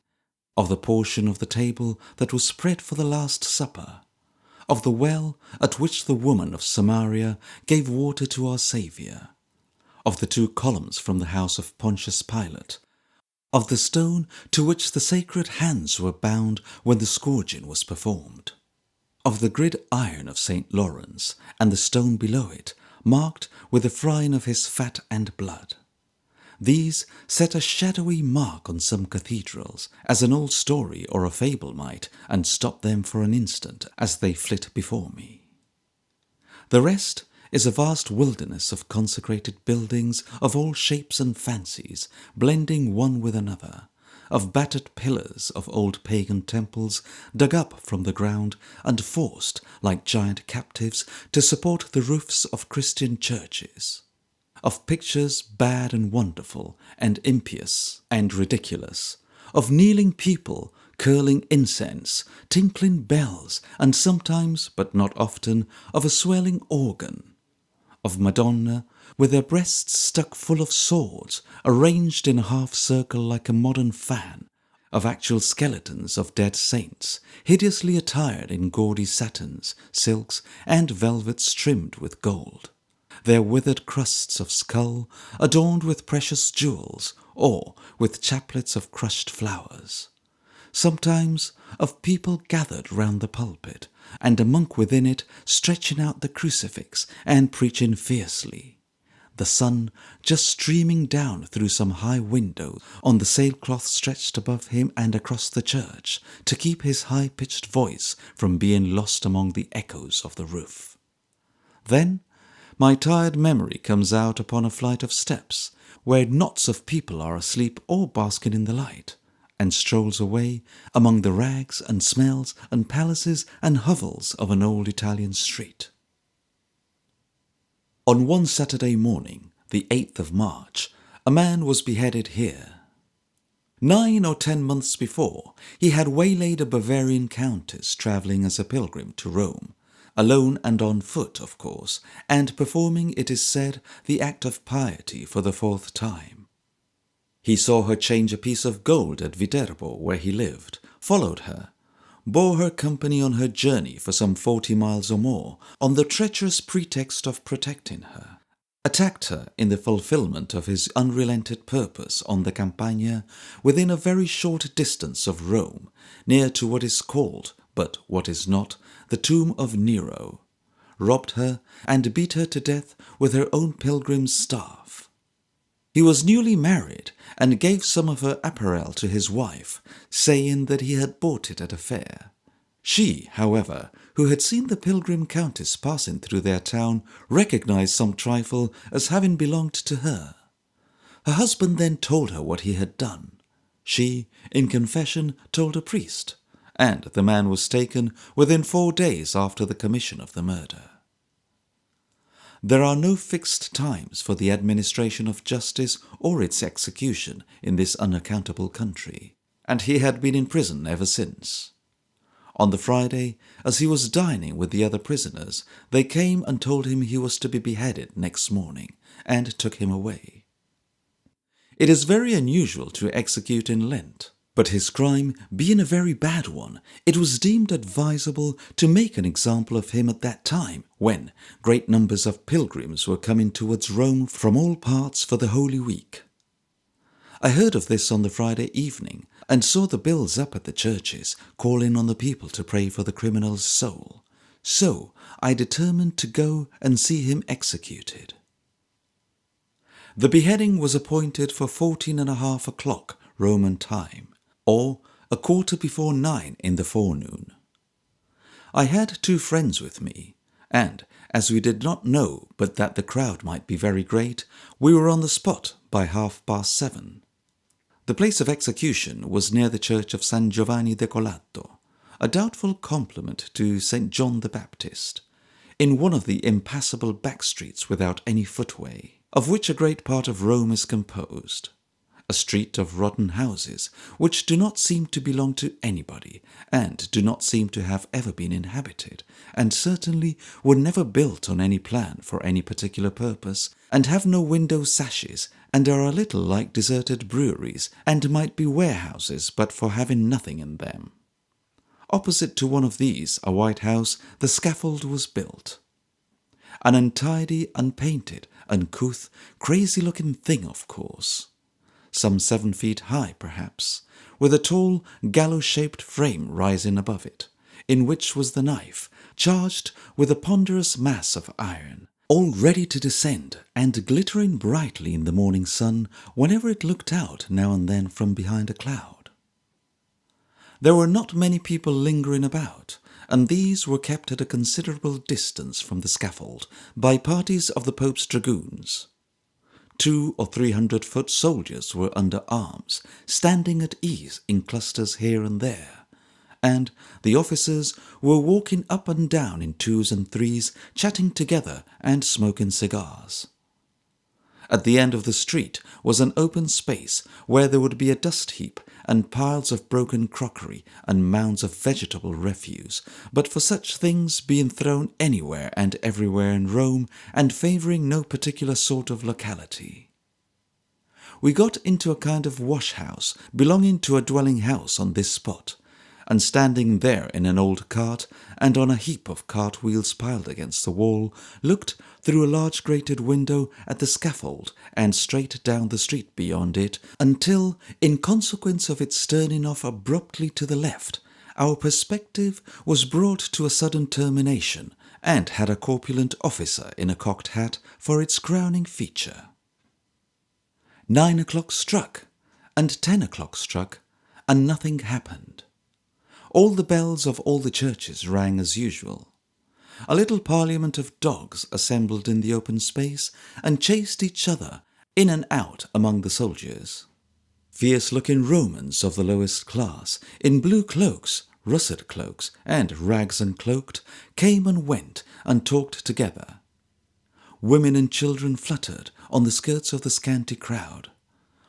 of the portion of the table that was spread for the Last Supper, of the well at which the woman of Samaria gave water to our Saviour, of the 2 columns from the house of Pontius Pilate, of the stone to which the sacred hands were bound when the scourging was performed, of the grid iron of St. Lawrence, and the stone below it, marked with the frying of his fat and blood. These set a shadowy mark on some cathedrals, as an old story or a fable might, and stop them for an instant as they flit before me. The rest is a vast wilderness of consecrated buildings of all shapes and fancies, blending one with another, of battered pillars of old pagan temples dug up from the ground and forced, like giant captives, to support the roofs of Christian churches, of pictures bad and wonderful, and impious and ridiculous, of kneeling people curling incense, tinkling bells, and sometimes, but not often, of a swelling organ, of Madonna with their breasts stuck full of swords, arranged in a half-circle like a modern fan, of actual skeletons of dead saints, hideously attired in gaudy satins, silks, and velvets trimmed with gold, their withered crusts of skull adorned with precious jewels, or with chaplets of crushed flowers. Sometimes of people gathered round the pulpit, and a monk within it stretching out the crucifix and preaching fiercely, the sun just streaming down through some high window on the sailcloth stretched above him and across the church, to keep his high-pitched voice from being lost among the echoes of the roof. Then my tired memory comes out upon a flight of steps, where knots of people are asleep or basking in the light, and strolls away among the rags and smells and palaces and hovels of an old Italian street. On one Saturday morning, the 8th of March, a man was beheaded here. 9 or 10 months before, he had waylaid a Bavarian countess travelling as a pilgrim to Rome, alone and on foot, of course, and performing, it is said, the act of piety for the 4th time. He saw her change a piece of gold at Viterbo, where he lived, followed her, bore her company on her journey for some 40 miles or more, on the treacherous pretext of protecting her, attacked her in the fulfilment of his unrelented purpose on the Campagna, within a very short distance of Rome, near to what is called, but what is not, the tomb of Nero, robbed her, and beat her to death with her own pilgrim's staff. He was newly married, and gave some of her apparel to his wife, saying that he had bought it at a fair. She, however, who had seen the pilgrim countess passing through their town, recognized some trifle as having belonged to her. Her husband then told her what he had done. She, in confession, told a priest, and the man was taken within 4 days after the commission of the murder. There are no fixed times for the administration of justice or its execution in this unaccountable country, and he had been in prison ever since. On the Friday, as he was dining with the other prisoners, they came and told him he was to be beheaded next morning, and took him away. It is very unusual to execute in Lent, but his crime being a very bad one, it was deemed advisable to make an example of him at that time, when great numbers of pilgrims were coming towards Rome from all parts for the Holy Week. I heard of this on the Friday evening, and saw the bills up at the churches, calling on the people to pray for the criminal's soul. So I determined to go and see him executed. The beheading was appointed for 14:30 Roman time, or 9:15 in the forenoon. I had 2 friends with me, and, as we did not know but that the crowd might be very great, we were on the spot by 7:30. The place of execution was near the church of San Giovanni de Collato, a doubtful complement to St. John the Baptist, in one of the impassable back streets without any footway, of which a great part of Rome is composed. A street of rotten houses, which do not seem to belong to anybody, and do not seem to have ever been inhabited, and certainly were never built on any plan for any particular purpose, and have no window sashes, and are a little like deserted breweries, and might be warehouses but for having nothing in them. Opposite to one of these, a white house, the scaffold was built. An untidy, unpainted, uncouth, crazy-looking thing, of course. Some 7 feet high, perhaps, with a tall, gallows-shaped frame rising above it, in which was the knife, charged with a ponderous mass of iron, all ready to descend, and glittering brightly in the morning sun whenever it looked out now and then from behind a cloud. There were not many people lingering about, and these were kept at a considerable distance from the scaffold by parties of the Pope's dragoons. 200 or 300 foot soldiers were under arms, standing at ease in clusters here and there, and the officers were walking up and down in 2s and 3s, chatting together and smoking cigars. At the end of the street was an open space where there would be a dust heap and piles of broken crockery and mounds of vegetable refuse, but for such things being thrown anywhere and everywhere in Rome, and favouring no particular sort of locality. We got into a kind of wash-house belonging to a dwelling-house on this spot, and standing there in an old cart, and on a heap of cart wheels piled against the wall, looked through a large grated window at the scaffold and straight down the street beyond it, until, in consequence of its turning off abruptly to the left, our perspective was brought to a sudden termination, and had a corpulent officer in a cocked hat for its crowning feature. 9 o'clock struck, and 10 o'clock struck, and nothing happened. All the bells of all the churches rang as usual. A little parliament of dogs assembled in the open space and chased each other in and out among the soldiers. Fierce-looking Romans of the lowest class, in blue cloaks, russet cloaks, and rags uncloaked, came and went and talked together. Women and children fluttered on the skirts of the scanty crowd.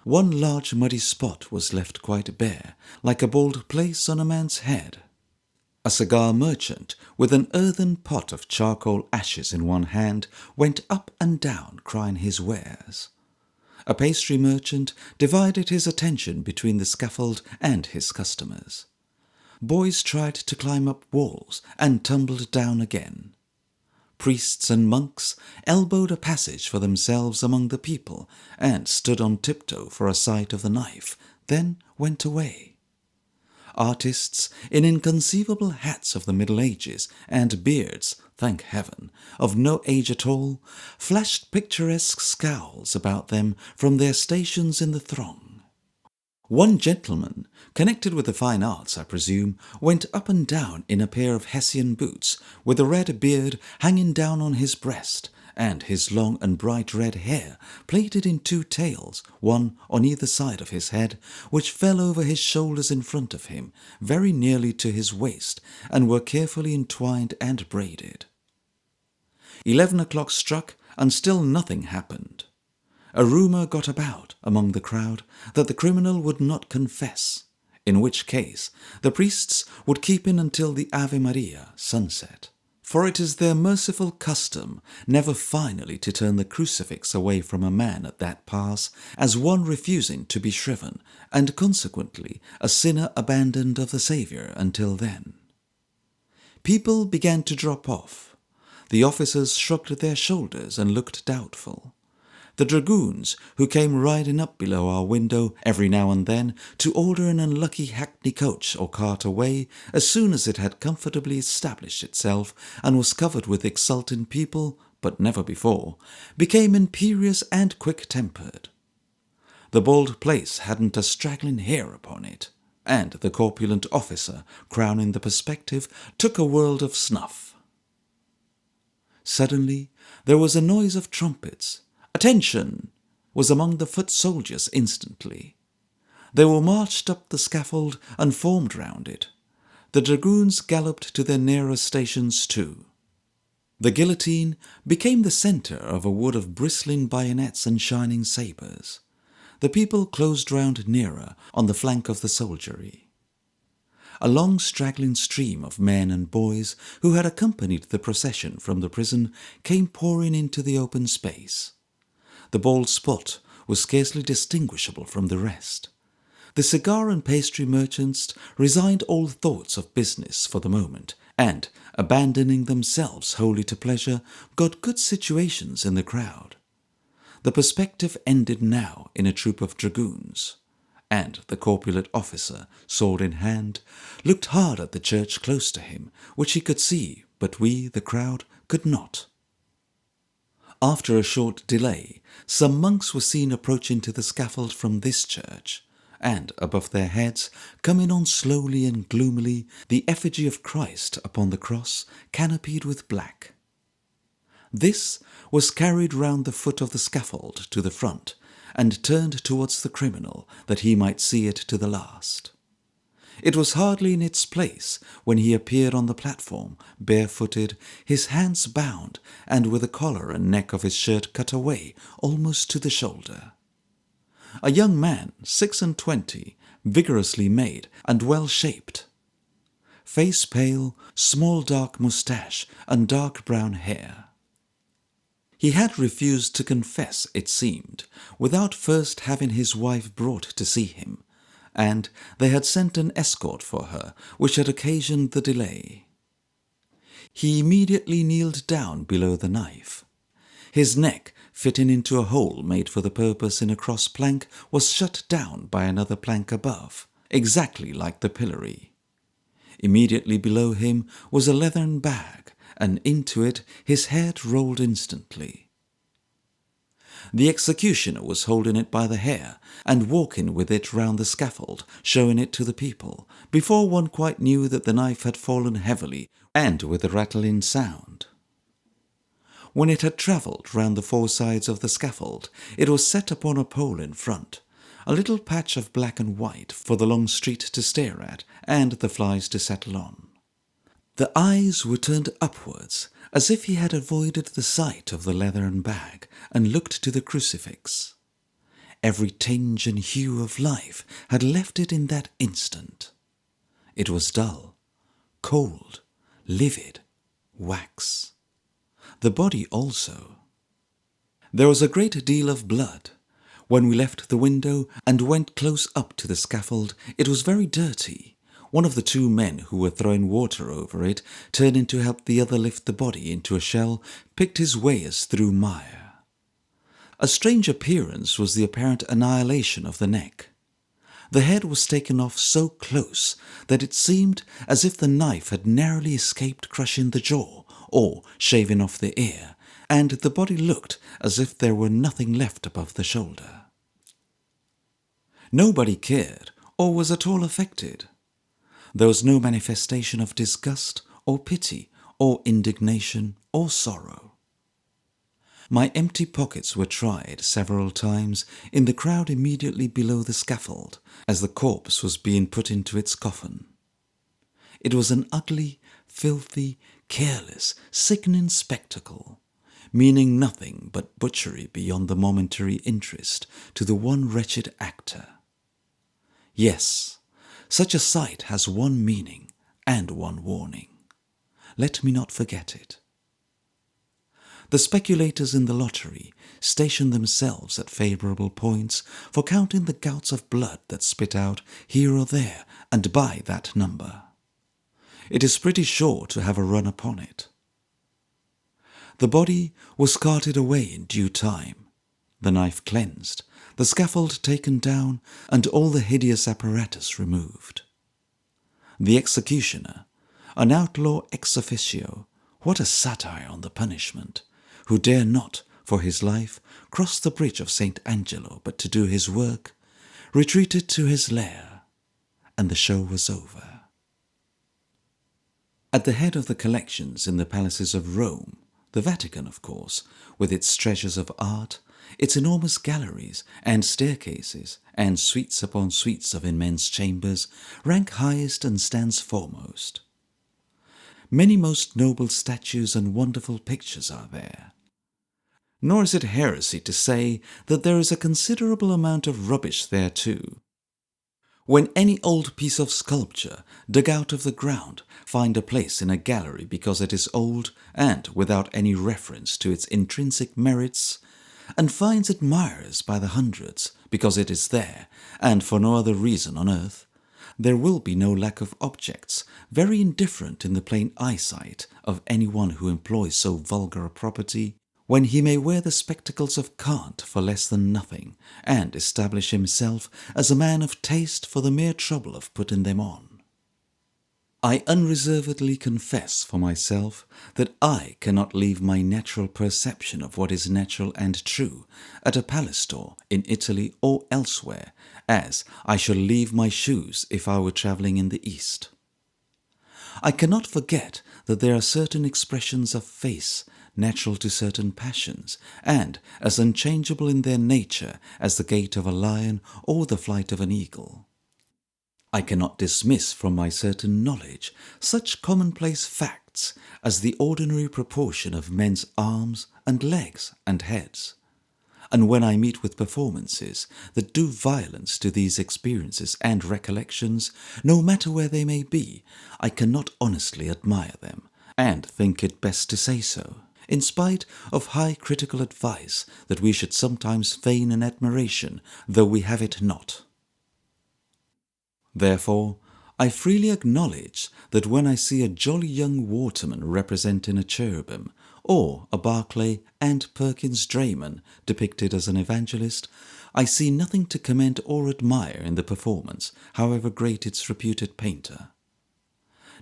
One large muddy spot was left quite bare, like a bald place on a man's head. A cigar merchant, with an earthen pot of charcoal ashes in one hand, went up and down crying his wares. A pastry merchant divided his attention between the scaffold and his customers. Boys tried to climb up walls and tumbled down again. Priests and monks elbowed a passage for themselves among the people and stood on tiptoe for a sight of the knife, then went away. Artists in inconceivable hats of the Middle Ages and beards, thank heaven, of no age at all, flashed picturesque scowls about them from their stations in the throng. One gentleman, connected with the fine arts, I presume, went up and down in a pair of Hessian boots, with a red beard hanging down on his breast, and his long and bright red hair plaited in two tails, one on either side of his head, which fell over his shoulders in front of him, very nearly to his waist, and were carefully entwined and braided. 11 o'clock struck, and still nothing happened. A rumour got about among the crowd that the criminal would not confess, in which case the priests would keep in until the Ave Maria sunset. For it is their merciful custom never finally to turn the crucifix away from a man at that pass, as one refusing to be shriven, and consequently a sinner abandoned of the Saviour until then. People began to drop off. The officers shrugged their shoulders and looked doubtful. The dragoons, who came riding up below our window every now and then to order an unlucky hackney coach or cart away as soon as it had comfortably established itself and was covered with exulting people, but never before, became imperious and quick-tempered. The bald place hadn't a straggling hair upon it, and the corpulent officer, crowning the perspective, took a world of snuff. Suddenly there was a noise of trumpets. "Attention!" was among the foot soldiers instantly. They were marched up the scaffold and formed round it. The dragoons galloped to their nearer stations too. The guillotine became the centre of a wood of bristling bayonets and shining sabres. The people closed round nearer on the flank of the soldiery. A long straggling stream of men and boys who had accompanied the procession from the prison came pouring into the open space. The bald spot was scarcely distinguishable from the rest. The cigar and pastry merchants resigned all thoughts of business for the moment, and, abandoning themselves wholly to pleasure, got good situations in the crowd. The perspective ended now in a troop of dragoons, and the corpulent officer, sword in hand, looked hard at the church close to him, which he could see, but we, the crowd, could not. After a short delay, some monks were seen approaching to the scaffold from this church, and above their heads, coming on slowly and gloomily, the effigy of Christ upon the cross, canopied with black. This was carried round the foot of the scaffold to the front, and turned towards the criminal, that he might see it to the last. It was hardly in its place when he appeared on the platform, barefooted, his hands bound, and with the collar and neck of his shirt cut away almost to the shoulder. A young man, 26, vigorously made and well-shaped. Face pale, small dark moustache, and dark brown hair. He had refused to confess, it seemed, without first having his wife brought to see him, and they had sent an escort for her, which had occasioned the delay. He immediately kneeled down below the knife. His neck, fitting into a hole made for the purpose in a cross plank, was shut down by another plank above, exactly like the pillory. Immediately below him was a leathern bag, and into it his head rolled instantly. The executioner was holding it by the hair and walking with it round the scaffold, showing it to the people, before one quite knew that the knife had fallen heavily and with a rattling sound. When it had travelled round the four sides of the scaffold, it was set upon a pole in front, a little patch of black and white for the long street to stare at and the flies to settle on. The eyes were turned upwards, as if he had avoided the sight of the leathern bag and looked to the crucifix. Every tinge and hue of life had left it in that instant. It was dull, cold, livid, wax. The body also. There was a great deal of blood. When we left the window and went close up to the scaffold, it was very dirty. One of the two men who were throwing water over it, turning to help the other lift the body into a shell, picked his way as through mire. A strange appearance was the apparent annihilation of the neck. The head was taken off so close that it seemed as if the knife had narrowly escaped crushing the jaw or shaving off the ear, and the body looked as if there were nothing left above the shoulder. Nobody cared or was at all affected. There was no manifestation of disgust or pity or indignation or sorrow. My empty pockets were tried several times in the crowd immediately below the scaffold as the corpse was being put into its coffin. It was an ugly, filthy, careless, sickening spectacle, meaning nothing but butchery beyond the momentary interest to the one wretched actor. Yes, such a sight has one meaning and one warning. Let me not forget it. The speculators in the lottery station themselves at favourable points for counting the gouts of blood that spit out here or there and by that number. It is pretty sure to have a run upon it. The body was carted away in due time, the knife cleansed, the scaffold taken down, and all the hideous apparatus removed. The executioner, an outlaw ex officio, what a satire on the punishment, who dare not, for his life, cross the bridge of St. Angelo but to do his work, retreated to his lair, and the show was over. At the head of the collections in the palaces of Rome, the Vatican, of course, with its treasures of art, its enormous galleries and staircases and suites upon suites of immense chambers, rank highest and stands foremost. Many most noble statues and wonderful pictures are there. Nor is it heresy to say that there is a considerable amount of rubbish there too. When any old piece of sculpture, dug out of the ground, find a place in a gallery because it is old and without any reference to its intrinsic merits, and finds admirers by the hundreds because it is there and for no other reason on earth, there will be no lack of objects very indifferent in the plain eyesight of any one who employs so vulgar a property, when he may wear the spectacles of Kant for less than nothing, and establish himself as a man of taste for the mere trouble of putting them on. I unreservedly confess for myself that I cannot leave my natural perception of what is natural and true at a palace door in Italy or elsewhere, as I shall leave my shoes if I were travelling in the East. I cannot forget that there are certain expressions of face natural to certain passions, and as unchangeable in their nature as the gait of a lion or the flight of an eagle. I cannot dismiss from my certain knowledge such commonplace facts as the ordinary proportion of men's arms and legs and heads, and when I meet with performances that do violence to these experiences and recollections, no matter where they may be, I cannot honestly admire them, and think it best to say so, in spite of high critical advice that we should sometimes feign an admiration, though we have it not. Therefore, I freely acknowledge that when I see a jolly young waterman representing a cherubim, or a Barclay and Perkins drayman depicted as an evangelist, I see nothing to commend or admire in the performance, however great its reputed painter.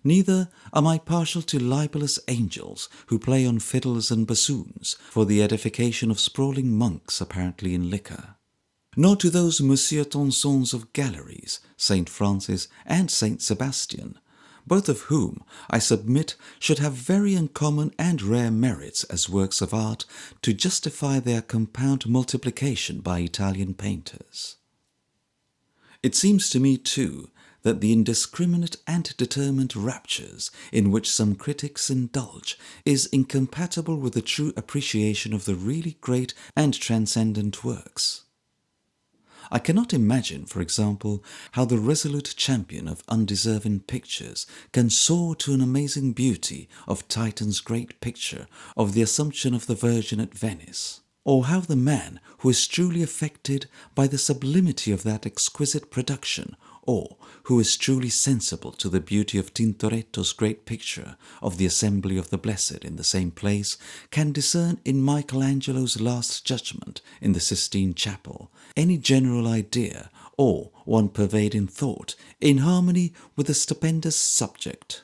Neither am I partial to libellous angels who play on fiddles and bassoons for the edification of sprawling monks apparently in liquor, nor to those Monsieur Tonsons of galleries, St. Francis and St. Sebastian, both of whom, I submit, should have very uncommon and rare merits as works of art to justify their compound multiplication by Italian painters. It seems to me, too, that the indiscriminate and determined raptures in which some critics indulge is incompatible with the true appreciation of the really great and transcendent works. I cannot imagine, for example, how the resolute champion of undeserving pictures can soar to an amazing beauty of Titian's great picture of the Assumption of the Virgin at Venice, or how the man who is truly affected by the sublimity of that exquisite production, or who is truly sensible to the beauty of Tintoretto's great picture of the Assembly of the Blessed in the same place, can discern in Michelangelo's Last Judgment in the Sistine Chapel any general idea or one pervading thought in harmony with the stupendous subject.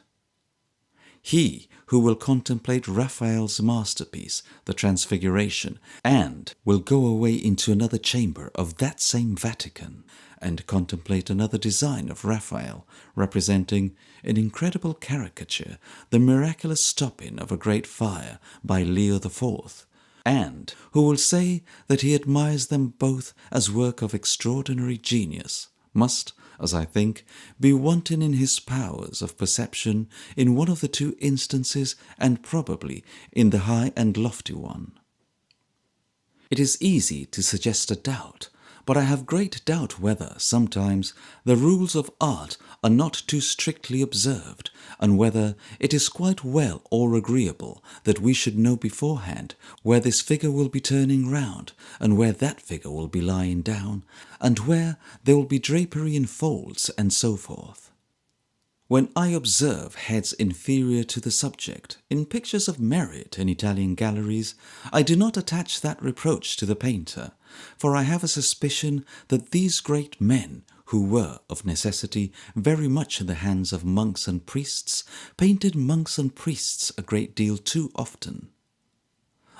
He who will contemplate Raphael's masterpiece, the Transfiguration, and will go away into another chamber of that same Vatican, and contemplate another design of Raphael, representing, in incredible caricature, the miraculous stopping of a great fire by Leo IV, and who will say that he admires them both as work of extraordinary genius, must, as I think, be wanting in his powers of perception in one of the two instances, and probably in the high and lofty one. It is easy to suggest a doubt, but I have great doubt whether, sometimes, the rules of art are not too strictly observed, and whether it is quite well or agreeable that we should know beforehand where this figure will be turning round, and where that figure will be lying down, and where there will be drapery in folds, and so forth. When I observe heads inferior to the subject in pictures of merit in Italian galleries, I do not attach that reproach to the painter, for I have a suspicion that these great men, who were, of necessity, very much in the hands of monks and priests, painted monks and priests a great deal too often.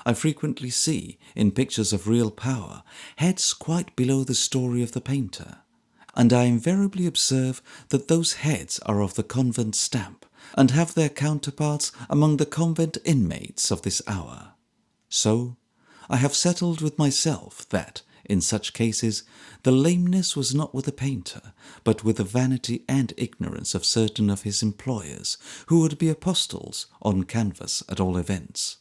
I frequently see, in pictures of real power, heads quite below the story of the painter, and I invariably observe that those heads are of the convent stamp, and have their counterparts among the convent inmates of this hour. So, I have settled with myself that, in such cases, the lameness was not with the painter, but with the vanity and ignorance of certain of his employers, who would be apostles on canvas at all events.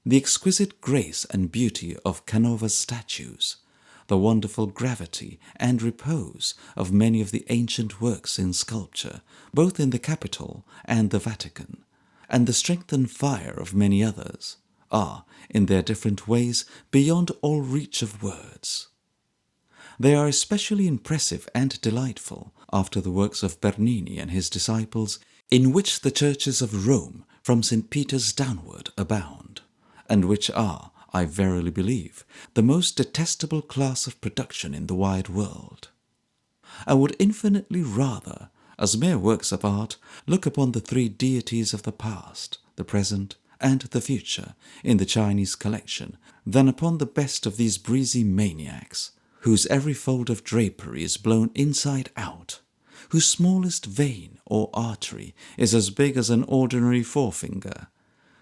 The exquisite grace and beauty of Canova's statues, the wonderful gravity and repose of many of the ancient works in sculpture, both in the Capitol and the Vatican, and the strength and fire of many others, are, in their different ways, beyond all reach of words. They are especially impressive and delightful after the works of Bernini and his disciples, in which the churches of Rome, from St. Peter's downward, abound, and which are, I verily believe, the most detestable class of production in the wide world. I would infinitely rather, as mere works of art, look upon the three deities of the past, the present, and the future in the Chinese collection, than upon the best of these breezy maniacs, whose every fold of drapery is blown inside out, whose smallest vein or artery is as big as an ordinary forefinger,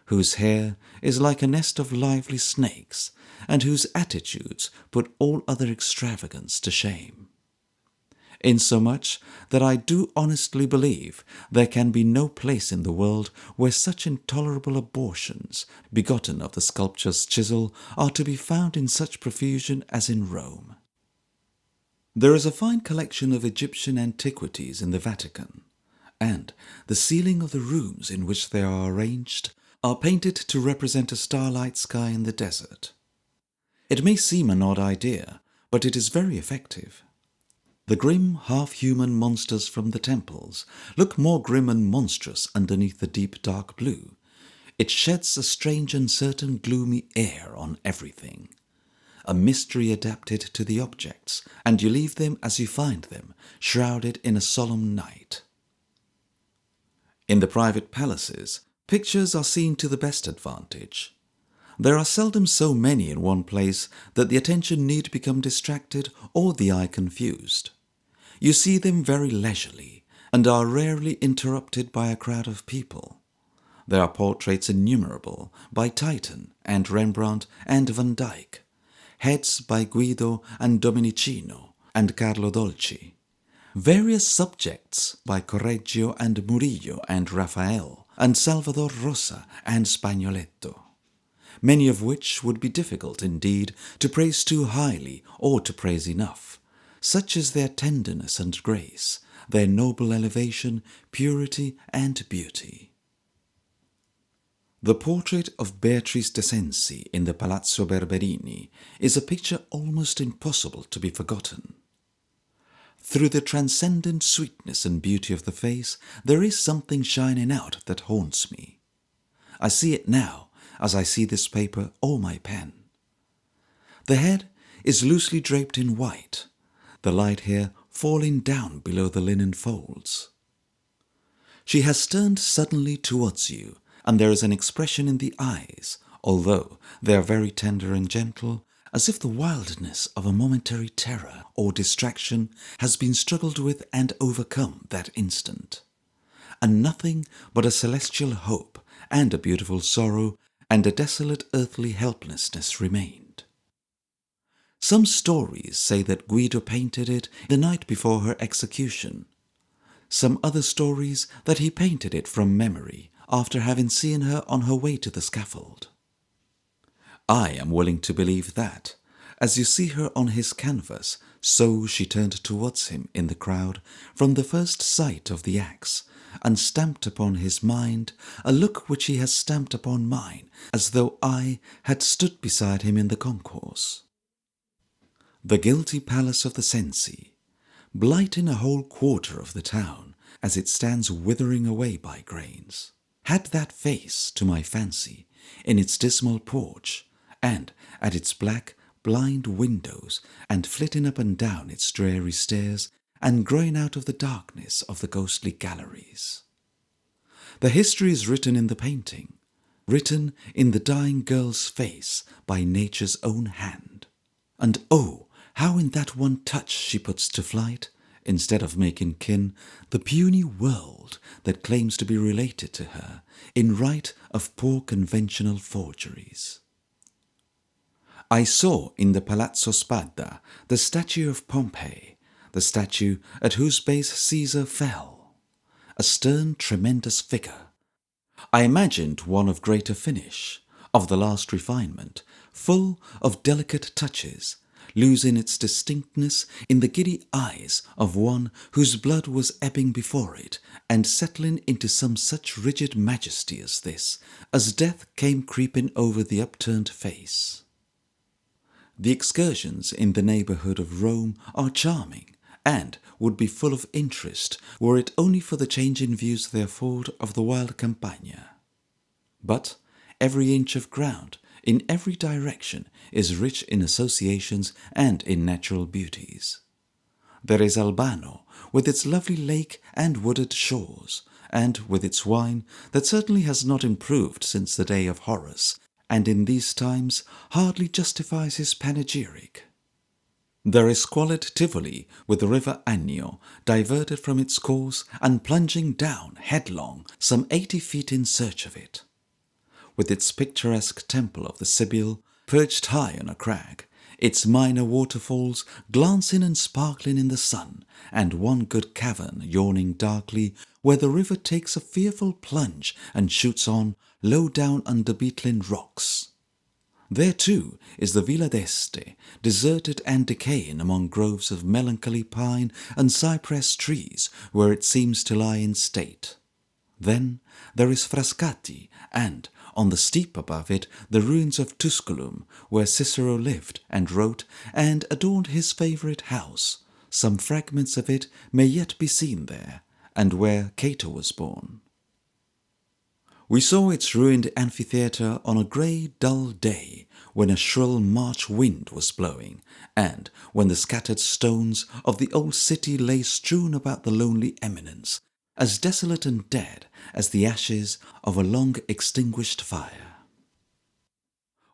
whose hair is like a nest of lively snakes, and whose attitudes put all other extravagance to shame. Insomuch that I do honestly believe there can be no place in the world where such intolerable abortions, begotten of the sculptor's chisel, are to be found in such profusion as in Rome. There is a fine collection of Egyptian antiquities in the Vatican, and the ceiling of the rooms in which they are arranged are painted to represent a starlight sky in the desert. It may seem an odd idea, but it is very effective. The grim, half-human monsters from the temples look more grim and monstrous underneath the deep dark blue. It sheds a strange uncertain gloomy air on everything, a mystery adapted to the objects, and you leave them as you find them, shrouded in a solemn night. In the private palaces, pictures are seen to the best advantage. There are seldom so many in one place that the attention need become distracted or the eye confused. You see them very leisurely and are rarely interrupted by a crowd of people. There are portraits innumerable by Titian and Rembrandt and Van Dyck, heads by Guido and Domenichino and Carlo Dolci, various subjects by Correggio and Murillo and Raphael and Salvador Rosa and Spagnoletto, many of which would be difficult indeed to praise too highly or to praise enough. Such is their tenderness and grace, their noble elevation, purity and beauty. The portrait of Beatrice de Sensi in the Palazzo Berberini is a picture almost impossible to be forgotten. Through the transcendent sweetness and beauty of the face, there is something shining out that haunts me. I see it now, as I see this paper or my pen. The head is loosely draped in white, the light hair falling down below the linen folds. She has turned suddenly towards you, and there is an expression in the eyes, although they are very tender and gentle, as if the wildness of a momentary terror or distraction has been struggled with and overcome that instant, and nothing but a celestial hope and a beautiful sorrow and a desolate earthly helplessness remained. Some stories say that Guido painted it the night before her execution. Some other stories that he painted it from memory after having seen her on her way to the scaffold. I am willing to believe that, as you see her on his canvas, so she turned towards him in the crowd from the first sight of the axe, and stamped upon his mind a look which he has stamped upon mine, as though I had stood beside him in the concourse. The guilty palace of the Cenci, blighting a whole quarter of the town as it stands withering away by grains, had that face, to my fancy, in its dismal porch, and at its black, blind windows, and flitting up and down its dreary stairs, and growing out of the darkness of the ghostly galleries. The history is written in the painting, written in the dying girl's face by nature's own hand. And oh, how in that one touch she puts to flight, instead of making kin, the puny world that claims to be related to her, in right of poor conventional forgeries. I saw in the Palazzo Spada the statue of Pompey, the statue at whose base Caesar fell. A stern, tremendous figure. I imagined one of greater finish, of the last refinement, full of delicate touches, losing its distinctness in the giddy eyes of one whose blood was ebbing before it, and settling into some such rigid majesty as this, as death came creeping over the upturned face. The excursions in the neighbourhood of Rome are charming, and would be full of interest were it only for the changing views they afford of the wild Campagna. But every inch of ground, in every direction, is rich in associations and in natural beauties. There is Albano, with its lovely lake and wooded shores, and with its wine that certainly has not improved since the day of Horace, and in these times hardly justifies his panegyric. There is squalid Tivoli, with the river Anio diverted from its course and plunging down headlong some 80 feet in search of it, with its picturesque temple of the Sibyl perched high on a crag, its minor waterfalls glancing and sparkling in the sun, and one good cavern yawning darkly where the river takes a fearful plunge and shoots on low down under beetling rocks. There too is the Villa d'Este, deserted and decaying among groves of melancholy pine and cypress trees, where it seems to lie in state. Then there is Frascati, and on the steep above it the ruins of Tusculum, where Cicero lived and wrote and adorned his favourite house. Some fragments of it may yet be seen there, and where Cato was born. We saw its ruined amphitheatre on a grey, dull day, when a shrill March wind was blowing, and when the scattered stones of the old city lay strewn about the lonely eminence, as desolate and dead as the ashes of a long extinguished fire.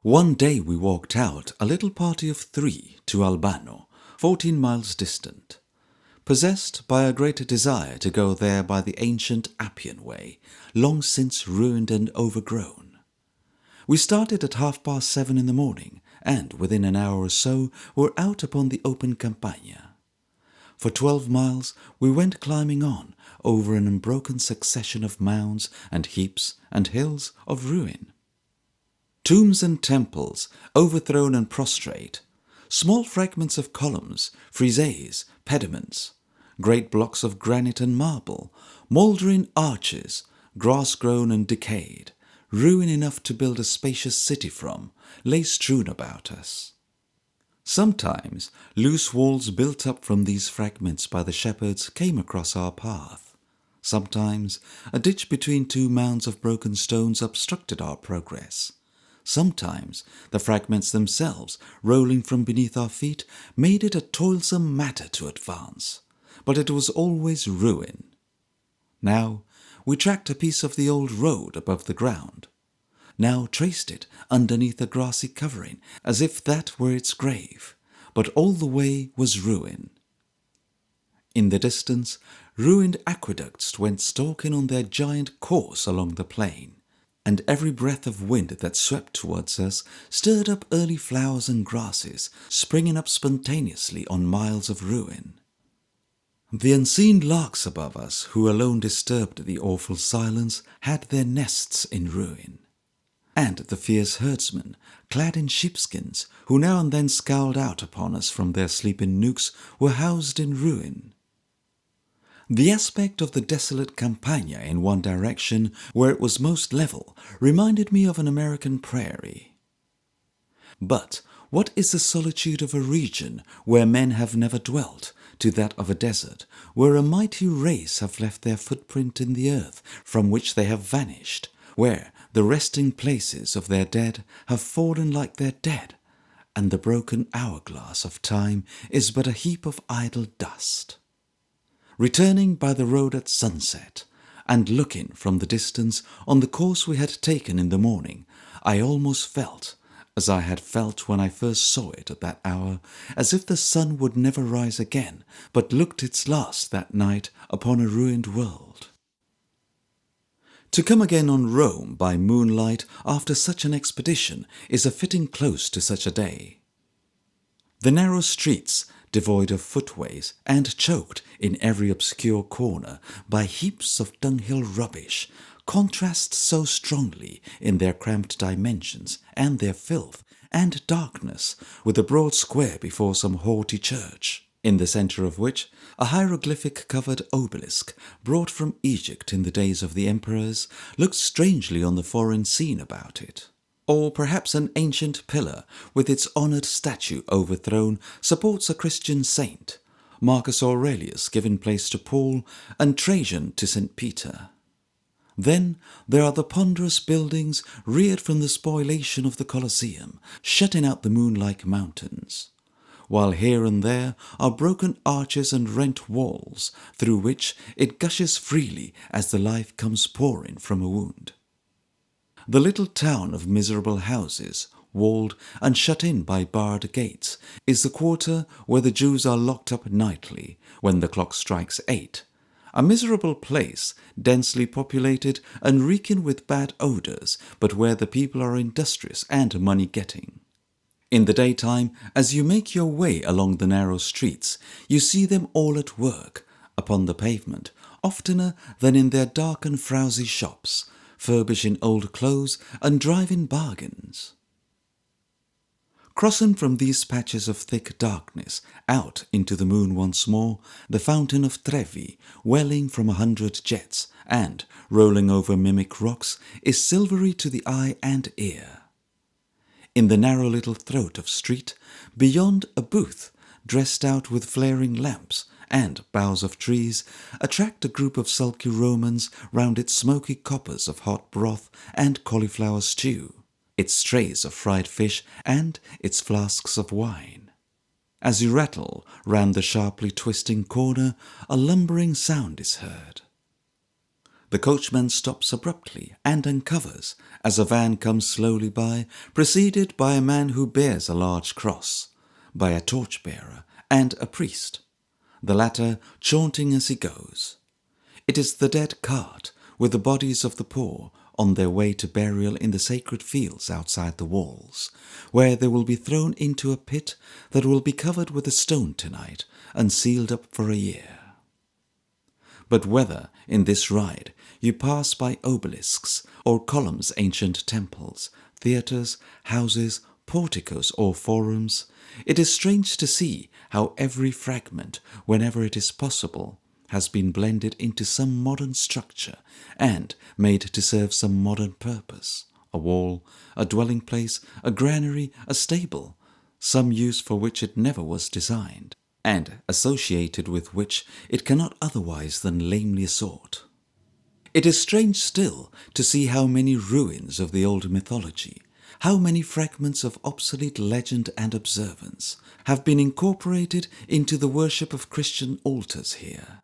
One day we walked out, a little party of 3, to Albano, 14 miles distant, possessed by a great desire to go there by the ancient Appian way, long since ruined and overgrown. We started at 7:30 in the morning, and within an hour or so were out upon the open Campagna. For 12 miles we went climbing on over an unbroken succession of mounds and heaps and hills of ruin. Tombs and temples, overthrown and prostrate, small fragments of columns, friezes, pediments, great blocks of granite and marble, mouldering arches, grass-grown and decayed, ruin enough to build a spacious city from, lay strewn about us. Sometimes loose walls built up from these fragments by the shepherds came across our path. Sometimes a ditch between 2 mounds of broken stones obstructed our progress. Sometimes the fragments themselves, rolling from beneath our feet, made it a toilsome matter to advance, but it was always ruin. Now we tracked a piece of the old road above the ground, now traced it underneath a grassy covering, as if that were its grave, but all the way was ruin. In the distance, ruined aqueducts went stalking on their giant course along the plain, and every breath of wind that swept towards us stirred up early flowers and grasses, springing up spontaneously on miles of ruin. The unseen larks above us, who alone disturbed the awful silence, had their nests in ruin. And the fierce herdsmen, clad in sheepskins, who now and then scowled out upon us from their sleeping nooks, were housed in ruin. The aspect of the desolate Campagna in one direction, where it was most level, reminded me of an American prairie. But what is the solitude of a region where men have never dwelt, to that of a desert, where a mighty race have left their footprint in the earth from which they have vanished, where the resting places of their dead have fallen like their dead, and the broken hourglass of time is but a heap of idle dust? Returning by the road at sunset, and looking from the distance on the course we had taken in the morning, I almost felt, as I had felt when I first saw it at that hour, as if the sun would never rise again, but looked its last that night upon a ruined world. To come again on Rome by moonlight after such an expedition is a fitting close to such a day. The narrow streets, devoid of footways and choked in every obscure corner by heaps of dunghill rubbish, contrast so strongly in their cramped dimensions and their filth and darkness with the broad square before some haughty church, in the centre of which a hieroglyphic-covered obelisk, brought from Egypt in the days of the emperors, looked strangely on the foreign scene about it. Or perhaps an ancient pillar, with its honoured statue overthrown, supports a Christian saint, Marcus Aurelius giving place to Paul, and Trajan to St. Peter. Then there are the ponderous buildings reared from the spoliation of the Colosseum, shutting out the moon-like mountains, while here and there are broken arches and rent walls, through which it gushes freely as the life comes pouring from a wound. The little town of miserable houses, walled and shut in by barred gates, is the quarter where the Jews are locked up nightly, when the clock strikes 8, a miserable place, densely populated and reeking with bad odours, but where the people are industrious and money-getting. In the daytime, as you make your way along the narrow streets, you see them all at work, upon the pavement, oftener than in their dark and frowsy shops, furbishing old clothes and driving bargains. Crossing from these patches of thick darkness out into the moon once more, the fountain of Trevi, welling from 100 jets and rolling over mimic rocks, is silvery to the eye and ear. In the narrow little throat of street, beyond a booth, dressed out with flaring lamps and boughs of trees, attract a group of sulky Romans round its smoky coppers of hot broth and cauliflower stew, its trays of fried fish and its flasks of wine. As you rattle round the sharply twisting corner, a lumbering sound is heard. The coachman stops abruptly and uncovers as a van comes slowly by, preceded by a man who bears a large cross, by a torch-bearer and a priest, the latter chaunting as he goes. It is the dead cart with the bodies of the poor on their way to burial in the sacred fields outside the walls, where they will be thrown into a pit that will be covered with a stone tonight and sealed up for a year. But whether, in this ride, you pass by obelisks or columns, ancient temples, theatres, houses, porticos or forums, it is strange to see how every fragment, whenever it is possible, has been blended into some modern structure and made to serve some modern purpose, a wall, a dwelling place, a granary, a stable, some use for which it never was designed, and associated with which it cannot otherwise than lamely assort. It is strange still to see how many ruins of the old mythology, how many fragments of obsolete legend and observance have been incorporated into the worship of Christian altars here,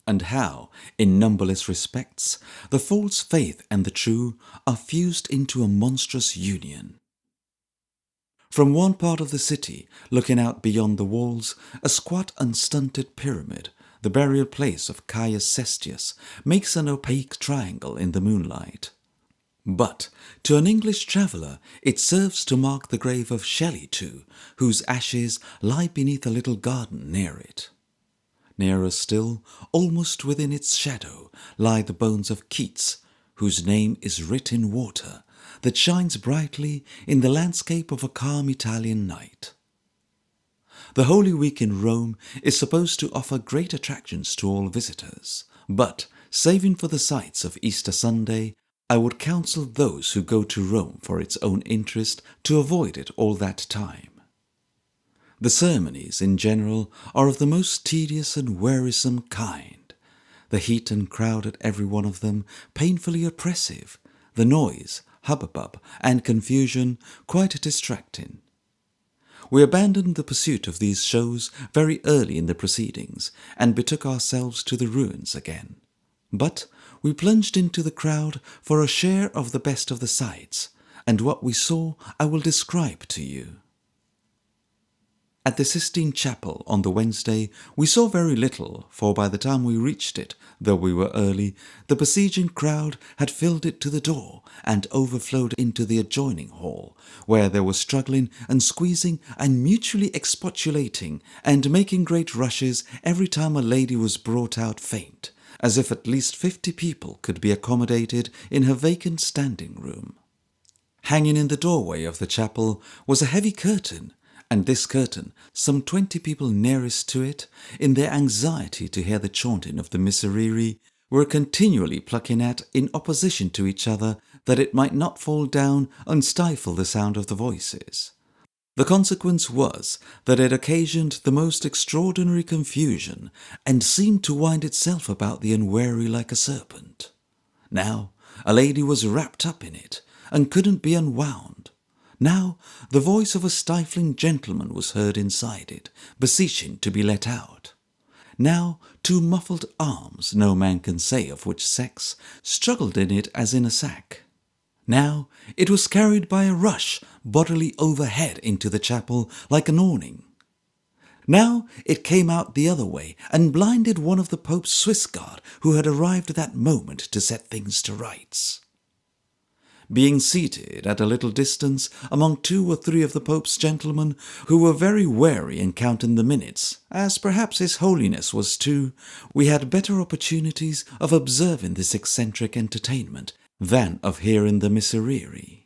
and how, in numberless respects, the false faith and the true are fused into a monstrous union. From one part of the city, looking out beyond the walls, a squat unstunted pyramid, the burial place of Caius Cestius, makes an opaque triangle in the moonlight. But to an English traveller it serves to mark the grave of Shelley too, whose ashes lie beneath a little garden near it. Nearer still, almost within its shadow, lie the bones of Keats, whose name is writ in water, that shines brightly in the landscape of a calm Italian night. The Holy Week in Rome is supposed to offer great attractions to all visitors, but, saving for the sights of Easter Sunday, I would counsel those who go to Rome for its own interest to avoid it all that time. The ceremonies, in general, are of the most tedious and wearisome kind, the heat and crowd at every one of them painfully oppressive, the noise, hubbub, and confusion quite distracting. We abandoned the pursuit of these shows very early in the proceedings, and betook ourselves to the ruins again. But we plunged into the crowd for a share of the best of the sights, and what we saw I will describe to you. At the Sistine Chapel on the Wednesday we saw very little, for by the time we reached it, though we were early, the besieging crowd had filled it to the door and overflowed into the adjoining hall, where they were struggling and squeezing and mutually expostulating and making great rushes every time a lady was brought out faint, as if at least 50 people could be accommodated in her vacant standing room. Hanging in the doorway of the chapel was a heavy curtain, and this curtain, some 20 people nearest to it, in their anxiety to hear the chaunting of the Miserere, were continually plucking at in opposition to each other, that it might not fall down and stifle the sound of the voices. The consequence was that it occasioned the most extraordinary confusion, and seemed to wind itself about the unwary like a serpent. Now a lady was wrapped up in it, and couldn't be unwound. Now the voice of a stifling gentleman was heard inside it, beseeching to be let out. Now 2 muffled arms, no man can say of which sex, struggled in it as in a sack. Now it was carried by a rush bodily overhead into the chapel like an awning. Now it came out the other way and blinded one of the Pope's Swiss guard who had arrived at that moment to set things to rights. Being seated at a little distance among 2 or 3 of the Pope's gentlemen, who were very wary in counting the minutes, as perhaps His Holiness was too, we had better opportunities of observing this eccentric entertainment than of hearing the Miserere.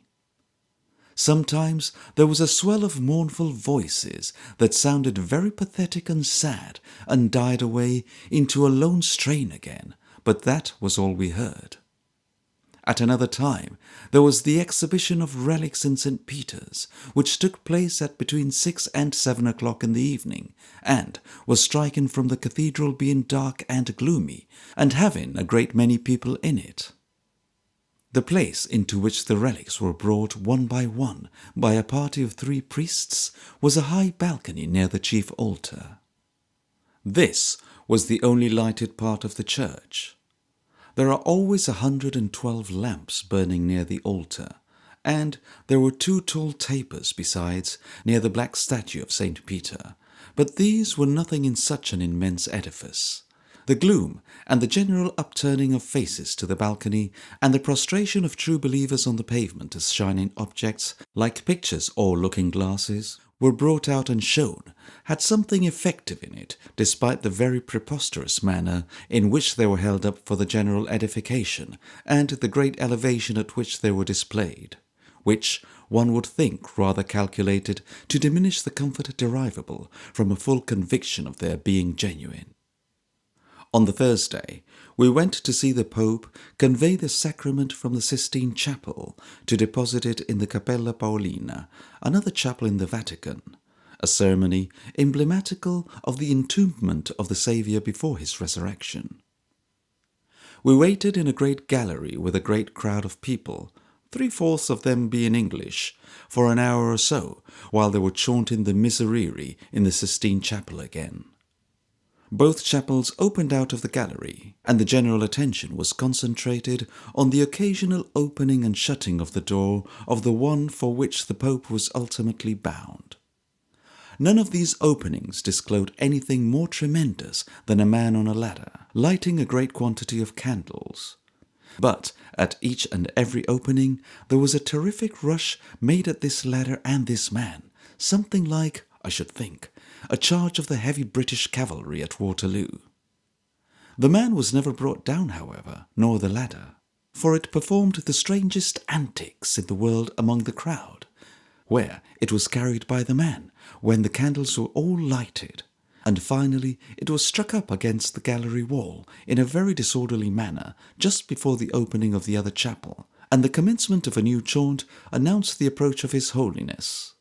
Sometimes there was a swell of mournful voices that sounded very pathetic and sad, and died away into a lone strain again, but that was all we heard. At another time there was the exhibition of relics in St. Peter's, which took place at between 6 and 7 o'clock in the evening, and was striking from the cathedral being dark and gloomy, and having a great many people in it. The place into which the relics were brought one by a party of 3 priests was a high balcony near the chief altar. This was the only lighted part of the church. There are always 112 lamps burning near the altar, and there were 2 tall tapers besides near the black statue of St. Peter, but these were nothing in such an immense edifice. The gloom and the general upturning of faces to the balcony and the prostration of true believers on the pavement as shining objects, like pictures or looking-glasses, were brought out and shown, had something effective in it, despite the very preposterous manner in which they were held up for the general edification, and the great elevation at which they were displayed, which one would think rather calculated to diminish the comfort derivable from a full conviction of their being genuine. On the Thursday, we went to see the Pope convey the sacrament from the Sistine Chapel to deposit it in the Cappella Paolina, another chapel in the Vatican, a ceremony emblematical of the entombment of the Saviour before his resurrection. We waited in a great gallery with a great crowd of people, 3/4 of them being English, for an hour or so, while they were chaunting the Miserere in the Sistine Chapel again. Both chapels opened out of the gallery, and the general attention was concentrated on the occasional opening and shutting of the door of the one for which the Pope was ultimately bound. None of these openings disclosed anything more tremendous than a man on a ladder, lighting a great quantity of candles. But at each and every opening there was a terrific rush made at this ladder and this man, something like, I should think, a charge of the heavy British cavalry at Waterloo. The man was never brought down, however, nor the ladder, for it performed the strangest antics in the world among the crowd, where it was carried by the man when the candles were all lighted, and finally it was struck up against the gallery wall in a very disorderly manner just before the opening of the other chapel, and the commencement of a new chaunt announced the approach of His Holiness.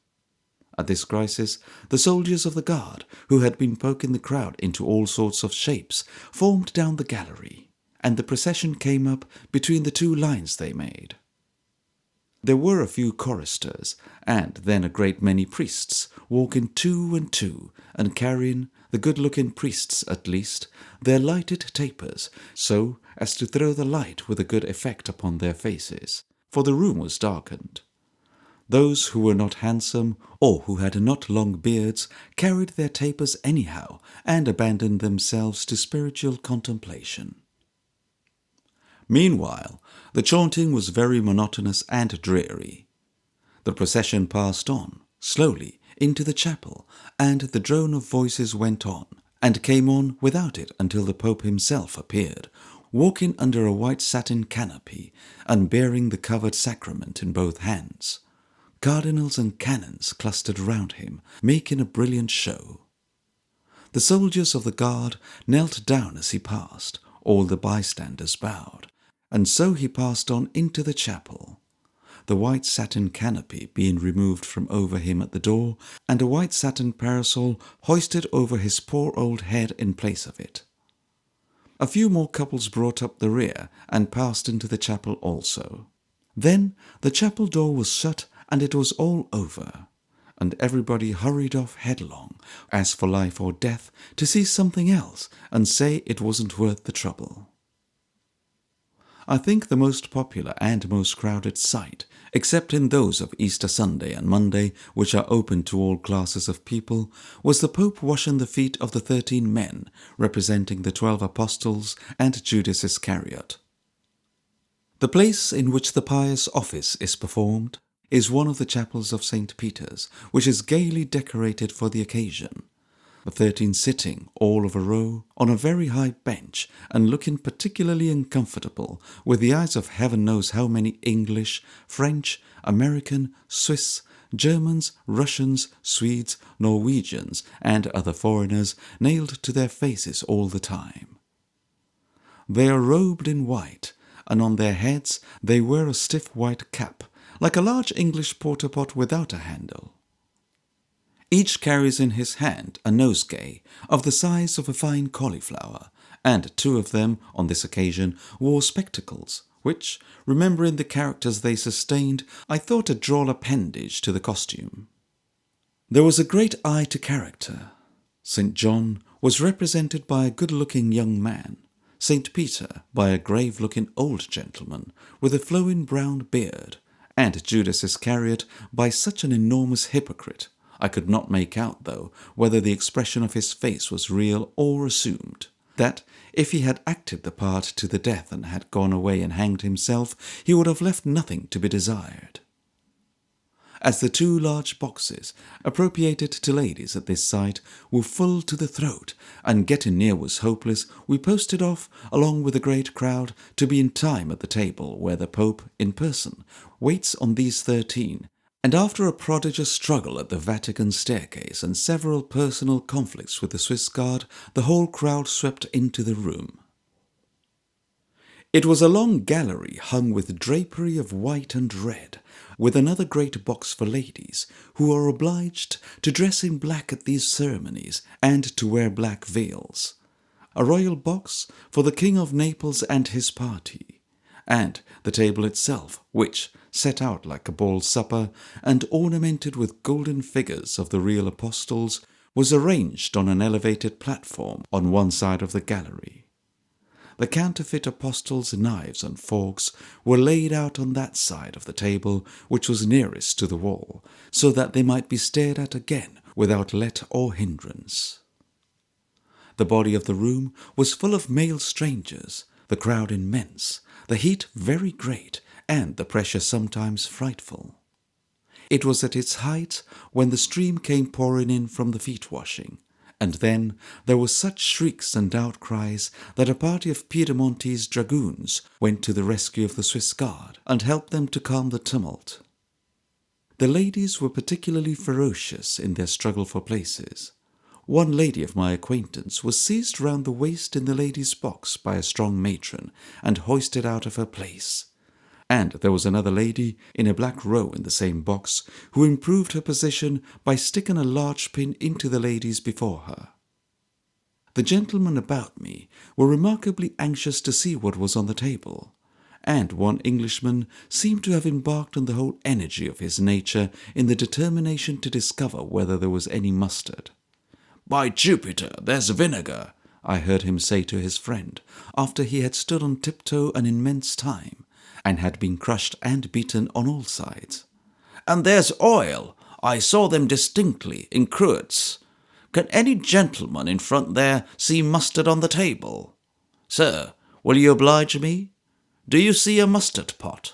At this crisis, the soldiers of the guard, who had been poking the crowd into all sorts of shapes, formed down the gallery, and the procession came up between the 2 lines they made. There were a few choristers, and then a great many priests, walking 2 and 2, and carrying, the good-looking priests at least, their lighted tapers, so as to throw the light with a good effect upon their faces, for the room was darkened. Those who were not handsome, or who had not long beards, carried their tapers anyhow, and abandoned themselves to spiritual contemplation. Meanwhile, the chaunting was very monotonous and dreary. The procession passed on, slowly, into the chapel, and the drone of voices went on, and came on without it until the Pope himself appeared, walking under a white satin canopy, and bearing the covered sacrament in both hands. Cardinals and canons clustered round him, making a brilliant show. The soldiers of the guard knelt down as he passed, all the bystanders bowed, and so he passed on into the chapel, the white satin canopy being removed from over him at the door, and a white satin parasol hoisted over his poor old head in place of it. A few more couples brought up the rear, and passed into the chapel also. Then the chapel door was shut, and it was all over, and everybody hurried off headlong, as for life or death, to see something else, and say it wasn't worth the trouble. I think the most popular and most crowded sight, except in those of Easter Sunday and Monday, which are open to all classes of people, was the Pope washing the feet of the 13 men, representing the 12 apostles and Judas Iscariot. The place in which the pious office is performed is one of the chapels of St. Peter's, which is gaily decorated for the occasion. The 13 sitting, all of a row, on a very high bench, and looking particularly uncomfortable, with the eyes of heaven knows how many English, French, American, Swiss, Germans, Russians, Swedes, Norwegians, and other foreigners nailed to their faces all the time. They are robed in white, and on their heads they wear a stiff white cap, like a large English porter-pot without a handle. Each carries in his hand a nosegay of the size of a fine cauliflower, and 2 of them, on this occasion, wore spectacles, which, remembering the characters they sustained, I thought a droll appendage to the costume. There was a great eye to character. St. John was represented by a good-looking young man, St. Peter by a grave-looking old gentleman with a flowing brown beard, and Judas Iscariot by such an enormous hypocrite. I could not make out, though, whether the expression of his face was real or assumed, that if he had acted the part to the death and had gone away and hanged himself, he would have left nothing to be desired. As the two large boxes, appropriated to ladies at this sight, were full to the throat, and getting near was hopeless, we posted off, along with the great crowd, to be in time at the table where the Pope, in person, waits on these 13, and after a prodigious struggle at the Vatican staircase and several personal conflicts with the Swiss guard, the whole crowd swept into the room. It was a long gallery hung with drapery of white and red, with another great box for ladies, who are obliged to dress in black at these ceremonies, and to wear black veils, a royal box for the King of Naples and his party, and the table itself, which, set out like a ball supper, and ornamented with golden figures of the real apostles, was arranged on an elevated platform on one side of the gallery. The counterfeit apostles' knives and forks were laid out on that side of the table which was nearest to the wall, so that they might be stared at again without let or hindrance. The body of the room was full of male strangers, the crowd immense, the heat very great, and the pressure sometimes frightful. It was at its height when the stream came pouring in from the feet-washing, and then there were such shrieks and outcries that a party of Piedemontese dragoons went to the rescue of the Swiss guard and helped them to calm the tumult. The ladies were particularly ferocious in their struggle for places. One lady of my acquaintance was seized round the waist in the ladies' box by a strong matron and hoisted out of her place. And there was another lady in a black row in the same box who improved her position by sticking a large pin into the ladies before her. The gentlemen about me were remarkably anxious to see what was on the table, and one Englishman seemed to have embarked on the whole energy of his nature in the determination to discover whether there was any mustard. "By Jupiter, there's vinegar," I heard him say to his friend, after he had stood on tiptoe an immense time, and had been crushed and beaten on all sides. "And there's oil. I saw them distinctly, in cruets. Can any gentleman in front there see mustard on the table? Sir, will you oblige me? Do you see a mustard pot?"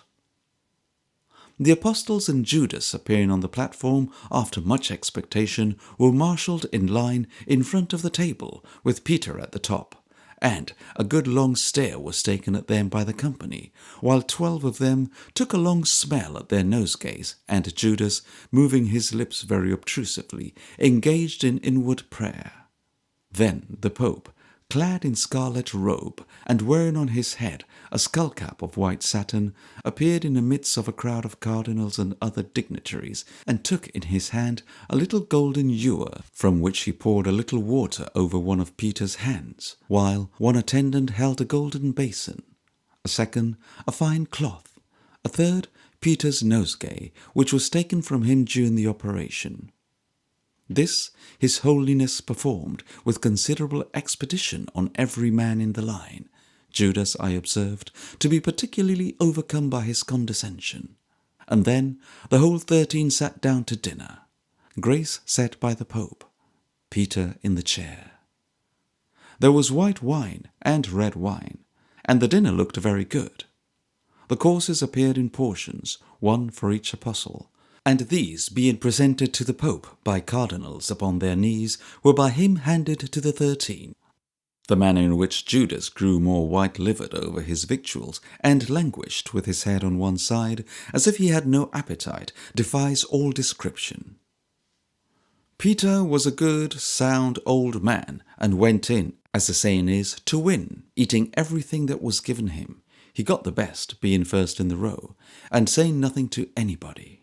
The apostles and Judas, appearing on the platform after much expectation, were marshalled in line in front of the table, with Peter at the top, and a good long stare was taken at them by the company, while 12 of them took a long smell at their nosegays, and Judas, moving his lips very obtrusively, engaged in inward prayer. Then the Pope, clad in scarlet robe, and wearing on his head a skull-cap of white satin, appeared in the midst of a crowd of cardinals and other dignitaries, and took in his hand a little golden ewer, from which he poured a little water over one of Peter's hands, while one attendant held a golden basin, a second a fine cloth, a third Peter's nosegay, which was taken from him during the operation. This His Holiness performed with considerable expedition on every man in the line, Judas, I observed, to be particularly overcome by his condescension. And then the whole 13 sat down to dinner, grace said by the Pope, Peter in the chair. There was white wine and red wine, and the dinner looked very good. The courses appeared in portions, one for each apostle, and these, being presented to the Pope by cardinals upon their knees, were by him handed to the 13. The manner in which Judas grew more white-livered over his victuals, and languished with his head on one side, as if he had no appetite, defies all description. Peter was a good, sound old man, and went in, as the saying is, to win, eating everything that was given him. He got the best, being first in the row, and saying nothing to anybody.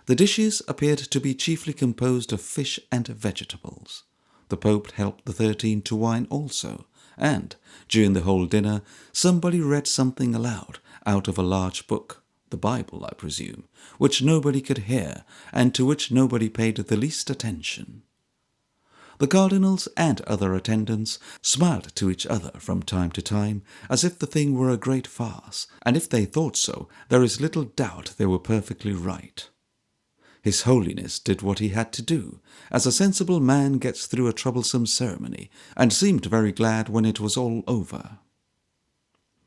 The dishes appeared to be chiefly composed of fish and vegetables. The Pope helped the 13 to wine also, and, during the whole dinner, somebody read something aloud out of a large book, the Bible, I presume, which nobody could hear, and to which nobody paid the least attention. The cardinals and other attendants smiled to each other from time to time, as if the thing were a great farce, and if they thought so, there is little doubt they were perfectly right. His Holiness did what he had to do, as a sensible man gets through a troublesome ceremony, and seemed very glad when it was all over.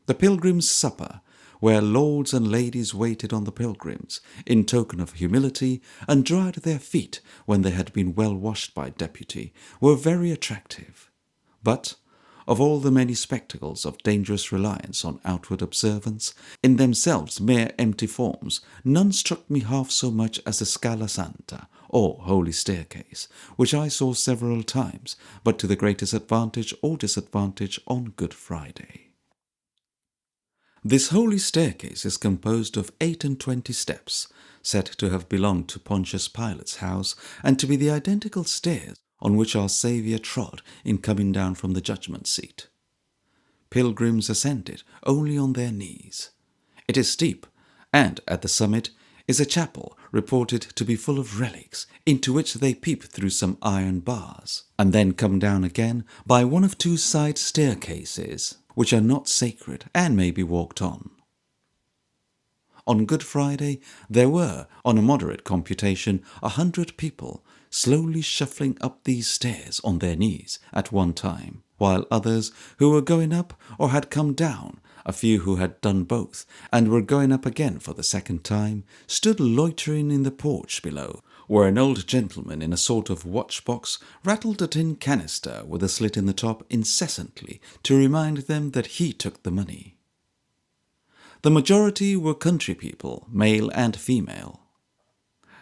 The pilgrims' supper, where lords and ladies waited on the pilgrims, in token of humility, and dried their feet when they had been well washed by deputy, were very attractive. But, of all the many spectacles of dangerous reliance on outward observance, in themselves mere empty forms, none struck me half so much as the Scala Santa, or Holy Staircase, which I saw several times, but to the greatest advantage or disadvantage on Good Friday. This holy staircase is composed of 28 steps, said to have belonged to Pontius Pilate's house, and to be the identical stairs on which our Saviour trod in coming down from the judgment seat. Pilgrims ascend it only on their knees. It is steep, and at the summit is a chapel reported to be full of relics, into which they peep through some iron bars, and then come down again by one of 2 side staircases, which are not sacred and may be walked on. On Good Friday there were, on a moderate computation, 100 people slowly shuffling up these stairs on their knees at one time, while others who were going up or had come down, a few who had done both, and were going up again for the second time, stood loitering in the porch below, where an old gentleman in a sort of watch-box rattled a tin canister with a slit in the top incessantly to remind them that he took the money. The majority were country people, male and female.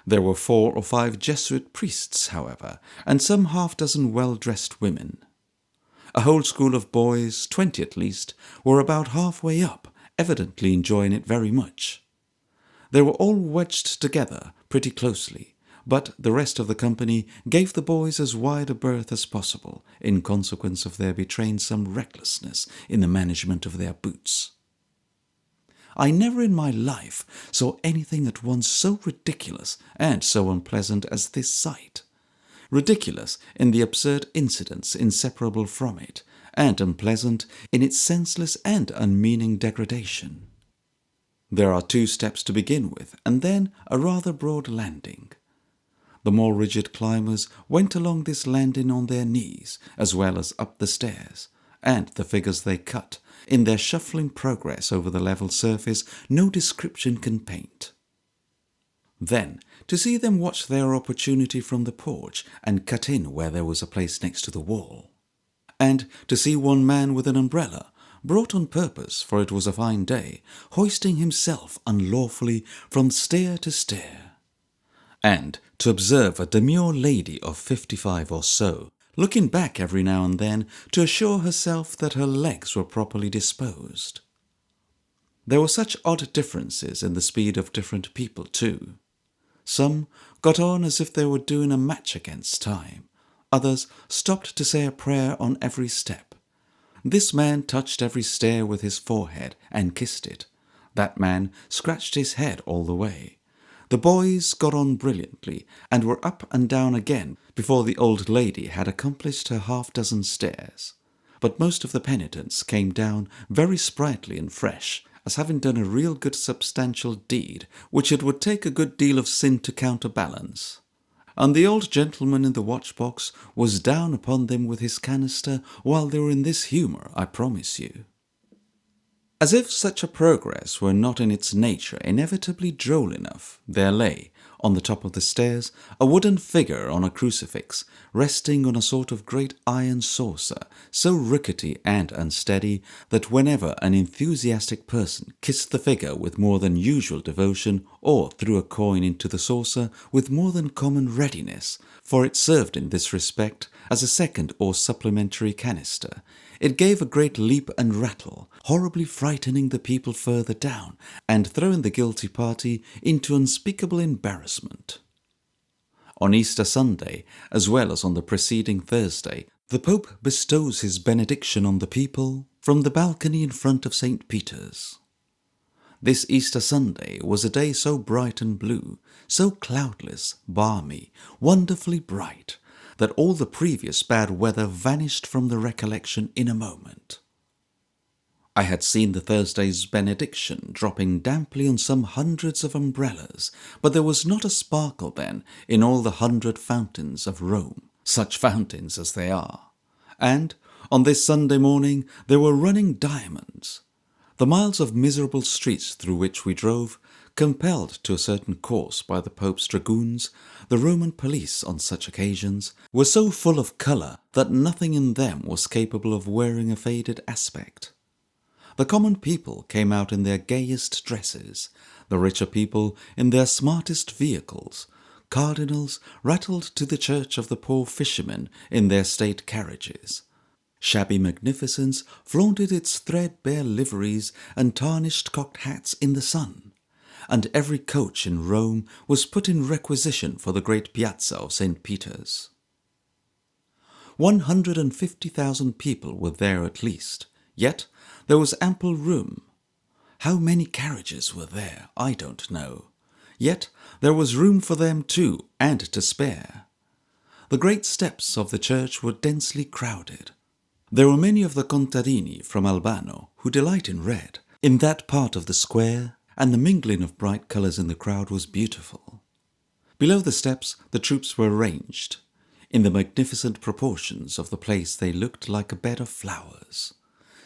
There were 4 or 5 Jesuit priests, however, and some half-dozen well-dressed women. A whole school of boys, 20 at least, were about halfway up, evidently enjoying it very much. They were all wedged together pretty closely, but the rest of the company gave the boys as wide a berth as possible, in consequence of their betraying some recklessness in the management of their boots. I never in my life saw anything at once so ridiculous and so unpleasant as this sight. Ridiculous in the absurd incidents inseparable from it, and unpleasant in its senseless and unmeaning degradation. There are 2 steps to begin with, and then a rather broad landing. The more rigid climbers went along this landing on their knees, as well as up the stairs, and the figures they cut, in their shuffling progress over the level surface, no description can paint. Then, to see them watch their opportunity from the porch and cut in where there was a place next to the wall. And to see one man with an umbrella, brought on purpose, for it was a fine day, hoisting himself unlawfully from stair to stair. And to observe a demure lady of 55 or so, looking back every now and then to assure herself that her legs were properly disposed. There were such odd differences in the speed of different people too. Some got on as if they were doing a match against time. Others stopped to say a prayer on every step. This man touched every stair with his forehead and kissed it. That man scratched his head all the way. The boys got on brilliantly, and were up and down again before the old lady had accomplished her 6 stairs. But most of the penitents came down very sprightly and fresh, as having done a real good substantial deed, which it would take a good deal of sin to counterbalance. And the old gentleman in the watch-box was down upon them with his canister while they were in this humour, I promise you. As if such a progress were not in its nature inevitably droll enough, there lay, on the top of the stairs, a wooden figure on a crucifix, resting on a sort of great iron saucer, so rickety and unsteady that whenever an enthusiastic person kissed the figure with more than usual devotion, or threw a coin into the saucer with more than common readiness, for it served in this respect as a second or supplementary canister, it gave a great leap and rattle, horribly frightening the people further down, and throwing the guilty party into unspeakable embarrassment. On Easter Sunday, as well as on the preceding Thursday, the Pope bestows his benediction on the people from the balcony in front of St. Peter's. This Easter Sunday was a day so bright and blue, so cloudless, balmy, wonderfully bright, that all the previous bad weather vanished from the recollection in a moment. I had seen the Thursday's benediction dropping damply on some hundreds of umbrellas, but there was not a sparkle then in all the 100 fountains of Rome, such fountains as they are. And on this Sunday morning there were running diamonds. The miles of miserable streets through which we drove, compelled to a certain course by the Pope's dragoons, the Roman police on such occasions, were so full of colour that nothing in them was capable of wearing a faded aspect. The common people came out in their gayest dresses, the richer people in their smartest vehicles, cardinals rattled to the church of the poor fishermen in their state carriages. Shabby magnificence flaunted its threadbare liveries and tarnished cocked hats in the sun, and every coach in Rome was put in requisition for the great piazza of St. Peter's. 150,000 people were there at least, yet there was ample room. How many carriages were there, I don't know. Yet there was room for them too, and to spare. The great steps of the church were densely crowded. There were many of the contadini from Albano who delight in red, in that part of the square, and the mingling of bright colours in the crowd was beautiful. Below the steps the troops were arranged. In the magnificent proportions of the place they looked like a bed of flowers.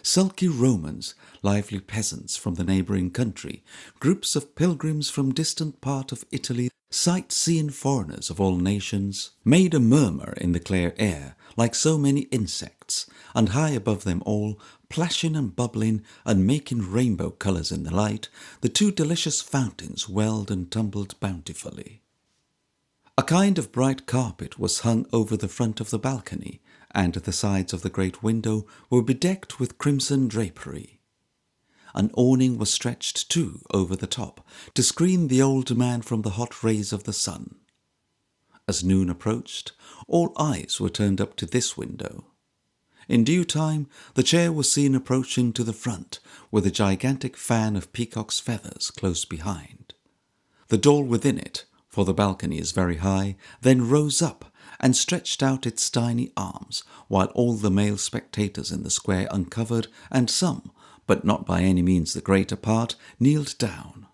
Sulky Romans, lively peasants from the neighbouring country, groups of pilgrims from distant part of Italy, sight-seeing foreigners of all nations, made a murmur in the clear air, like so many insects, and high above them all, plashing and bubbling and making rainbow colours in the light, the two delicious fountains welled and tumbled bountifully. A kind of bright carpet was hung over the front of the balcony, and the sides of the great window were bedecked with crimson drapery. An awning was stretched too over the top, to screen the old man from the hot rays of the sun. As noon approached, all eyes were turned up to this window. In due time the chair was seen approaching to the front, with a gigantic fan of peacock's feathers close behind. The door within it, for the balcony is very high, then rose up and stretched out its tiny arms, while all the male spectators in the square uncovered, and some, but not by any means the greater part, kneeled down.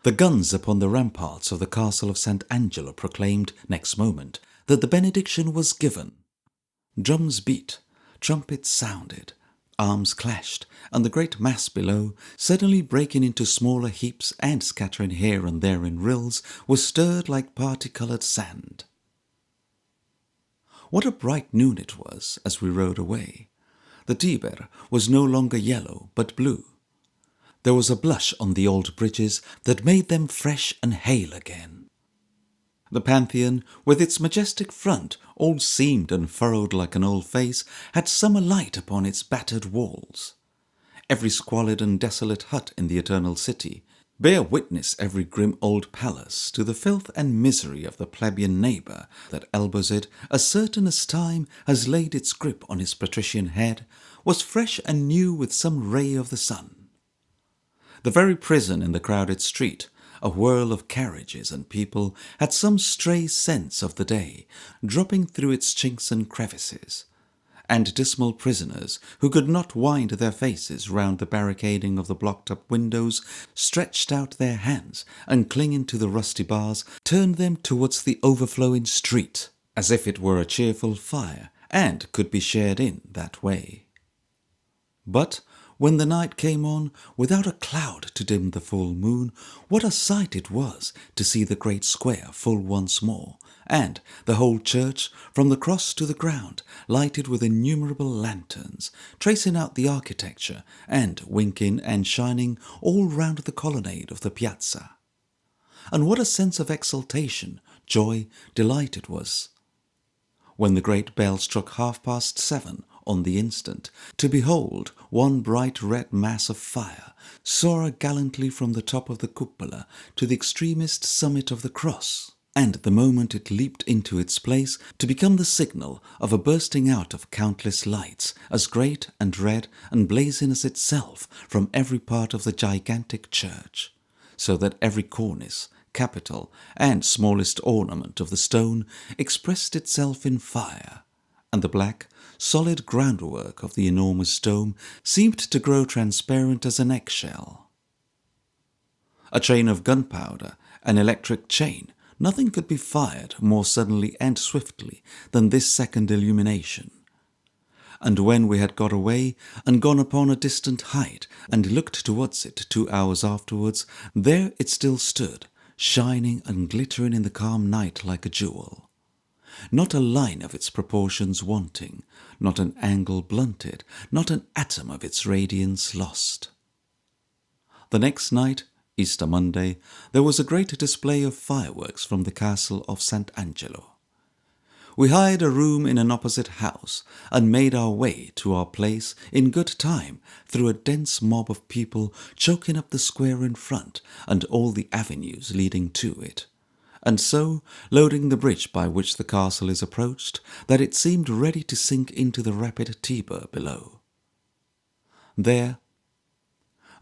The guns upon the ramparts of the castle of St. Angelo proclaimed, next moment, that the benediction was given. Drums beat, trumpets sounded, arms clashed, and the great mass below, suddenly breaking into smaller heaps and scattering here and there in rills, was stirred like party-coloured sand. What a bright noon it was as we rode away. The Tiber was no longer yellow but blue. There was a blush on the old bridges that made them fresh and hale again. The Pantheon, with its majestic front, all seamed and furrowed like an old face, had summer light upon its battered walls. Every squalid and desolate hut in the eternal city, bear witness every grim old palace to the filth and misery of the plebeian neighbour that elbows it as certain as time has laid its grip on his patrician head, was fresh and new with some ray of the sun. The very prison in the crowded street, a whirl of carriages and people, had some stray sense of the day, dropping through its chinks and crevices, and dismal prisoners, who could not wind their faces round the barricading of the blocked-up windows, stretched out their hands, and clinging to the rusty bars, turned them towards the overflowing street, as if it were a cheerful fire, and could be shared in that way. But when the night came on, without a cloud to dim the full moon, what a sight it was to see the great square full once more, and the whole church, from the cross to the ground, lighted with innumerable lanterns, tracing out the architecture, and winking and shining all round the colonnade of the piazza. And what a sense of exultation, joy, delight it was, when the great bell struck 7:30 on the instant, to behold one bright red mass of fire soar gallantly from the top of the cupola to the extremest summit of the cross, and the moment it leaped into its place to become the signal of a bursting out of countless lights, as great and red and blazing as itself, from every part of the gigantic church, so that every cornice, capital and smallest ornament of the stone expressed itself in fire, and the black, solid groundwork of the enormous dome seemed to grow transparent as an eggshell. A train of gunpowder, an electric chain, nothing could be fired more suddenly and swiftly than this second illumination. And when we had got away and gone upon a distant height and looked towards it 2 hours afterwards, there it still stood, shining and glittering in the calm night like a jewel. Not a line of its proportions wanting, not an angle blunted, not an atom of its radiance lost. The next night, Easter Monday, there was a great display of fireworks from the castle of Sant'Angelo. We hired a room in an opposite house and made our way to our place in good time through a dense mob of people choking up the square in front and all the avenues leading to it, and so loading the bridge by which the castle is approached that it seemed ready to sink into the rapid Tiber below. There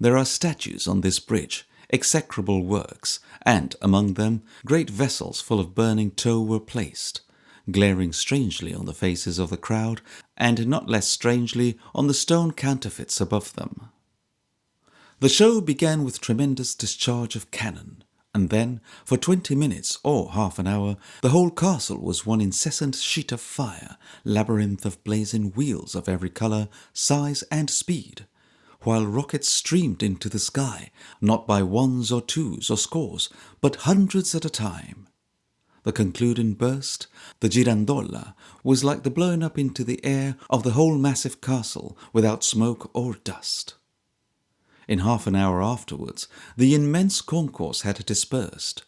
are statues on this bridge, execrable works, and among them great vessels full of burning tow were placed, glaring strangely on the faces of the crowd, and not less strangely on the stone counterfeits above them. The show began with tremendous discharge of cannon, and then, for 20 minutes or half an hour, the whole castle was one incessant sheet of fire, labyrinth of blazing wheels of every colour, size, and speed, while rockets streamed into the sky, not by ones or twos or scores, but hundreds at a time. The concluding burst, the girandola, was like the blowing up into the air of the whole massive castle without smoke or dust. In half an hour afterwards, the immense concourse had dispersed.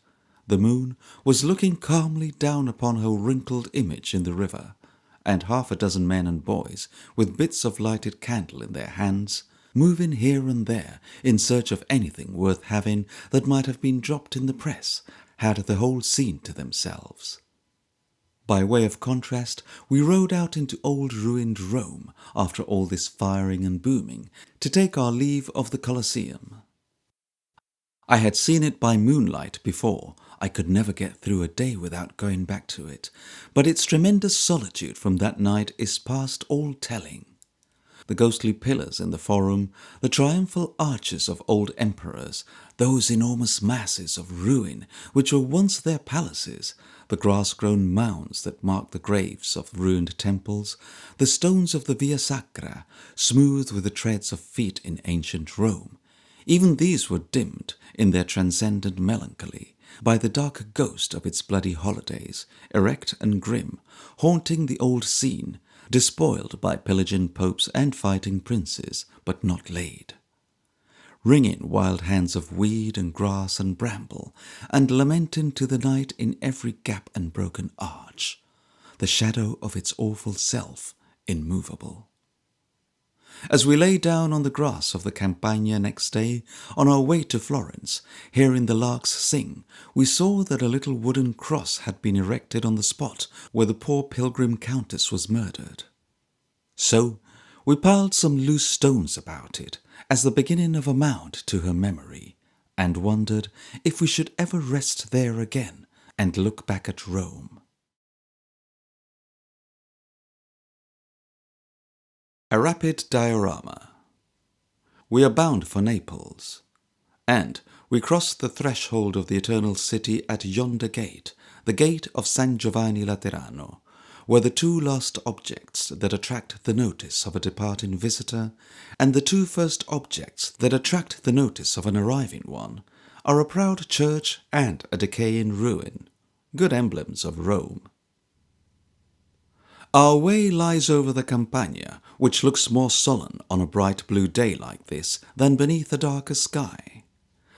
The moon was looking calmly down upon her wrinkled image in the river, and half a dozen men and boys, with bits of lighted candle in their hands, moving here and there in search of anything worth having that might have been dropped in the press, had the whole scene to themselves. By way of contrast, we rode out into old ruined Rome, after all this firing and booming, to take our leave of the Colosseum. I had seen it by moonlight before. I could never get through a day without going back to it, but its tremendous solitude from that night is past all telling. The ghostly pillars in the forum, the triumphal arches of old emperors, those enormous masses of ruin which were once their palaces, the grass-grown mounds that mark the graves of ruined temples, the stones of the Via Sacra, smooth with the treads of feet in ancient Rome, even these were dimmed in their transcendent melancholy by the dark ghost of its bloody holidays, erect and grim, haunting the old scene, despoiled by pillaging popes and fighting princes, but not laid. Wringing wild hands of weed and grass and bramble, and lamenting to the night in every gap and broken arch, the shadow of its awful self immovable. As we lay down on the grass of the Campagna next day, on our way to Florence, hearing the larks sing, we saw that a little wooden cross had been erected on the spot where the poor pilgrim countess was murdered. So we piled some loose stones about it, as the beginning of a mound to her memory, and wondered if we should ever rest there again and look back at Rome. A rapid diorama. We are bound for Naples, and we crossed the threshold of the eternal city at yonder gate, the gate of San Giovanni Laterano, where the two last objects that attract the notice of a departing visitor, and the two first objects that attract the notice of an arriving one, are a proud church and a decaying ruin, good emblems of Rome. Our way lies over the Campagna, which looks more sullen on a bright blue day like this than beneath a darker sky,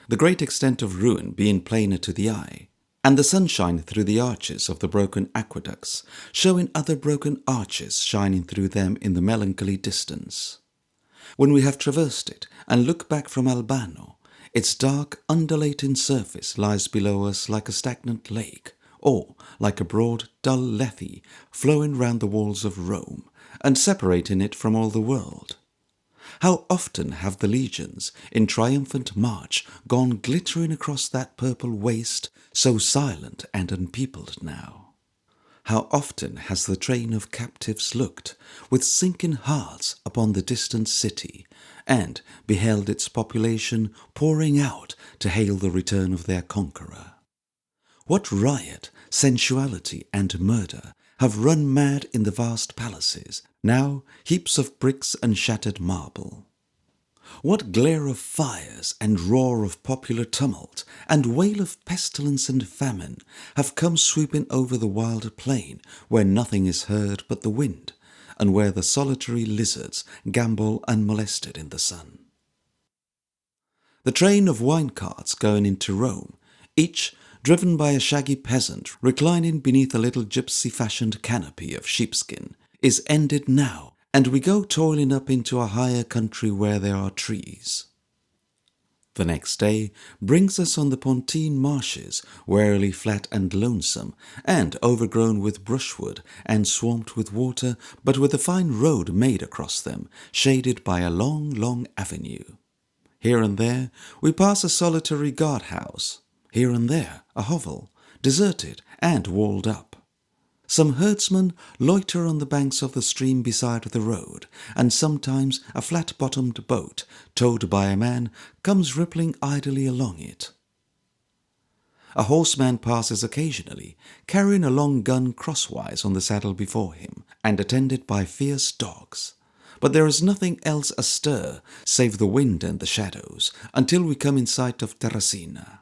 the great extent of ruin being plainer to the eye, and the sunshine through the arches of the broken aqueducts, showing other broken arches shining through them in the melancholy distance. When we have traversed it and look back from Albano, its dark, undulating surface lies below us like a stagnant lake, or like a broad, dull Lethe flowing round the walls of Rome, and separating it from all the world. How often have the legions, in triumphant march, gone glittering across that purple waste, so silent and unpeopled now? How often has the train of captives looked, with sinking hearts, upon the distant city, and beheld its population pouring out to hail the return of their conqueror? What riot, sensuality, and murder have run mad in the vast palaces, now heaps of bricks and shattered marble? What glare of fires and roar of popular tumult and wail of pestilence and famine have come sweeping over the wild plain where nothing is heard but the wind, and where the solitary lizards gambol unmolested in the sun? The train of wine carts going into Rome, each driven by a shaggy peasant reclining beneath a little gypsy-fashioned canopy of sheepskin, is ended now, and we go toiling up into a higher country where there are trees. The next day brings us on the Pontine marshes, wearily flat and lonesome, and overgrown with brushwood and swamped with water, but with a fine road made across them, shaded by a long, long avenue. Here and there we pass a solitary guardhouse, here and there a hovel, deserted and walled up. Some herdsmen loiter on the banks of the stream beside the road, and sometimes a flat-bottomed boat, towed by a man, comes rippling idly along it. A horseman passes occasionally, carrying a long gun crosswise on the saddle before him, and attended by fierce dogs. But there is nothing else astir, save the wind and the shadows, until we come in sight of Terracina.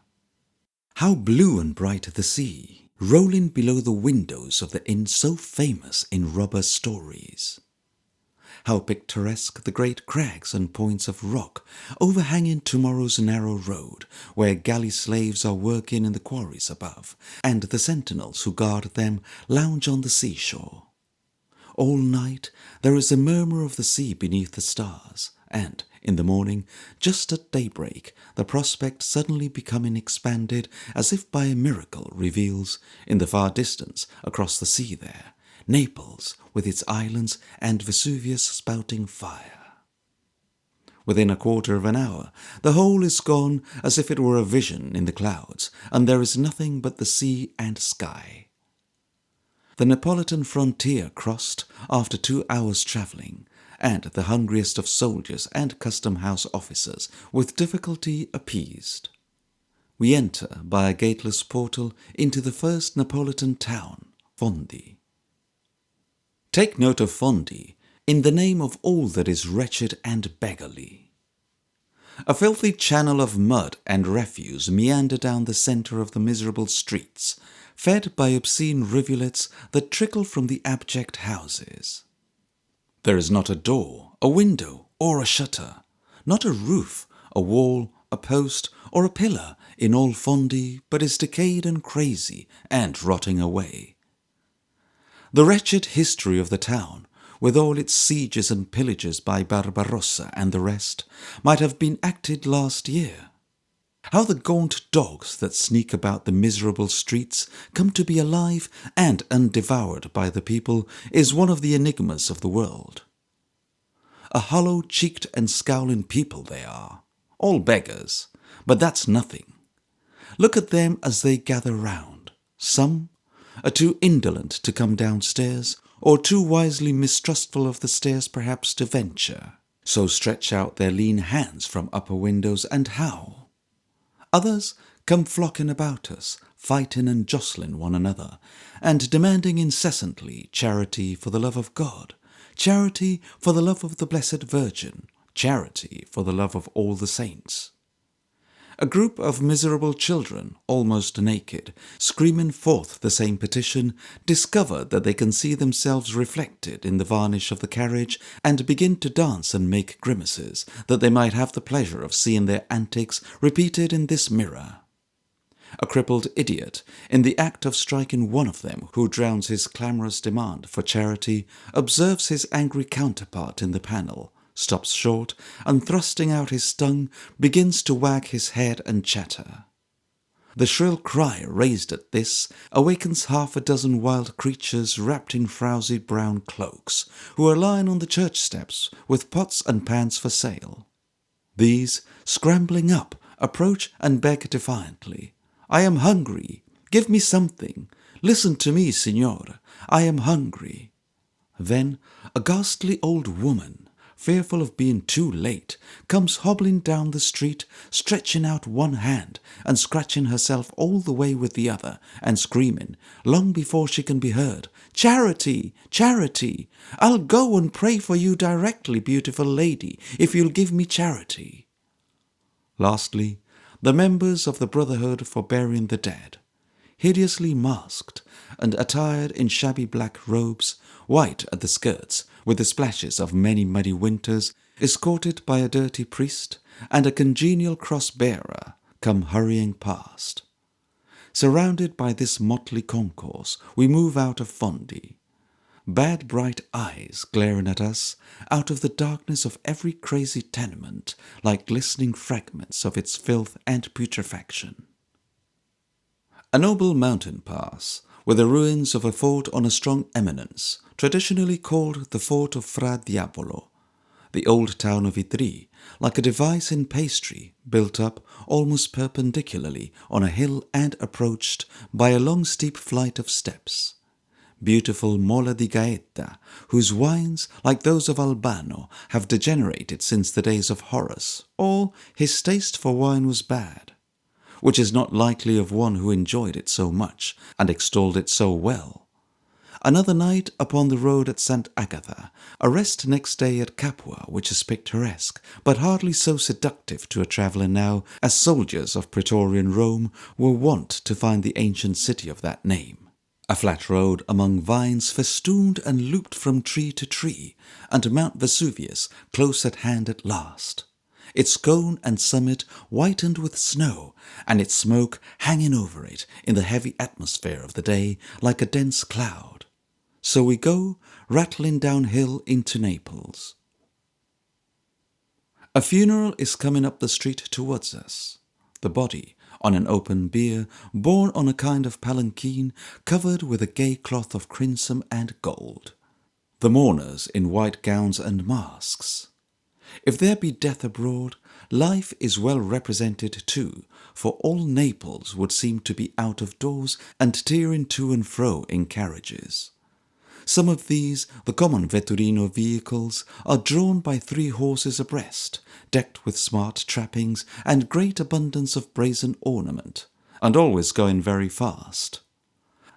How blue and bright the sea, rolling below the windows of the inn so famous in robber stories! How picturesque the great crags and points of rock overhanging tomorrow's narrow road, where galley slaves are working in the quarries above, and the sentinels who guard them lounge on the seashore. All night there is a murmur of the sea beneath the stars, and in the morning, just at daybreak, the prospect suddenly becoming expanded as if by a miracle reveals, in the far distance across the sea there, Naples with its islands and Vesuvius spouting fire. Within a quarter of an hour the whole is gone as if it were a vision in the clouds, and there is nothing but the sea and sky. The Neapolitan frontier crossed after 2 hours' travelling, and the hungriest of soldiers and custom-house officers with difficulty appeased. We enter by a gateless portal into the first Neapolitan town, Fondi. Take note of Fondi, in the name of all that is wretched and beggarly. A filthy channel of mud and refuse meander down the centre of the miserable streets, fed by obscene rivulets that trickle from the abject houses. There is not a door, a window, or a shutter, not a roof, a wall, a post, or a pillar in all Fondi but is decayed and crazy and rotting away. The wretched history of the town, with all its sieges and pillages by Barbarossa and the rest, might have been acted last year. How the gaunt dogs that sneak about the miserable streets come to be alive and undevoured by the people is one of the enigmas of the world. A hollow-cheeked and scowling people they are, all beggars, but that's nothing. Look at them as they gather round. Some are too indolent to come downstairs, or too wisely mistrustful of the stairs perhaps to venture, so stretch out their lean hands from upper windows and howl. Others come flocking about us, fighting and jostling one another, and demanding incessantly charity for the love of God, charity for the love of the Blessed Virgin, charity for the love of all the saints. A group of miserable children, almost naked, screaming forth the same petition, discover that they can see themselves reflected in the varnish of the carriage, and begin to dance and make grimaces, that they might have the pleasure of seeing their antics repeated in this mirror. A crippled idiot, in the act of striking one of them who drowns his clamorous demand for charity, observes his angry counterpart in the panel, stops short, and thrusting out his tongue, begins to wag his head and chatter. The shrill cry raised at this awakens half a dozen wild creatures wrapped in frowsy brown cloaks, who are lying on the church steps with pots and pans for sale. These, scrambling up, approach and beg defiantly. "I am hungry. Give me something. Listen to me, signor. I am hungry." Then a ghastly old woman, fearful of being too late, comes hobbling down the street, stretching out one hand and scratching herself all the way with the other, and screaming, long before she can be heard, "Charity! Charity! I'll go and pray for you directly, beautiful lady, if you'll give me charity." Lastly, the members of the Brotherhood for Burying the Dead, hideously masked and attired in shabby black robes, white at the skirts, with the splashes of many muddy winters, escorted by a dirty priest and a congenial cross-bearer, come hurrying past. Surrounded by this motley concourse, we move out of Fondi. Bad bright eyes glaring at us out of the darkness of every crazy tenement, like glistening fragments of its filth and putrefaction. A noble mountain pass, with the ruins of a fort on a strong eminence, traditionally called the Fort of Fra Diavolo, the old town of Itri, like a device in pastry, built up almost perpendicularly on a hill and approached by a long steep flight of steps. Beautiful Mola di Gaeta, whose wines, like those of Albano, have degenerated since the days of Horace, or his taste for wine was bad, which is not likely of one who enjoyed it so much and extolled it so well. Another night upon the road at St. Agatha, a rest next day at Capua, which is picturesque, but hardly so seductive to a traveller now as soldiers of Praetorian Rome were wont to find the ancient city of that name. A flat road among vines festooned and looped from tree to tree, and Mount Vesuvius close at hand at last, its cone and summit whitened with snow, and its smoke hanging over it in the heavy atmosphere of the day like a dense cloud. So we go, rattling downhill into Naples. A funeral is coming up the street towards us. The body, on an open bier, borne on a kind of palanquin, covered with a gay cloth of crimson and gold. The mourners in white gowns and masks. If there be death abroad, life is well represented too, for all Naples would seem to be out of doors and tearing to and fro in carriages. Some of these, the common vetturino vehicles, are drawn by 3 horses abreast, decked with smart trappings and great abundance of brazen ornament, and always going very fast.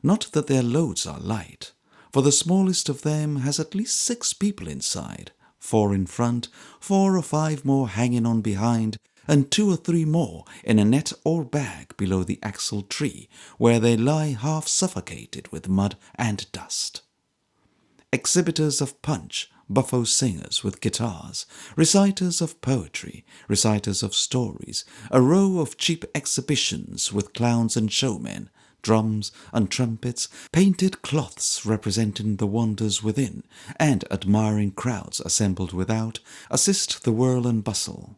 Not that their loads are light, for the smallest of them has at least 6 people inside, 4 in front, 4 or 5 more hanging on behind, and 2 or 3 more in a net or bag below the axle tree, where they lie half suffocated with mud and dust. Exhibitors of punch, buffo singers with guitars, reciters of poetry, reciters of stories, a row of cheap exhibitions with clowns and showmen, drums and trumpets, painted cloths representing the wonders within, and admiring crowds assembled without, assist the whirl and bustle.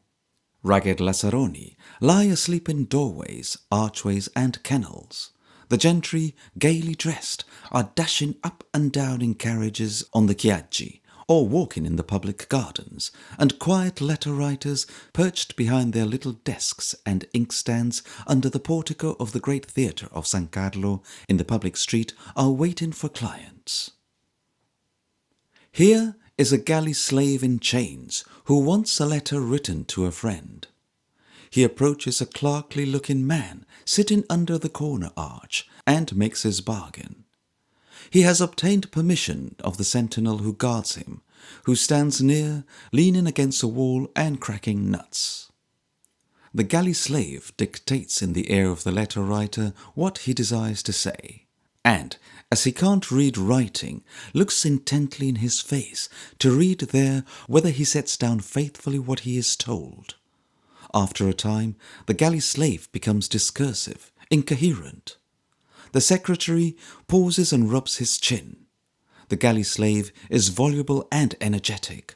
Ragged lazzaroni lie asleep in doorways, archways, and kennels. The gentry, gaily dressed, are dashing up and down in carriages on the Chiaggi, or walking in the public gardens, and quiet letter-writers, perched behind their little desks and inkstands under the portico of the great theatre of San Carlo in the public street, are waiting for clients. Here is a galley slave in chains, who wants a letter written to a friend. He approaches a clerkly-looking man sitting under the corner arch, and makes his bargain. He has obtained permission of the sentinel who guards him, who stands near, leaning against a wall and cracking nuts. The galley slave dictates in the ear of the letter-writer what he desires to say, and, as he can't read writing, looks intently in his face to read there whether he sets down faithfully what he is told. After a time, the galley slave becomes discursive, incoherent. The secretary pauses and rubs his chin. The galley slave is voluble and energetic.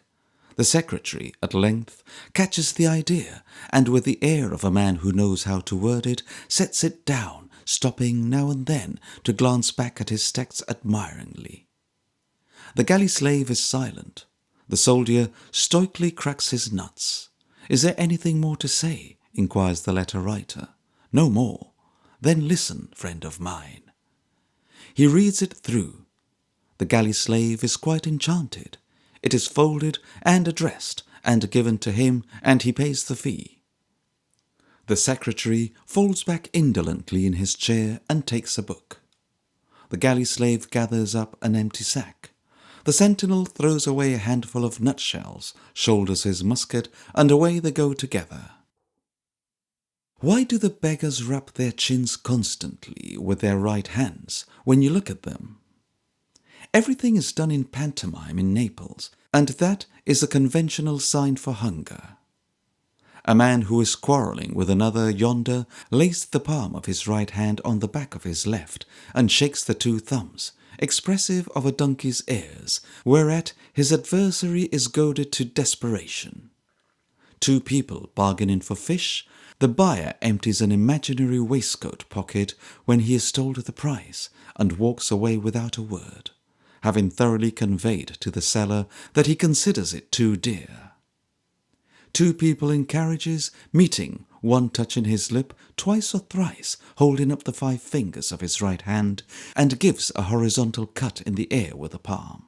The secretary, at length, catches the idea, and with the air of a man who knows how to word it, sets it down, stopping now and then to glance back at his text admiringly. The galley slave is silent. The soldier stoically cracks his nuts. "Is there anything more to say?" inquires the letter writer. "No more." "Then listen, friend of mine." He reads it through. The galley slave is quite enchanted. It is folded and addressed and given to him, and he pays the fee. The secretary falls back indolently in his chair and takes a book. The galley slave gathers up an empty sack. The sentinel throws away a handful of nutshells, shoulders his musket, and away they go together. Why do the beggars rub their chins constantly with their right hands when you look at them? Everything is done in pantomime in Naples, and that is a conventional sign for hunger. A man who is quarrelling with another yonder lays the palm of his right hand on the back of his left and shakes the two thumbs, expressive of a donkey's ears, whereat his adversary is goaded to desperation. Two people bargaining for fish, the buyer empties an imaginary waistcoat pocket when he is told the price, and walks away without a word, having thoroughly conveyed to the seller that he considers it too dear. Two people in carriages, meeting, one touching his lip twice or thrice, holding up the 5 fingers of his right hand, and gives a horizontal cut in the air with the palm.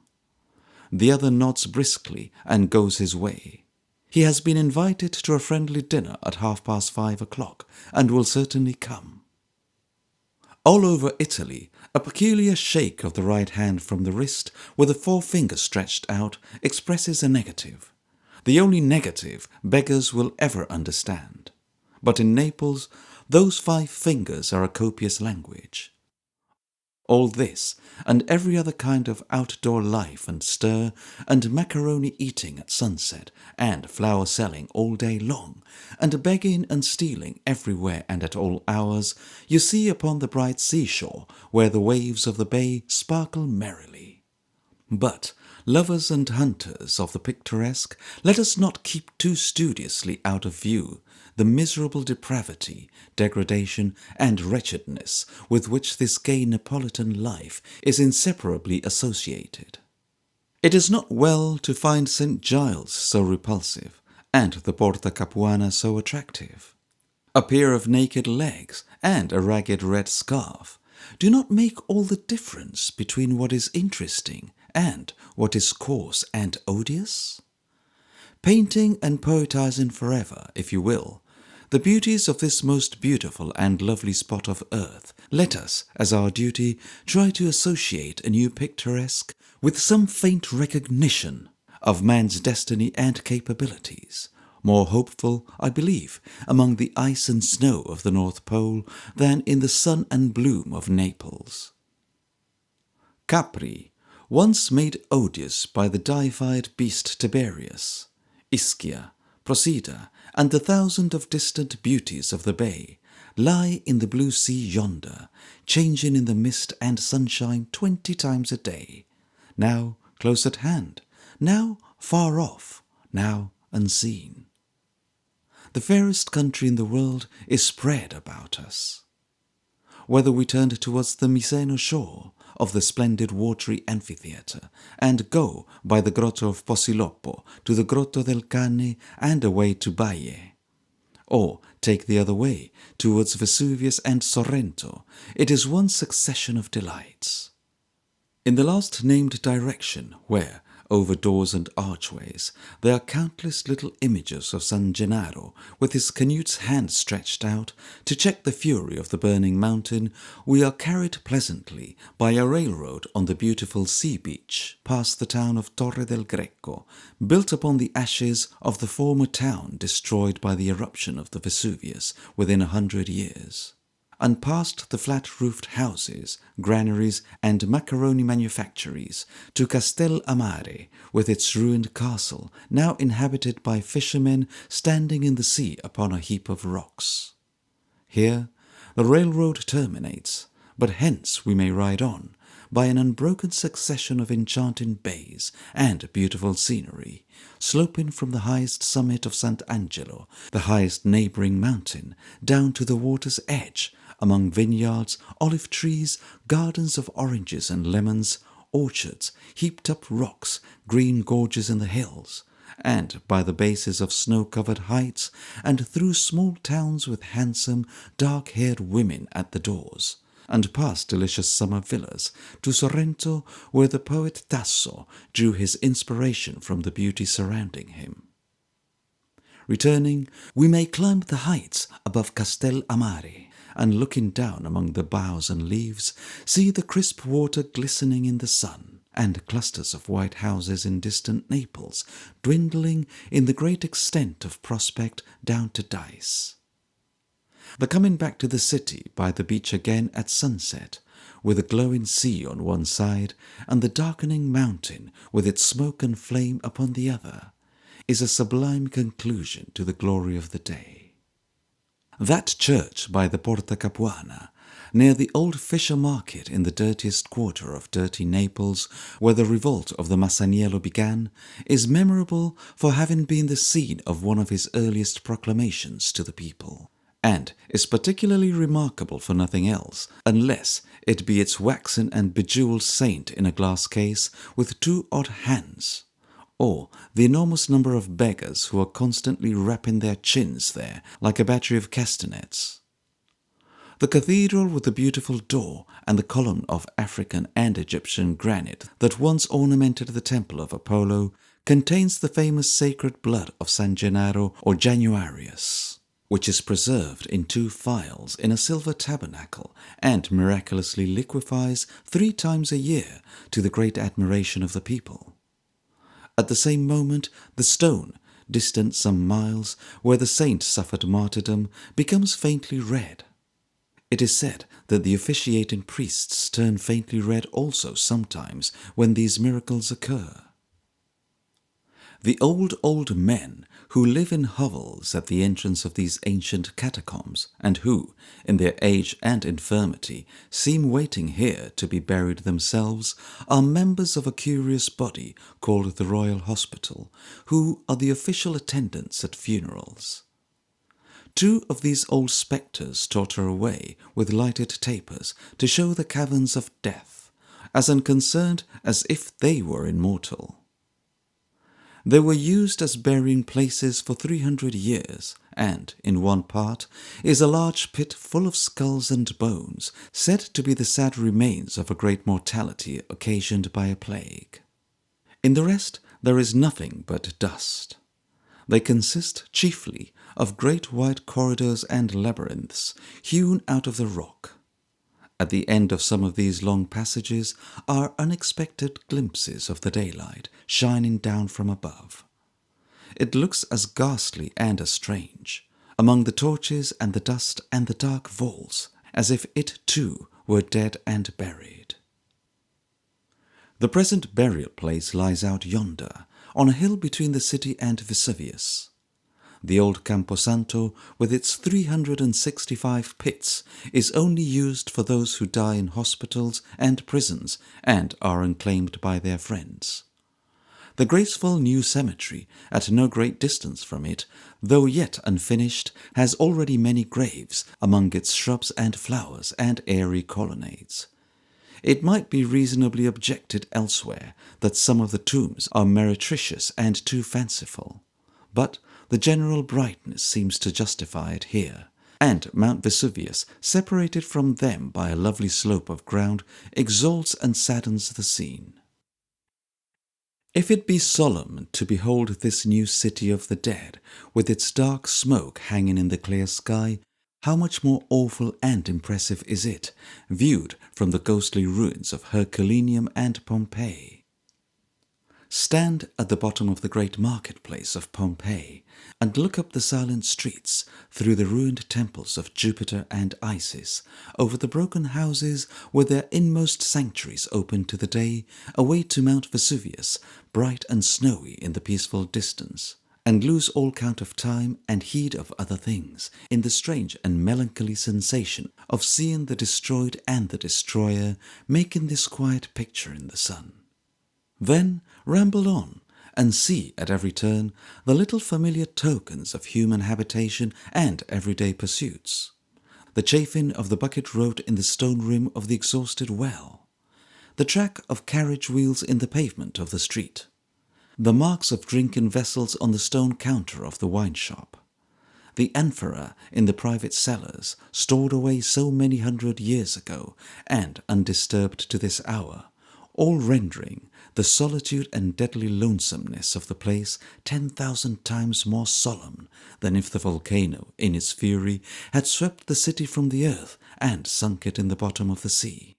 The other nods briskly and goes his way. He has been invited to a friendly dinner at 5:30, and will certainly come. All over Italy, a peculiar shake of the right hand from the wrist, with the 4 fingers stretched out, expresses a negative. The only negative beggars will ever understand. But in Naples, those 5 fingers are a copious language. All this, and every other kind of outdoor life and stir, and macaroni eating at sunset, and flower selling all day long, and begging and stealing everywhere and at all hours, you see upon the bright seashore, where the waves of the bay sparkle merrily. But, lovers and hunters of the picturesque, let us not keep too studiously out of view the miserable depravity, degradation, and wretchedness with which this gay Neapolitan life is inseparably associated. It is not well to find St. Giles so repulsive, and the Porta Capuana so attractive. A pair of naked legs and a ragged red scarf do not make all the difference between what is interesting and what is coarse and odious? Painting and poetizing forever, if you will, the beauties of this most beautiful and lovely spot of earth, let us, as our duty, try to associate a new picturesque with some faint recognition of man's destiny and capabilities, more hopeful, I believe, among the ice and snow of the North Pole than in the sun and bloom of Naples. Capri, once made odious by the deified beast Tiberius, Ischia, Procida, and the thousand of distant beauties of the bay, lie in the blue sea yonder, changing in the mist and sunshine 20 times a day, now close at hand, now far off, now unseen. The fairest country in the world is spread about us. Whether we turn towards the Miseno shore of the splendid watery amphitheatre, and go by the grotto of Posiloppo to the Grotto del Cane and away to Baie, or take the other way towards Vesuvius and Sorrento, it is one succession of delights. In the last named direction, where, over doors and archways, there are countless little images of San Gennaro, with his Canute's hand stretched out to check the fury of the burning mountain, we are carried pleasantly by a railroad on the beautiful sea beach, past the town of Torre del Greco, built upon the ashes of the former town destroyed by the eruption of the Vesuvius within 100 years. And past the flat-roofed houses, granaries, and macaroni manufactories, to Castel Amare, with its ruined castle, now inhabited by fishermen standing in the sea upon a heap of rocks. Here the railroad terminates, but hence we may ride on, by an unbroken succession of enchanting bays and beautiful scenery, sloping from the highest summit of Sant'Angelo, the highest neighbouring mountain, down to the water's edge, among vineyards, olive trees, gardens of oranges and lemons, orchards, heaped-up rocks, green gorges in the hills, and by the bases of snow-covered heights, and through small towns with handsome, dark-haired women at the doors, and past delicious summer villas, to Sorrento, where the poet Tasso drew his inspiration from the beauty surrounding him. Returning, we may climb the heights above Castel Amare, and looking down among the boughs and leaves, see the crisp water glistening in the sun, and clusters of white houses in distant Naples, dwindling in the great extent of prospect down to Dice. The coming back to the city by the beach again at sunset, with a glowing sea on one side, and the darkening mountain with its smoke and flame upon the other, is a sublime conclusion to the glory of the day. That church by the Porta Capuana, near the old fisher market in the dirtiest quarter of dirty Naples, where the revolt of the Masaniello began, is memorable for having been the scene of one of his earliest proclamations to the people, and is particularly remarkable for nothing else, unless it be its waxen and bejewelled saint in a glass case with two odd hands, or the enormous number of beggars who are constantly rapping their chins there like a battery of castanets. The cathedral with the beautiful door and the column of African and Egyptian granite that once ornamented the temple of Apollo contains the famous sacred blood of San Gennaro or Januarius, which is preserved in 2 phials in a silver tabernacle and miraculously liquefies 3 times a year to the great admiration of the people. At the same moment, the stone, distant some miles, where the saint suffered martyrdom, becomes faintly red. It is said that the officiating priests turn faintly red also sometimes when these miracles occur. The old men who live in hovels at the entrance of these ancient catacombs, and who, in their age and infirmity, seem waiting here to be buried themselves, are members of a curious body called the Royal Hospital, who are the official attendants at funerals. 2 of these old spectres totter away with lighted tapers to show the caverns of death, as unconcerned as if they were immortal. They were used as burying places for 300 years, and, in one part, is a large pit full of skulls and bones, said to be the sad remains of a great mortality occasioned by a plague. In the rest there is nothing but dust. They consist chiefly of great wide corridors and labyrinths hewn out of the rock. At the end of some of these long passages are unexpected glimpses of the daylight shining down from above. It looks as ghastly and as strange, among the torches and the dust and the dark vaults, as if it too were dead and buried. The present burial place lies out yonder, on a hill between the city and Vesuvius. The old Camposanto, with its 365 pits, is only used for those who die in hospitals and prisons and are unclaimed by their friends. The graceful new cemetery, at no great distance from it, though yet unfinished, has already many graves among its shrubs and flowers and airy colonnades. It might be reasonably objected elsewhere that some of the tombs are meretricious and too fanciful, but the general brightness seems to justify it here, and Mount Vesuvius, separated from them by a lovely slope of ground, exalts and saddens the scene. If it be solemn to behold this new city of the dead, with its dark smoke hanging in the clear sky, how much more awful and impressive is it, viewed from the ghostly ruins of Herculaneum and Pompeii. Stand at the bottom of the great marketplace of Pompeii, and look up the silent streets, through the ruined temples of Jupiter and Isis, over the broken houses where their inmost sanctuaries open to the day, away to Mount Vesuvius, bright and snowy in the peaceful distance, and lose all count of time and heed of other things in the strange and melancholy sensation of seeing the destroyed and the destroyer making this quiet picture in the sun. Then ramble on, and see at every turn the little familiar tokens of human habitation and everyday pursuits. The chafing of the bucket road in the stone rim of the exhausted well, the track of carriage wheels in the pavement of the street, the marks of drinking vessels on the stone counter of the wine shop, the amphora in the private cellars, stored away so many 100 years ago and undisturbed to this hour, all rendering the solitude and deadly lonesomeness of the place 10,000 times more solemn than if the volcano, in its fury, had swept the city from the earth and sunk it in the bottom of the sea.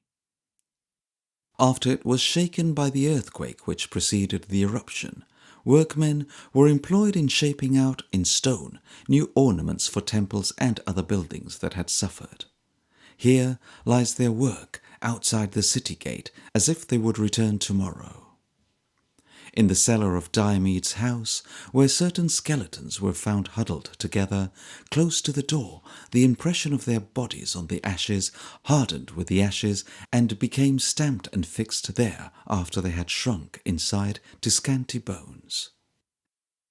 After it was shaken by the earthquake which preceded the eruption, workmen were employed in shaping out in stone new ornaments for temples and other buildings that had suffered. Here lies their work outside the city gate, as if they would return tomorrow. In the cellar of Diomede's house, where certain skeletons were found huddled together, close to the door, the impression of their bodies on the ashes hardened with the ashes and became stamped and fixed there after they had shrunk inside to scanty bones.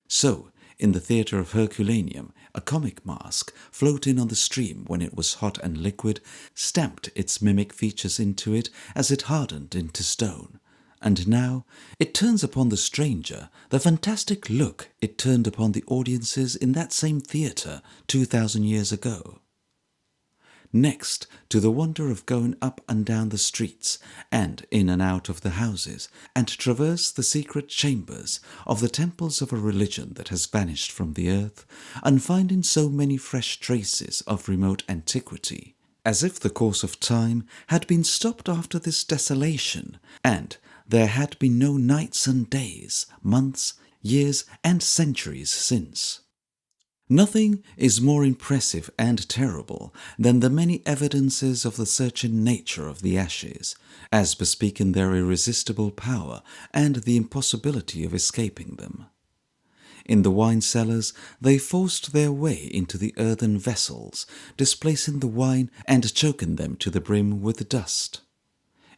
So, in the theatre of Herculaneum, a comic mask, floating on the stream when it was hot and liquid, stamped its mimic features into it as it hardened into stone. And now it turns upon the stranger the fantastic look it turned upon the audiences in that same theatre 2,000 years ago. Next to the wonder of going up and down the streets, and in and out of the houses, and traverse the secret chambers of the temples of a religion that has vanished from the earth, and finding so many fresh traces of remote antiquity, as if the course of time had been stopped after this desolation, and there had been no nights and days, months, years, and centuries since. Nothing is more impressive and terrible than the many evidences of the searching nature of the ashes, as bespeaking their irresistible power and the impossibility of escaping them. In the wine cellars they forced their way into the earthen vessels, displacing the wine and choking them to the brim with dust.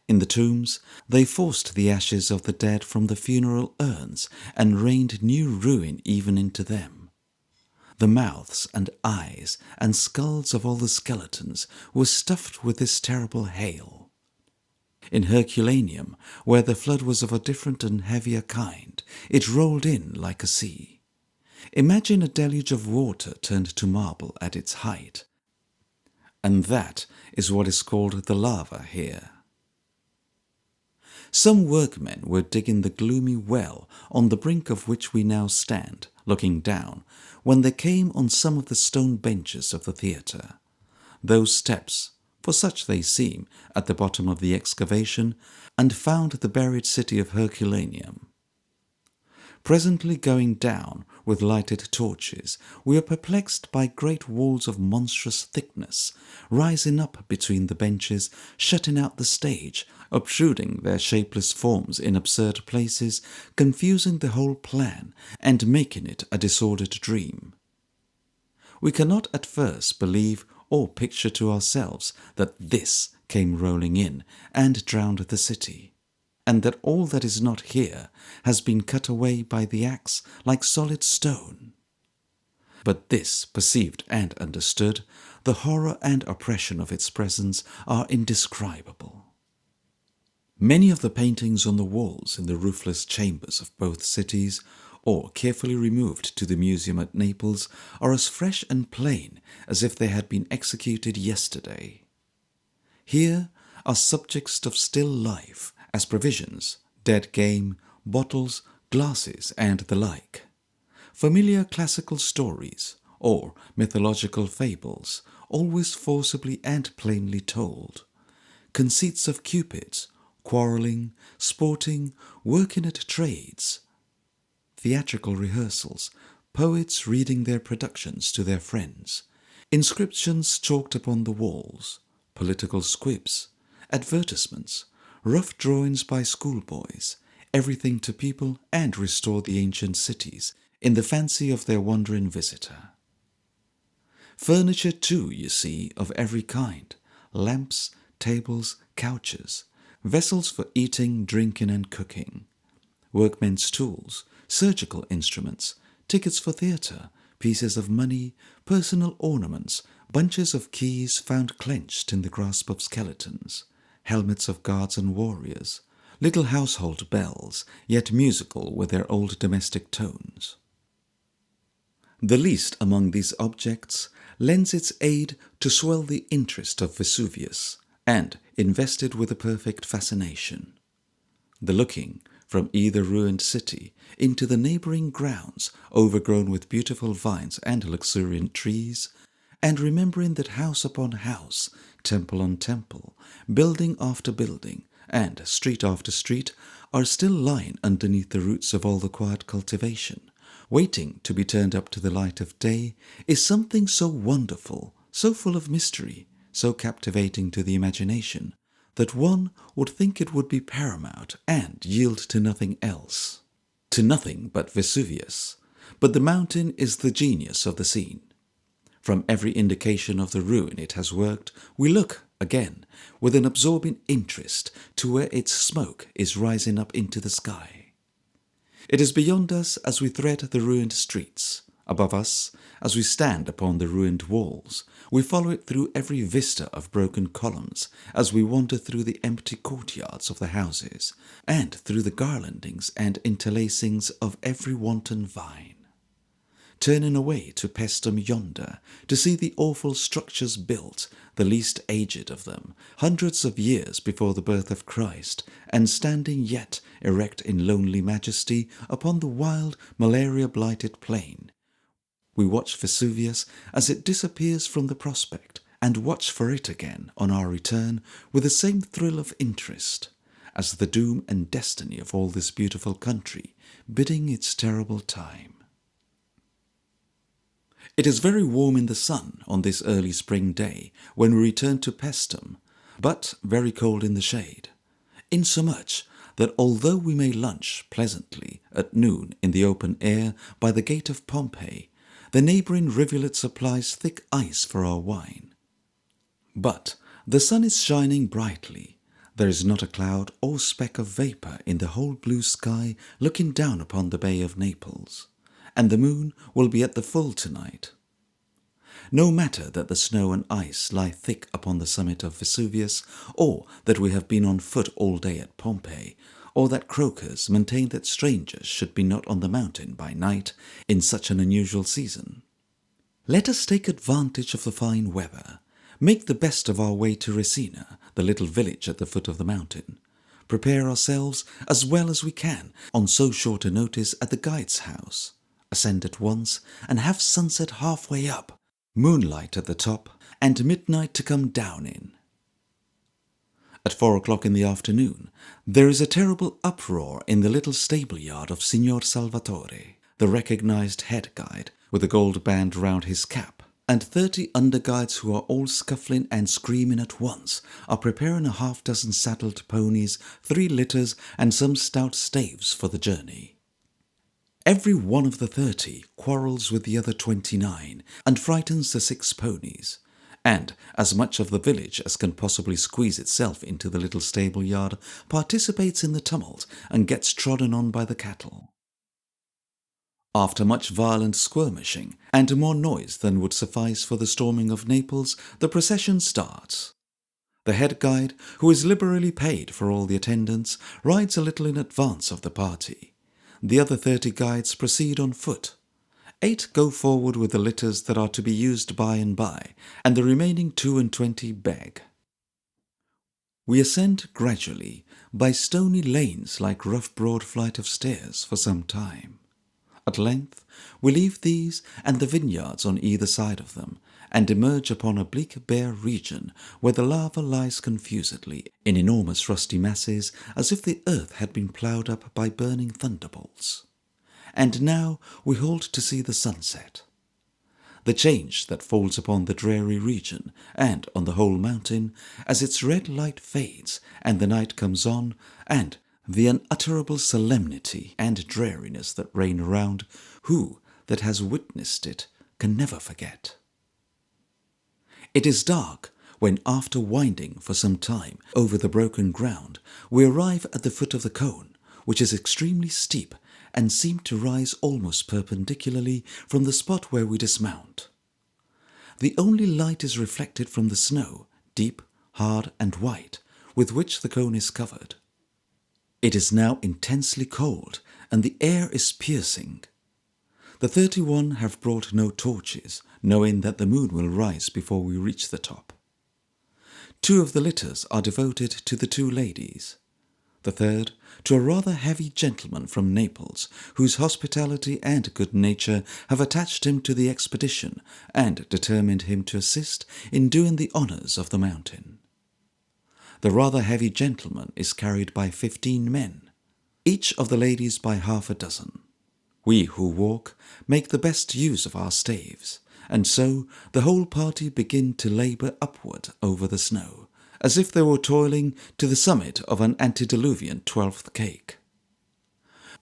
In the tombs they forced the ashes of the dead from the funeral urns and rained new ruin even into them. The mouths and eyes and skulls of all the skeletons were stuffed with this terrible hail. In Herculaneum, where the flood was of a different and heavier kind, it rolled in like a sea. Imagine a deluge of water turned to marble at its height. And that is what is called the lava here. Some workmen were digging the gloomy well on the brink of which we now stand, looking down, when they came on some of the stone benches of the theatre. Those steps, for such they seem, at the bottom of the excavation, and found the buried city of Herculaneum. Presently going down with lighted torches, we are perplexed by great walls of monstrous thickness, rising up between the benches, shutting out the stage, obtruding their shapeless forms in absurd places, confusing the whole plan, and making it a disordered dream. We cannot at first believe or picture to ourselves that this came rolling in and drowned the city, and that all that is not here has been cut away by the axe like solid stone. But this, perceived and understood, the horror and oppression of its presence are indescribable. Many of the paintings on the walls in the roofless chambers of both cities, or carefully removed to the museum at Naples, are as fresh and plain as if they had been executed yesterday. Here are subjects of still life, as provisions, dead game, bottles, glasses, and the like. Familiar classical stories, or mythological fables, always forcibly and plainly told. Conceits of cupids, quarrelling, sporting, working at trades. Theatrical rehearsals, poets reading their productions to their friends. Inscriptions chalked upon the walls, political squibs, advertisements, rough drawings by schoolboys, everything to people and restore the ancient cities in the fancy of their wandering visitor. Furniture too, you see, of every kind: lamps, tables, couches, vessels for eating, drinking and cooking, workmen's tools, surgical instruments, tickets for theatre, pieces of money, personal ornaments, bunches of keys found clenched in the grasp of skeletons, helmets of guards and warriors, little household bells, yet musical with their old domestic tones. The least among these objects lends its aid to swell the interest of Vesuvius, and invested with a perfect fascination. The looking from either ruined city into the neighbouring grounds overgrown with beautiful vines and luxuriant trees, and remembering that house upon house, temple on temple, building after building, and street after street are still lying underneath the roots of all the quiet cultivation, waiting to be turned up to the light of day, is something so wonderful, so full of mystery, so captivating to the imagination, that one would think it would be paramount and yield to nothing else, to nothing but Vesuvius. But the mountain is the genius of the scene. From every indication of the ruin it has worked, we look, again, with an absorbing interest to where its smoke is rising up into the sky. It is beyond us as we thread the ruined streets, above us as we stand upon the ruined walls. We follow it through every vista of broken columns as we wander through the empty courtyards of the houses, and through the garlandings and interlacings of every wanton vine. Turning away to Paestum yonder, to see the awful structures built, the least aged of them, hundreds of years before the birth of Christ, and standing yet erect in lonely majesty upon the wild, malaria-blighted plain. We watch Vesuvius as it disappears from the prospect, and watch for it again on our return with the same thrill of interest, as the doom and destiny of all this beautiful country, bidding its terrible time. It is very warm in the sun on this early spring day when we return to Paestum, but very cold in the shade, insomuch that although we may lunch pleasantly at noon in the open air by the gate of Pompeii, the neighbouring rivulet supplies thick ice for our wine. But the sun is shining brightly. There is not a cloud or speck of vapour in the whole blue sky looking down upon the Bay of Naples, and the moon will be at the full tonight. No matter that the snow and ice lie thick upon the summit of Vesuvius, or that we have been on foot all day at Pompeii, or that croakers maintain that strangers should be not on the mountain by night in such an unusual season. Let us take advantage of the fine weather, make the best of our way to Siena, the little village at the foot of the mountain, prepare ourselves as well as we can on so short a notice at the guide's house, ascend at once, and have sunset halfway up, moonlight at the top, and midnight to come down in. At 4 o'clock in the afternoon, there is a terrible uproar in the little stable-yard of Signor Salvatore, the recognized head guide, with a gold band round his cap, and 30 under-guides who are all scuffling and screaming at once, are preparing a half-dozen saddled ponies, 3 litters, and some stout staves for the journey. Every one of the 30 quarrels with the other 29, and frightens the 6 ponies, and as much of the village as can possibly squeeze itself into the little stable-yard participates in the tumult and gets trodden on by the cattle. After much violent skirmishing, and more noise than would suffice for the storming of Naples, the procession starts. The head guide, who is liberally paid for all the attendance, rides a little in advance of the party. The other 30 guides proceed on foot. 8 go forward with the litters that are to be used by and by, and the remaining 22 beg. We ascend gradually, by stony lanes like rough broad flight of stairs, for some time. At length we leave these and the vineyards on either side of them, and emerge upon a bleak bare region where the lava lies confusedly in enormous rusty masses, as if the earth had been ploughed up by burning thunderbolts. And now we halt to see the sunset. The change that falls upon the dreary region, and on the whole mountain, as its red light fades and the night comes on, and the unutterable solemnity and dreariness that reign around, Who that has witnessed it can never forget. It is dark when, after winding for some time over the broken ground, we arrive at the foot of the cone, which is extremely steep and seems to rise almost perpendicularly from the spot where we dismount. The only light is reflected from the snow, deep, hard and white, with which the cone is covered. It is now intensely cold, and the air is piercing. The 31 have brought no torches, knowing that the moon will rise before we reach the top. 2 of the litters are devoted to the 2 ladies. The third to a rather heavy gentleman from Naples, whose hospitality and good nature have attached him to the expedition and determined him to assist in doing the honours of the mountain. The rather heavy gentleman is carried by 15 men, each of the ladies by half a dozen. We who walk make the best use of our staves, and so the whole party begin to labour upward over the snow, as if they were toiling to the summit of an antediluvian 12th cake.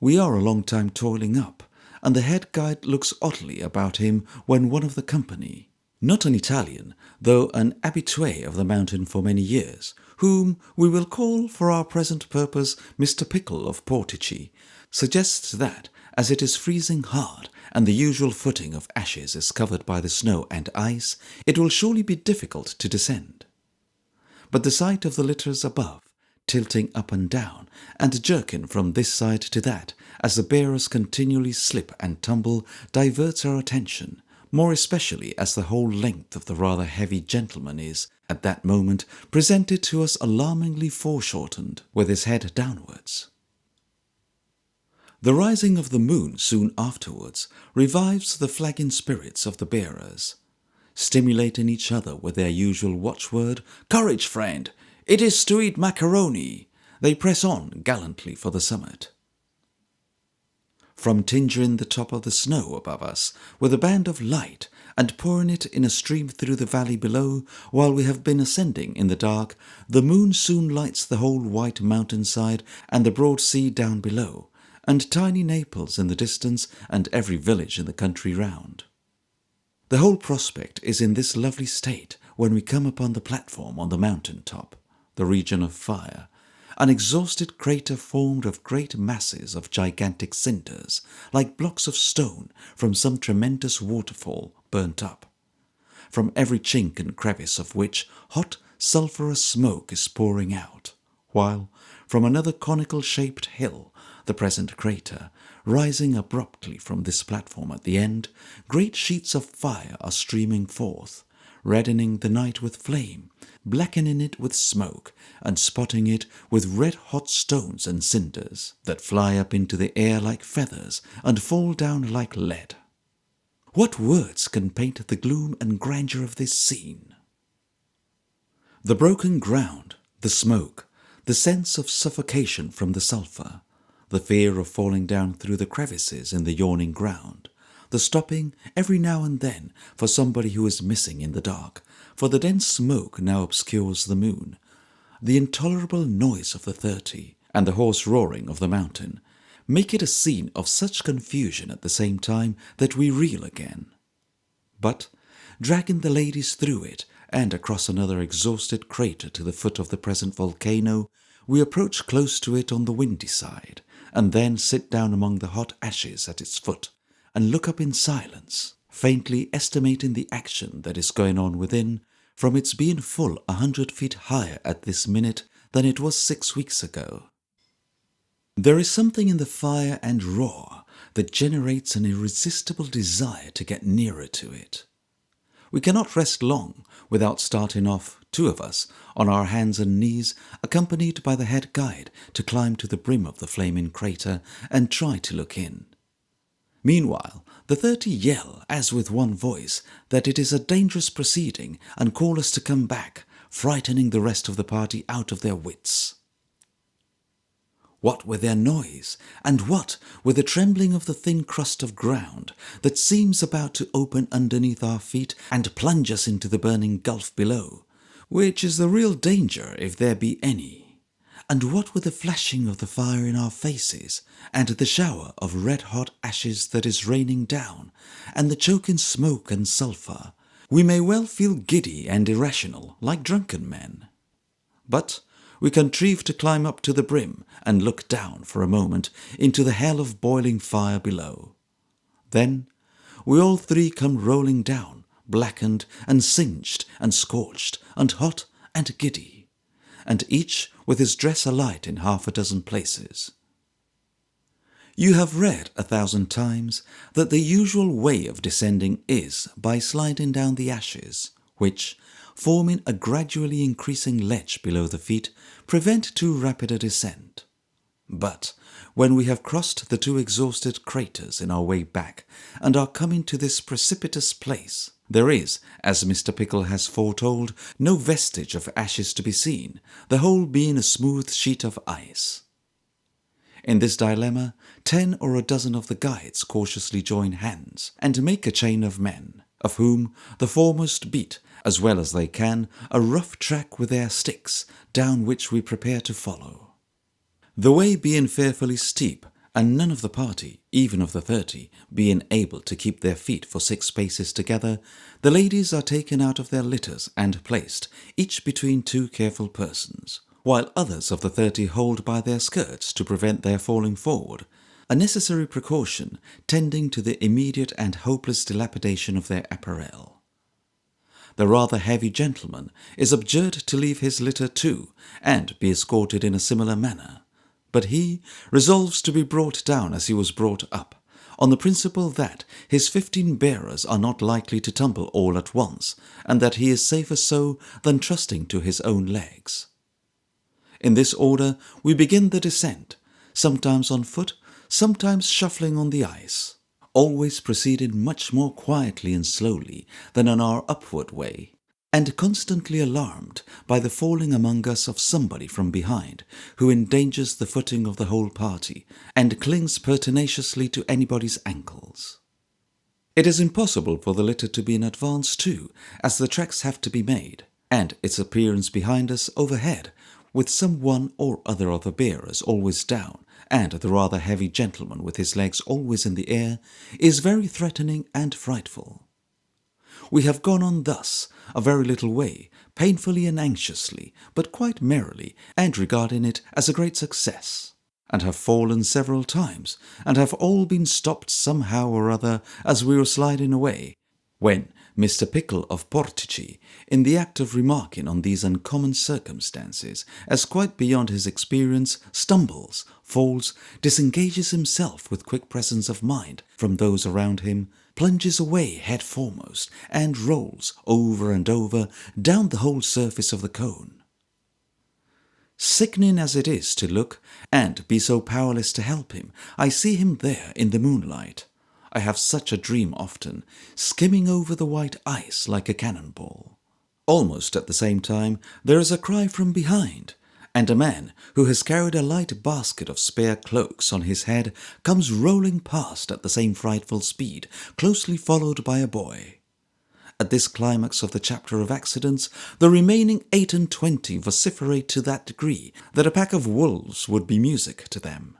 We are a long time toiling up, and the head guide looks oddly about him when one of the company, not an Italian, though an habitué of the mountain for many years, whom we will call for our present purpose Mr. Pickle of Portici, suggests that, as it is freezing hard and the usual footing of ashes is covered by the snow and ice, it will surely be difficult to descend. But the sight of the litters above, tilting up and down, and jerking from this side to that, as the bearers continually slip and tumble, diverts our attention, more especially as the whole length of the rather heavy gentleman is, at that moment, presented to us alarmingly foreshortened, with his head downwards. The rising of the moon soon afterwards revives the flagging spirits of the bearers. Stimulating each other with their usual watchword, "Courage, friend! It is to eat macaroni!" they press on gallantly for the summit. From tinging the top of the snow above us with a band of light and pouring it in a stream through the valley below, while we have been ascending in the dark, the moon soon lights the whole white mountainside and the broad sea down below, and tiny Naples in the distance, and every village in the country round. The whole prospect is in this lovely state when we come upon the platform on the mountain top, the region of fire, an exhausted crater formed of great masses of gigantic cinders, like blocks of stone from some tremendous waterfall burnt up, from every chink and crevice of which hot sulphurous smoke is pouring out, while from another conical-shaped hill, the present crater, rising abruptly from this platform at the end, great sheets of fire are streaming forth, reddening the night with flame, blackening it with smoke, and spotting it with red-hot stones and cinders that fly up into the air like feathers and fall down like lead. What words can paint the gloom and grandeur of this scene? The broken ground, the smoke, the sense of suffocation from the sulphur, the fear of falling down through the crevices in the yawning ground, the stopping every now and then for somebody who is missing in the dark, for the dense smoke now obscures the moon, the intolerable noise of the 30, and the hoarse roaring of the mountain, make it a scene of such confusion at the same time that we reel again. But, dragging the ladies through it, and across another exhausted crater to the foot of the present volcano, we approach close to it on the windy side, and then sit down among the hot ashes at its foot, and look up in silence, faintly estimating the action that is going on within, from its being full 100 feet higher at this minute than it was 6 weeks ago. There is something in the fire and roar that generates an irresistible desire to get nearer to it. We cannot rest long without starting off, 2 of us, on our hands and knees, accompanied by the head guide, to climb to the brim of the flaming crater and try to look in. Meanwhile, the 30 yell, as with one voice, that it is a dangerous proceeding and call us to come back, frightening the rest of the party out of their wits. What with their noise, and what with the trembling of the thin crust of ground that seems about to open underneath our feet and plunge us into the burning gulf below, which is the real danger if there be any, And what with the flashing of the fire in our faces, and the shower of red-hot ashes that is raining down, and the choking smoke and sulphur, we may well feel giddy and irrational like drunken men. But we contrive to climb up to the brim and look down for a moment into the hell of boiling fire below. Then we all three come rolling down, blackened and singed and scorched and hot and giddy, and each with his dress alight in half a dozen places. You have read 1,000 times that the usual way of descending is by sliding down the ashes, which, forming a gradually increasing ledge below the feet, prevent too rapid a descent. But when we have crossed the 2 exhausted craters in our way back and are coming to this precipitous place, there is, as Mr. Pickle has foretold, no vestige of ashes to be seen, the whole being a smooth sheet of ice. In this dilemma, 10 or a dozen of the guides cautiously join hands and make a chain of men, of whom the foremost beat, as well as they can, a rough track with their sticks, down which we prepare to follow. The way being fearfully steep, and none of the party, even of the 30, being able to keep their feet for 6 paces together, the ladies are taken out of their litters and placed, each between 2 careful persons, while others of the 30 hold by their skirts to prevent their falling forward, a necessary precaution tending to the immediate and hopeless dilapidation of their apparel. The rather heavy gentleman is adjured to leave his litter too, and be escorted in a similar manner. But he resolves to be brought down as he was brought up, on the principle that his 15 bearers are not likely to tumble all at once, and that he is safer so than trusting to his own legs. In this order we begin the descent, sometimes on foot, sometimes shuffling on the ice, always proceeding much more quietly and slowly than on our upward way, and constantly alarmed by the falling among us of somebody from behind, who endangers the footing of the whole party, and clings pertinaciously to anybody's ankles. It is impossible for the litter to be in advance too, as the tracks have to be made, and its appearance behind us overhead, with some one or other of the bearers always down, and the rather heavy gentleman with his legs always in the air, is very threatening and frightful. We have gone on thus a very little way, painfully and anxiously, but quite merrily, and regarding it as a great success, and have fallen several times, and have all been stopped somehow or other as we were sliding away, when Mr. Pickle of Portici, in the act of remarking on these uncommon circumstances, as quite beyond his experience, stumbles, falls, disengages himself with quick presence of mind from those around him, plunges away head foremost, and rolls over and over down the whole surface of the cone. Sickening as it is to look, and be so powerless to help him, I see him there in the moonlight. I have such a dream often, skimming over the white ice like a cannonball. Almost at the same time there is a cry from behind, and a man who has carried a light basket of spare cloaks on his head comes rolling past at the same frightful speed, closely followed by a boy. At this climax of the chapter of accidents, the remaining 28 vociferate to that degree that a pack of wolves would be music to them.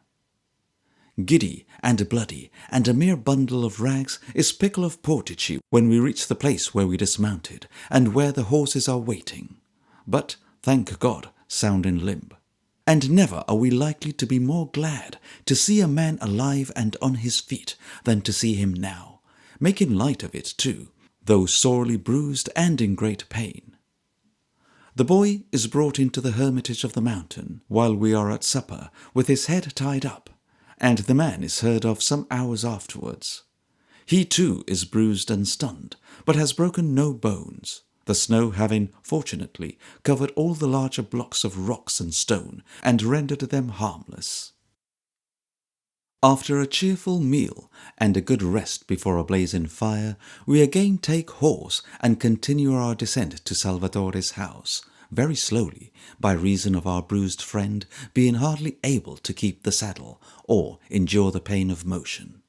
Giddy and bloody and a mere bundle of rags is Pickle of Portici when we reach the place where we dismounted, and where the horses are waiting, but, thank God, sound and limp. And never are we likely to be more glad to see a man alive and on his feet than to see him now, making light of it too, though sorely bruised and in great pain. The boy is brought into the hermitage of the mountain while we are at supper, with his head tied up, and the man is heard of some hours afterwards. He too is bruised and stunned, but has broken no bones, the snow having, fortunately, covered all the larger blocks of rocks and stone, and rendered them harmless. After a cheerful meal and a good rest before a blazing fire, we again take horse and continue our descent to Salvatore's house, very slowly, by reason of our bruised friend being hardly able to keep the saddle, or endure the pain of motion.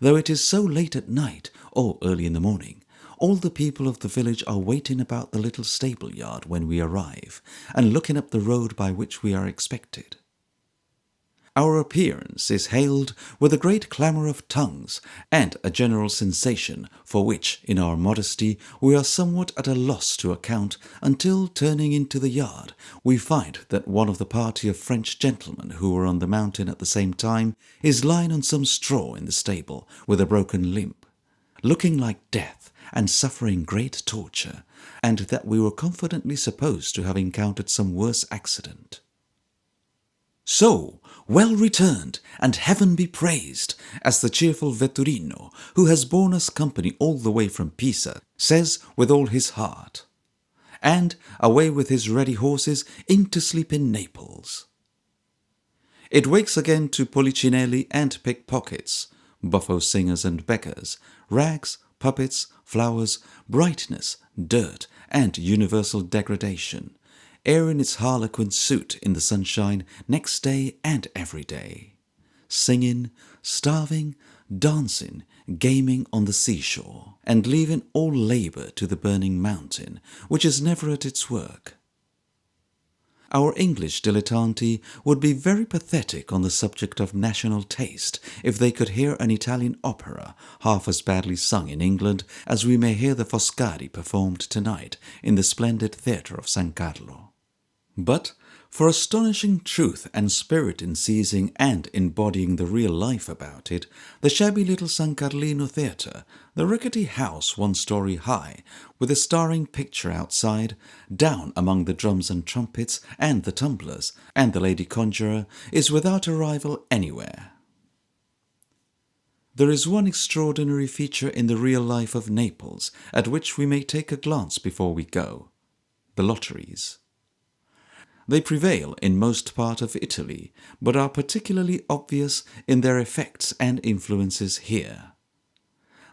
Though it is so late at night, or early in the morning, All the people of the village are waiting about the little stable yard when we arrive, and looking up the road by which we are expected. Our appearance is hailed with a great clamour of tongues and a general sensation for which, in our modesty, we are somewhat at a loss to account until, turning into the yard, we find that one of the party of French gentlemen who were on the mountain at the same time is lying on some straw in the stable with a broken limb, looking like death and suffering great torture, and that we were confidently supposed to have encountered some worse accident. "So, well returned, and heaven be praised," as the cheerful Vetturino, who has borne us company all the way from Pisa, says with all his heart. And away with his ready horses into sleep in Naples. It wakes again to Polichinelli and pickpockets, buffo singers and beggars, rags, puppets, flowers, brightness, dirt, and universal degradation, airing its harlequin suit in the sunshine next day and every day, singing, starving, dancing, gaming on the seashore, and leaving all labour to the burning mountain, which is never at its work. Our English dilettanti would be very pathetic on the subject of national taste if they could hear an Italian opera half as badly sung in England as we may hear the Foscari performed tonight in the splendid theatre of San Carlo. But, for astonishing truth and spirit in seizing and embodying the real life about it, the shabby little San Carlino theatre, the rickety house 1 story high, with a starring picture outside, down among the drums and trumpets and the tumblers and the lady conjurer, is without a rival anywhere. There is one extraordinary feature in the real life of Naples at which we may take a glance before we go: the lotteries. They prevail in most part of Italy, but are particularly obvious in their effects and influences here.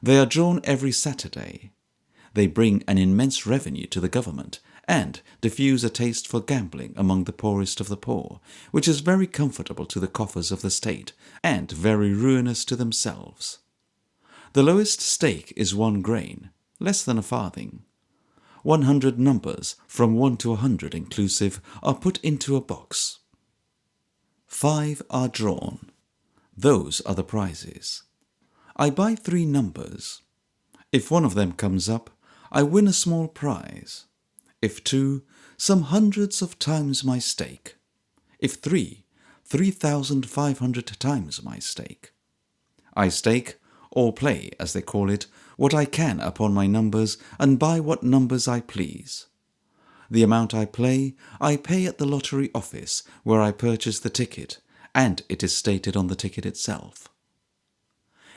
They are drawn every Saturday. They bring an immense revenue to the government, and diffuse a taste for gambling among the poorest of the poor, which is very comfortable to the coffers of the state, and very ruinous to themselves. The lowest stake is 1 grain, less than a farthing. 100 numbers, from 1 to 100 inclusive, are put into a box. 5 are drawn. Those are the prizes. I buy 3 numbers. If one of them comes up, I win a small prize. If 2, some hundreds of times my stake. If 3, 3,500 times my stake. I stake, or play, as they call it, what I can upon my numbers, and buy what numbers I please. The amount I play, I pay at the lottery office, where I purchase the ticket, and it is stated on the ticket itself.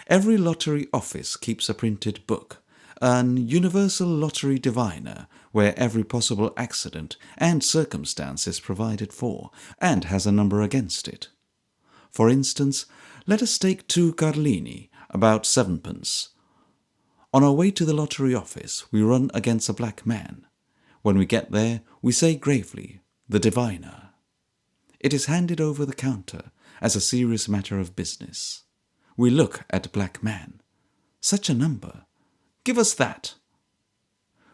Every lottery office keeps a printed book, an universal lottery diviner, where every possible accident and circumstance is provided for, and has a number against it. For instance, let us take 2 Carlini, about 7d. On our way to the lottery office, we run against a black man. When we get there, we say gravely, "The diviner." It is handed over the counter as a serious matter of business. We look at black man. "Such a number. Give us that."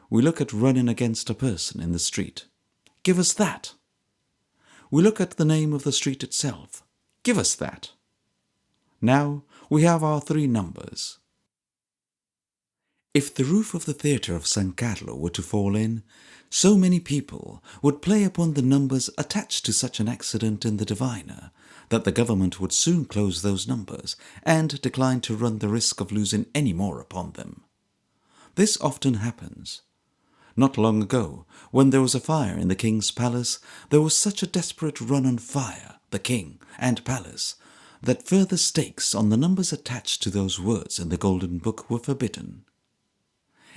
We look at running against a person in the street. "Give us that." We look at the name of the street itself. "Give us that." Now we have our 3 numbers. If the roof of the theatre of San Carlo were to fall in, so many people would play upon the numbers attached to such an accident in the diviner, that the government would soon close those numbers, and decline to run the risk of losing any more upon them. This often happens. Not long ago, when there was a fire in the king's palace, there was such a desperate run on fire, the king and palace, that further stakes on the numbers attached to those words in the Golden Book were forbidden.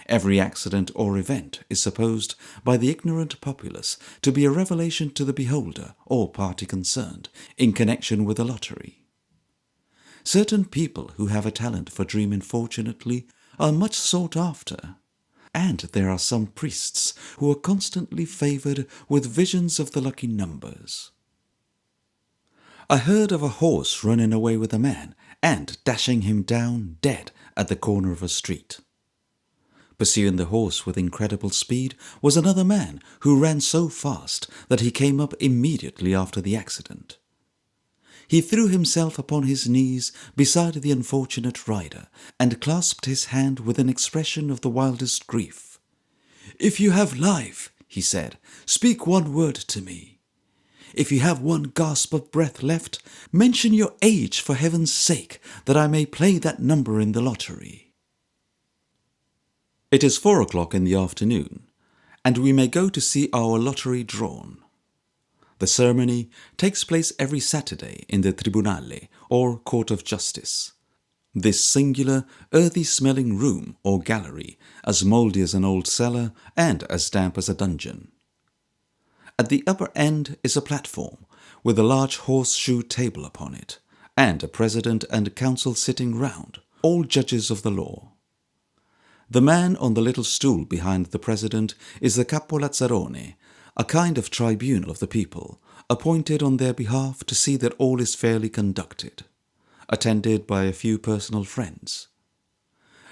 Every accident or event is supposed by the ignorant populace to be a revelation to the beholder or party concerned in connection with a lottery. Certain people who have a talent for dreaming fortunately are much sought after, and there are some priests who are constantly favoured with visions of the lucky numbers. I heard of a horse running away with a man and dashing him down dead at the corner of a street. Pursuing the horse with incredible speed was another man who ran so fast that he came up immediately after the accident. He threw himself upon his knees beside the unfortunate rider and clasped his hand with an expression of the wildest grief. "If you have life," he said, "speak one word to me. If you have one gasp of breath left, mention your age for heaven's sake, that I may play that number in the lottery." It is 4 o'clock in the afternoon, and we may go to see our lottery drawn. The ceremony takes place every Saturday in the Tribunale, or Court of Justice. This singular, earthy-smelling room or gallery, as mouldy as an old cellar and as damp as a dungeon. At the upper end is a platform, with a large horseshoe table upon it, and a president and council sitting round, all judges of the law. The man on the little stool behind the president is the Capolazzarone, a kind of tribunal of the people, appointed on their behalf to see that all is fairly conducted, attended by a few personal friends.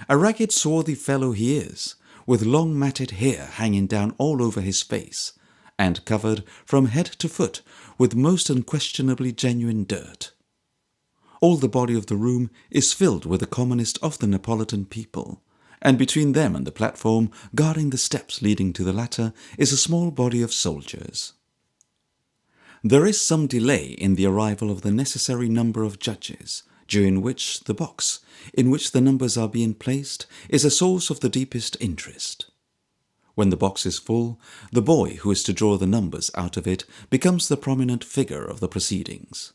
A ragged swarthy fellow he is, with long matted hair hanging down all over his face, and covered from head to foot with most unquestionably genuine dirt. All the body of the room is filled with the commonest of the Neapolitan people, and between them and the platform, guarding the steps leading to the latter, is a small body of soldiers. There is some delay in the arrival of the necessary number of judges, during which the box, in which the numbers are being placed, is a source of the deepest interest. When the box is full, the boy who is to draw the numbers out of it becomes the prominent figure of the proceedings.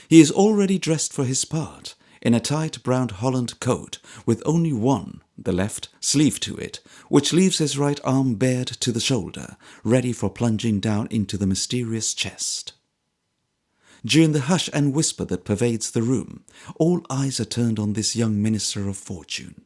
He is already dressed for his part, in a tight brown holland coat with only one, the left, sleeve to it, which leaves his right arm bared to the shoulder, ready for plunging down into the mysterious chest. During the hush and whisper that pervades the room, all eyes are turned on this young minister of fortune.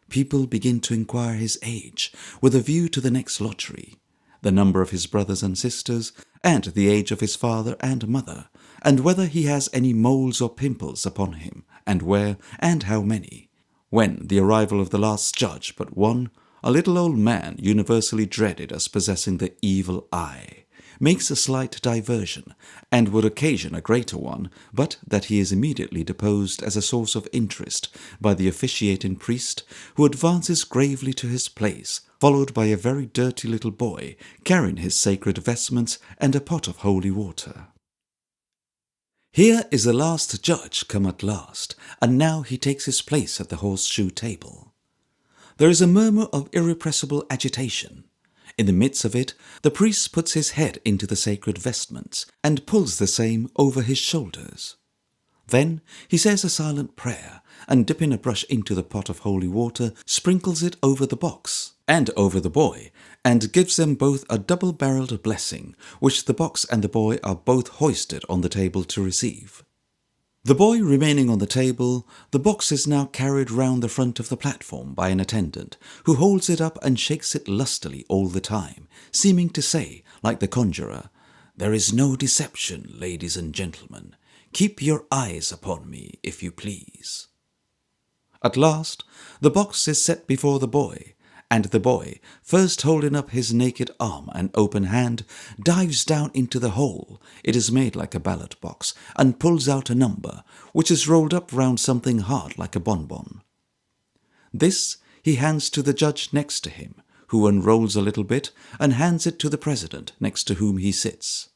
People begin to inquire his age, with a view to the next lottery, the number of his brothers and sisters, and the age of his father and mother, and whether he has any moles or pimples upon him, and where, and how many. When the arrival of the last judge but one, a little old man universally dreaded as possessing the evil eye, makes a slight diversion, and would occasion a greater one, but that he is immediately deposed as a source of interest by the officiating priest, who advances gravely to his place, followed by a very dirty little boy, carrying his sacred vestments and a pot of holy water. Here is the last judge come at last, and now he takes his place at the horseshoe table. There is a murmur of irrepressible agitation. In the midst of it, the priest puts his head into the sacred vestments, and pulls the same over his shoulders. Then he says a silent prayer, and dipping a brush into the pot of holy water, sprinkles it over the box, and over the boy, and gives them both a double-barrelled blessing, which the box and the boy are both hoisted on the table to receive. The boy remaining on the table, the box is now carried round the front of the platform by an attendant, who holds it up and shakes it lustily all the time, seeming to say, like the conjurer, "There is no deception, ladies and gentlemen. Keep your eyes upon me, if you please." At last, the box is set before the boy, and the boy, first holding up his naked arm and open hand, dives down into the hole, it is made like a ballot box, and pulls out a number, which is rolled up round something hard like a bonbon. This he hands to the judge next to him, who unrolls a little bit and hands it to the president next to whom he sits.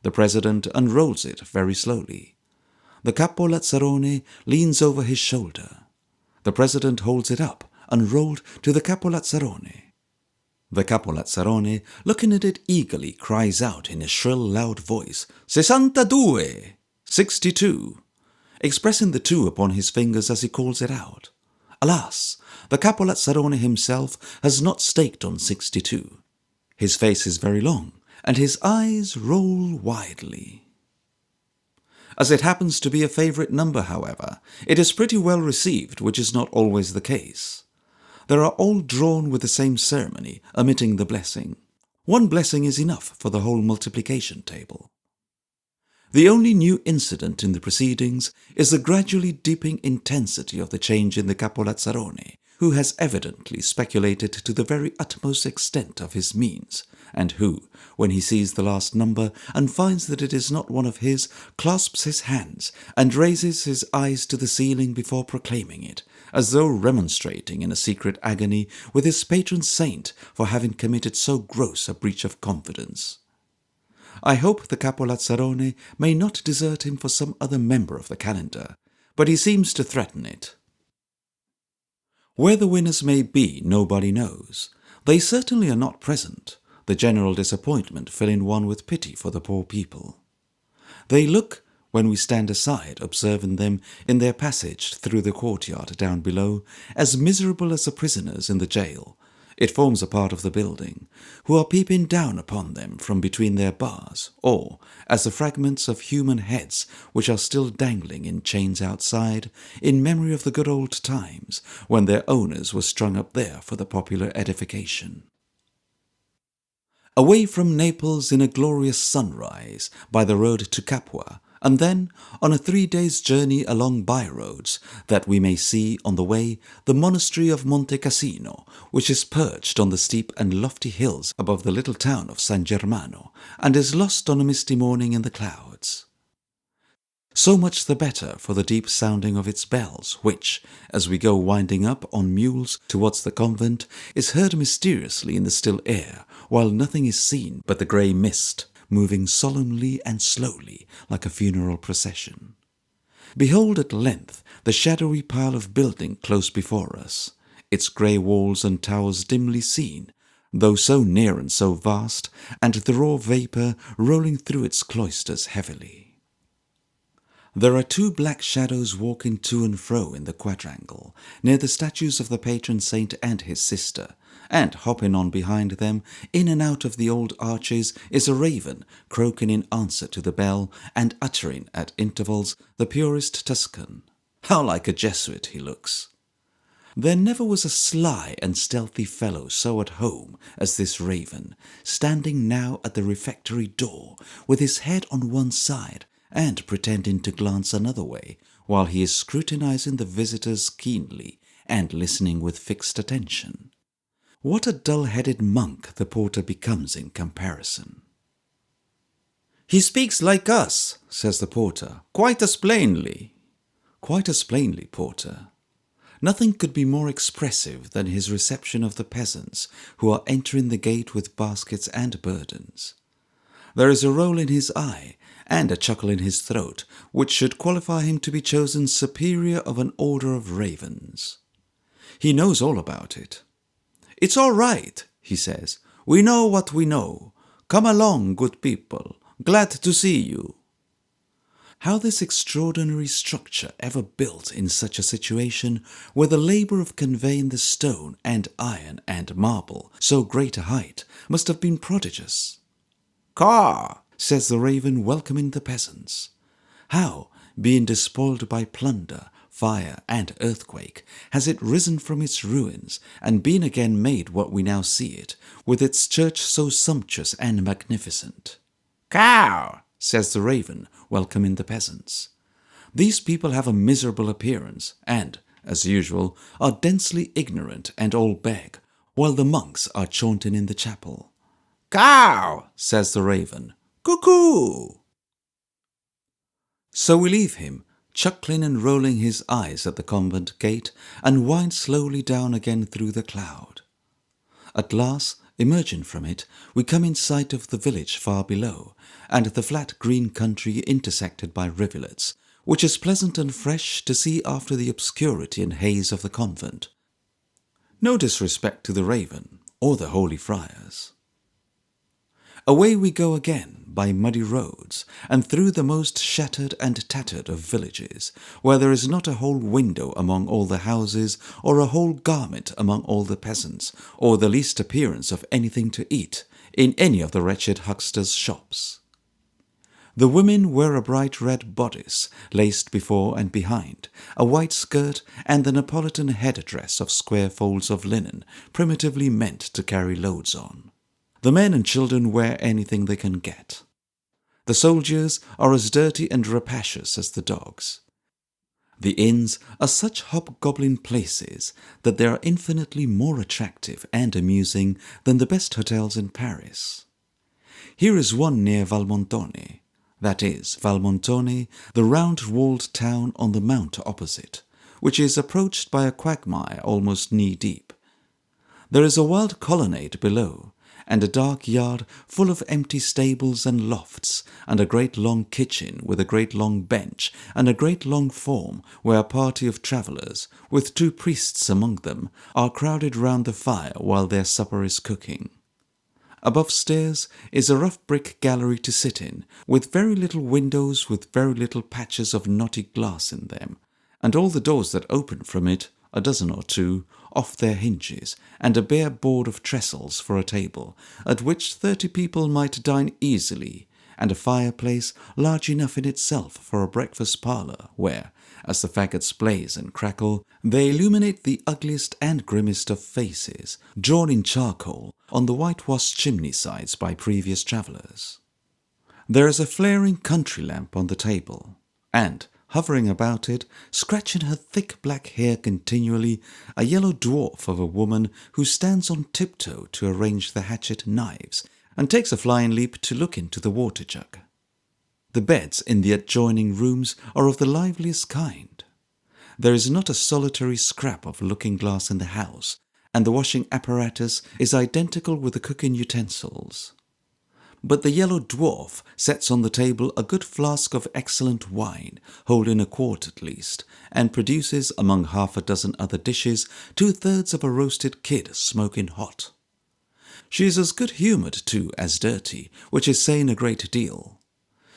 The president unrolls it very slowly. The Capolazzarone leans over his shoulder. The president holds it up, unrolled, to the Capolazzarone. The Capolazzarone, looking at it eagerly, cries out in a shrill, loud voice, "62! 62!" expressing the 2 upon his fingers as he calls it out. Alas, the Capolazzarone himself has not staked on 62. His face is very long, and his eyes roll widely. As it happens to be a favourite number, however, it is pretty well received, which is not always the case. They are all drawn with the same ceremony, omitting the blessing. One blessing is enough for the whole multiplication table. The only new incident in the proceedings is the gradually deepening intensity of the change in the Capolazzarone, who has evidently speculated to the very utmost extent of his means, and who, when he sees the last number and finds that it is not one of his, clasps his hands and raises his eyes to the ceiling before proclaiming it, as though remonstrating in a secret agony with his patron saint for having committed so gross a breach of confidence. I hope the Capolazzarone may not desert him for some other member of the calendar, but he seems to threaten it. Where the winners may be, nobody knows. They certainly are not present, the general disappointment filling one with pity for the poor people. They look, when we stand aside observing them in their passage through the courtyard down below, as miserable as the prisoners in the jail, it forms a part of the building, who are peeping down upon them from between their bars, or as the fragments of human heads which are still dangling in chains outside, in memory of the good old times when their owners were strung up there for the popular edification. Away from Naples in a glorious sunrise by the road to Capua, and then on a 3 days' journey along by-roads, that we may see on the way the monastery of Monte Cassino, which is perched on the steep and lofty hills above the little town of San Germano, and is lost on a misty morning in the clouds. So much the better for the deep sounding of its bells, which, as we go winding up on mules towards the convent, is heard mysteriously in the still air, while nothing is seen but the grey mist, moving solemnly and slowly like a funeral procession. Behold at length the shadowy pile of building close before us, its grey walls and towers dimly seen, though so near and so vast, and the raw vapour rolling through its cloisters heavily. There are 2 black shadows walking to and fro in the quadrangle, near the statues of the patron saint and his sister, and hopping on behind them, in and out of the old arches, is a raven, croaking in answer to the bell, and uttering, at intervals, the purest Tuscan. How like a Jesuit he looks! There never was a sly and stealthy fellow so at home as this raven, standing now at the refectory door, with his head on one side, and pretending to glance another way, while he is scrutinizing the visitors keenly, and listening with fixed attention. What a dull-headed monk the porter becomes in comparison. "He speaks like us," says the porter, "quite as plainly." "Quite as plainly, porter." Nothing could be more expressive than his reception of the peasants, who are entering the gate with baskets and burdens. There is a roll in his eye, and a chuckle in his throat, which should qualify him to be chosen superior of an order of ravens. He knows all about it. "It's all right," he says. "We know what we know. Come along, good people. Glad to see you." How this extraordinary structure ever built in such a situation, where the labour of conveying the stone and iron and marble so great a height must have been prodigious. "Caw!" says the raven, welcoming the peasants. How, being despoiled by plunder, fire, and earthquake, has it risen from its ruins, and been again made what we now see it, with its church so sumptuous and magnificent? "Cow!" says the raven, welcoming the peasants. These people have a miserable appearance, and, as usual, are densely ignorant and all beg, while the monks are chaunting in the chapel. "Cow!" says the raven. "Cuckoo!" So we leave him, chuckling and rolling his eyes at the convent gate, and wind slowly down again through the cloud. At last, emerging from it, we come in sight of the village far below, and the flat green country intersected by rivulets, which is pleasant and fresh to see after the obscurity and haze of the convent. No disrespect to the raven, or the holy friars. Away we go again by muddy roads, and through the most shattered and tattered of villages, where there is not a whole window among all the houses, or a whole garment among all the peasants, or the least appearance of anything to eat in any of the wretched hucksters' shops. The women wear a bright red bodice, laced before and behind, a white skirt, and the Neapolitan head-dress of square folds of linen, primitively meant to carry loads on. The men and children wear anything they can get. The soldiers are as dirty and rapacious as the dogs. The inns are such hobgoblin places that they are infinitely more attractive and amusing than the best hotels in Paris. Here is one near Valmontone, that is, Valmontone, the round-walled town on the mount opposite, which is approached by a quagmire almost knee-deep. There is a wild colonnade below, and a dark yard full of empty stables and lofts, and a great long kitchen with a great long bench, and a great long form where a party of travellers, with 2 priests among them, are crowded round the fire while their supper is cooking. Above stairs is a rough brick gallery to sit in, with very little windows with very little patches of knotty glass in them, and all the doors that open from it, a dozen or 2, off their hinges, and a bare board of trestles for a table, at which 30 people might dine easily, and a fireplace large enough in itself for a breakfast parlour, where, as the faggots blaze and crackle, they illuminate the ugliest and grimmest of faces, drawn in charcoal on the whitewashed chimney sides by previous travellers. There is a flaring country lamp on the table, and, hovering about it, scratching her thick black hair continually, a yellow dwarf of a woman who stands on tiptoe to arrange the hatchet knives, and takes a flying leap to look into the water jug. The beds in the adjoining rooms are of the liveliest kind. There is not a solitary scrap of looking-glass in the house, and the washing apparatus is identical with the cooking utensils. But the yellow dwarf sets on the table a good flask of excellent wine, holding a quart at least, and produces, among 6 other dishes, 2/3 of a roasted kid smoking hot. She is as good-humoured, too, as dirty, which is saying a great deal.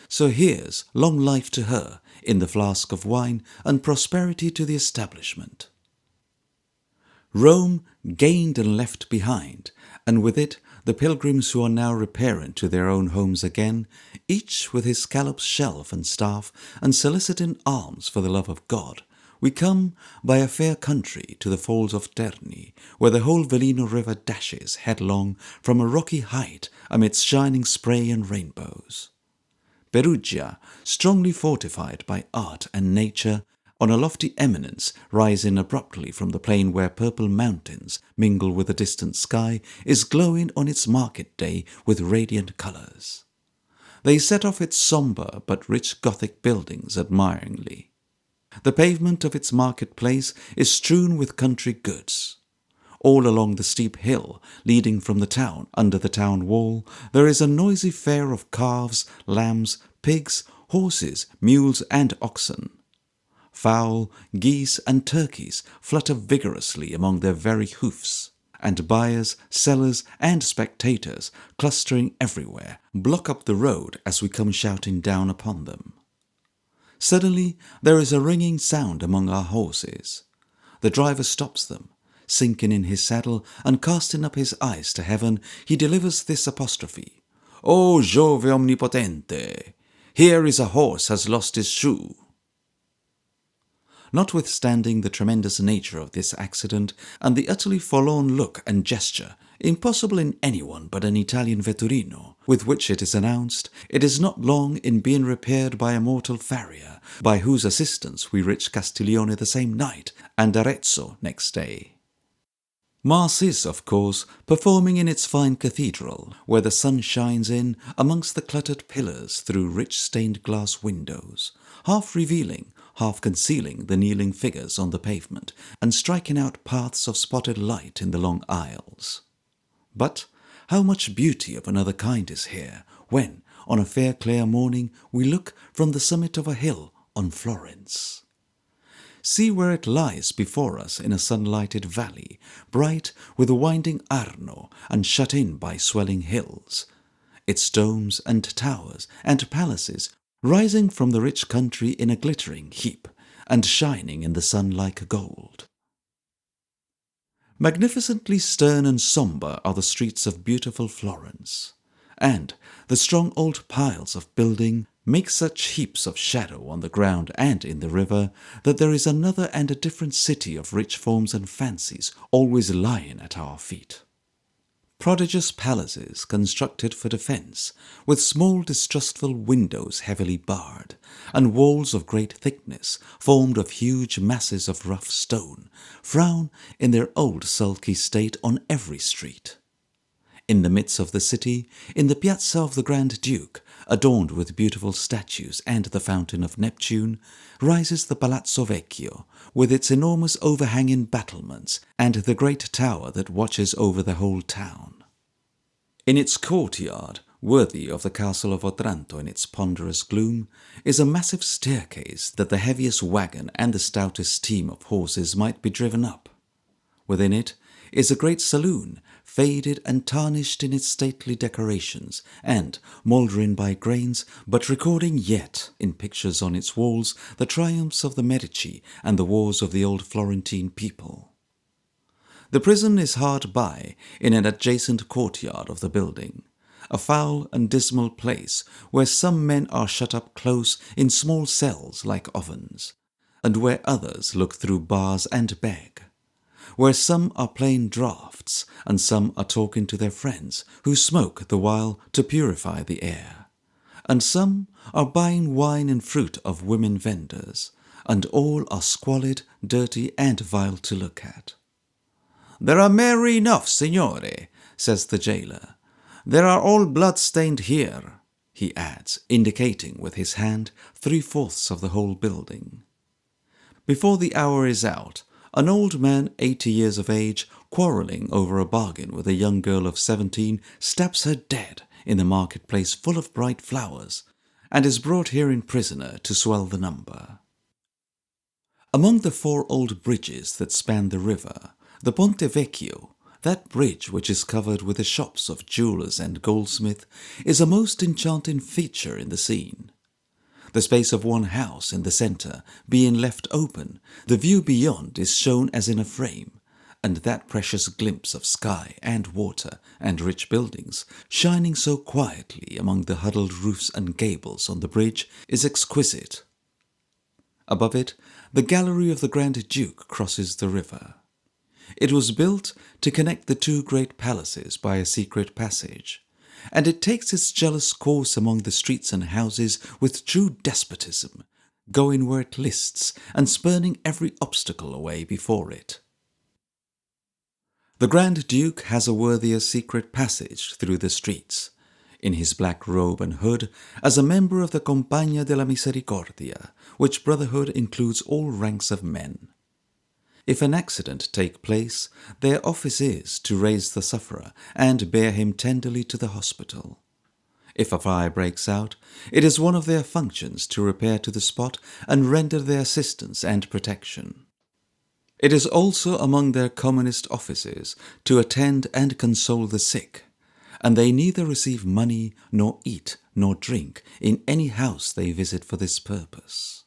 So here's long life to her, in the flask of wine, and prosperity to the establishment. Rome gained and left behind, and with it the pilgrims who are now repairing to their own homes again, each with his scalloped shelf and staff, and soliciting alms for the love of God, we come by a fair country to the falls of Terni, where the whole Velino river dashes headlong from a rocky height amidst shining spray and rainbows. Perugia, strongly fortified by art and nature, on a lofty eminence rising abruptly from the plain where purple mountains mingle with the distant sky, is glowing on its market day with radiant colours. They set off its sombre but rich Gothic buildings admiringly. The pavement of its market-place is strewn with country goods. All along the steep hill leading from the town under the town wall there is a noisy fair of calves, lambs, pigs, horses, mules, and oxen. Fowl, geese, and turkeys flutter vigorously among their very hoofs, and buyers, sellers, and spectators, clustering everywhere, block up the road as we come shouting down upon them. Suddenly there is a ringing sound among our horses. The driver stops them. Sinking in his saddle and casting up his eyes to heaven, he delivers this apostrophe: "O Jove omnipotente! Here is a horse has lost his shoe." Notwithstanding the tremendous nature of this accident, and the utterly forlorn look and gesture, impossible in anyone but an Italian vetturino, with which it is announced, it is not long in being repaired by a mortal farrier, by whose assistance we reach Castiglione the same night, and Arezzo next day. Mass is, of course, performing in its fine cathedral, where the sun shines in amongst the cluttered pillars through rich stained glass windows, half revealing, half concealing the kneeling figures on the pavement, and striking out paths of spotted light in the long aisles. But how much beauty of another kind is here, when, on a fair clear morning, we look from the summit of a hill on Florence. See where it lies before us in a sunlighted valley, bright with a winding Arno and shut in by swelling hills, its domes and towers and palaces rising from the rich country in a glittering heap, and shining in the sun like gold. Magnificently stern and sombre are the streets of beautiful Florence, and the strong old piles of building make such heaps of shadow on the ground and in the river that there is another and a different city of rich forms and fancies always lying at our feet. prodigious palaces constructed for defence, with small distrustful windows heavily barred, and walls of great thickness, formed of huge masses of rough stone, frown in their old sulky state on every street. In the midst of the city, in the Piazza of the Grand Duke, adorned with beautiful statues and the Fountain of Neptune, rises the Palazzo Vecchio, with its enormous overhanging battlements and the great tower that watches over the whole town. In its courtyard, worthy of the castle of Otranto in its ponderous gloom, is a massive staircase that the heaviest wagon and the stoutest team of horses might be driven up. Within it is a great saloon, faded and tarnished in its stately decorations, and mouldering by grains, but recording yet, in pictures on its walls, the triumphs of the Medici and the wars of the old Florentine people. The prison is hard by, in an adjacent courtyard of the building, a foul and dismal place where some men are shut up close in small cells like ovens, and where others look through bars and beg, where some are playing draughts, and some are talking to their friends, who smoke the while to purify the air, and some are buying wine and fruit of women vendors, and all are squalid, dirty, and vile to look at. "There are merry enough, signore," says the jailer. "There are all blood-stained here," he adds, indicating with his hand 3/4 of the whole building. Before the hour is out, an old man 80 years of age, quarrelling over a bargain with a young girl of 17, stabs her dead in the marketplace full of bright flowers, and is brought herein prisoner to swell the number. Among the 4 old bridges that span the river, the Ponte Vecchio, that bridge which is covered with the shops of jewellers and goldsmith, is a most enchanting feature in the scene. The space of one house in the centre being left open, the view beyond is shown as in a frame, and that precious glimpse of sky and water and rich buildings, shining so quietly among the huddled roofs and gables on the bridge, is exquisite. Above it, the gallery of the Grand Duke crosses the river. It was built to connect the 2 great palaces by a secret passage, and it takes its jealous course among the streets and houses with true despotism, going where it lists and spurning every obstacle away before it. The Grand Duke has a worthier secret passage through the streets, in his black robe and hood, as a member of the Compagnia della Misericordia, which brotherhood includes all ranks of men. If an accident take place, their office is to raise the sufferer and bear him tenderly to the hospital. If a fire breaks out, it is one of their functions to repair to the spot and render their assistance and protection. It is also among their commonest offices to attend and console the sick, and they neither receive money nor eat nor drink in any house they visit for this purpose.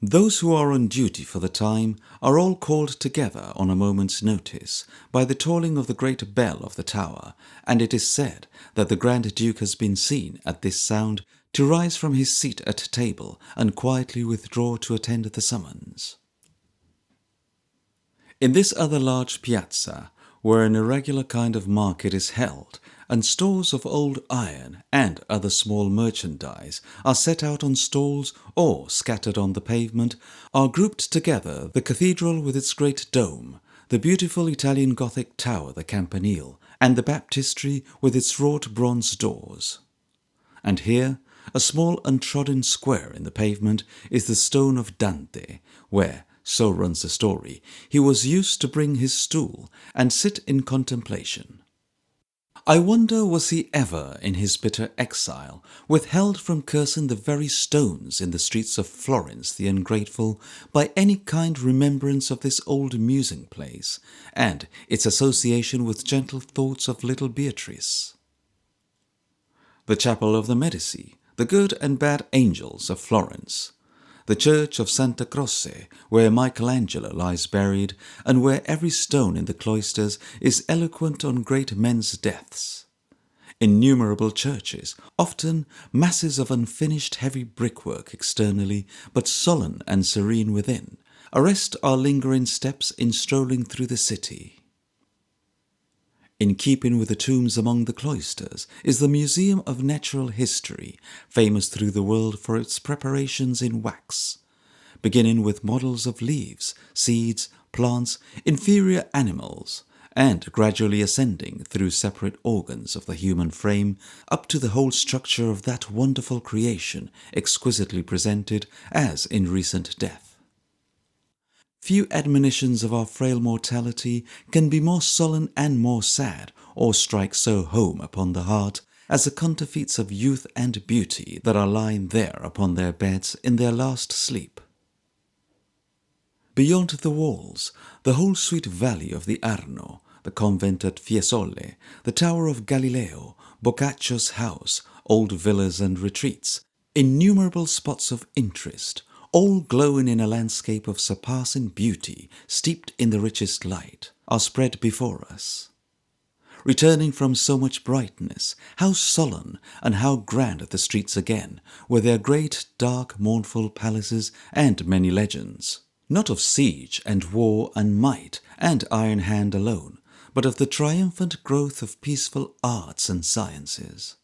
Those who are on duty for the time are all called together on a moment's notice by the tolling of the great bell of the tower, and it is said that the Grand Duke has been seen at this sound to rise from his seat at table and quietly withdraw to attend the summons. In this other large piazza, where an irregular kind of market is held, and stores of old iron and other small merchandise are set out on stalls or scattered on the pavement, are grouped together the cathedral with its great dome, the beautiful Italian Gothic tower, the campanile, and the baptistry with its wrought bronze doors. And here, a small untrodden square in the pavement, is the stone of Dante, where, so runs the story, he was used to bring his stool and sit in contemplation. I wonder was he ever, in his bitter exile, withheld from cursing the very stones in the streets of Florence the ungrateful by any kind remembrance of this old musing place, and its association with gentle thoughts of little Beatrice. The chapel of the Medici, the good and bad angels of Florence, the church of Santa Croce, where Michelangelo lies buried, and where every stone in the cloisters is eloquent on great men's deaths. Innumerable churches, often masses of unfinished heavy brickwork externally, but sullen and serene within, arrest our lingering steps in strolling through the city. In keeping with the tombs among the cloisters is the Museum of Natural History, famous through the world for its preparations in wax, beginning with models of leaves, seeds, plants, inferior animals, and gradually ascending through separate organs of the human frame up to the whole structure of that wonderful creation exquisitely presented as in recent death. Few admonitions of our frail mortality can be more sullen and more sad, or strike so home upon the heart, as the counterfeits of youth and beauty that are lying there upon their beds in their last sleep. Beyond the walls, the whole sweet valley of the Arno, the convent at Fiesole, the Tower of Galileo, Boccaccio's house, old villas and retreats, innumerable spots of interest, all glowing in a landscape of surpassing beauty, steeped in the richest light, are spread before us. Returning from so much brightness, how sullen and how grand the streets again, with their great, dark, mournful palaces and many legends, not of siege and war and might and iron hand alone, but of the triumphant growth of peaceful arts and sciences.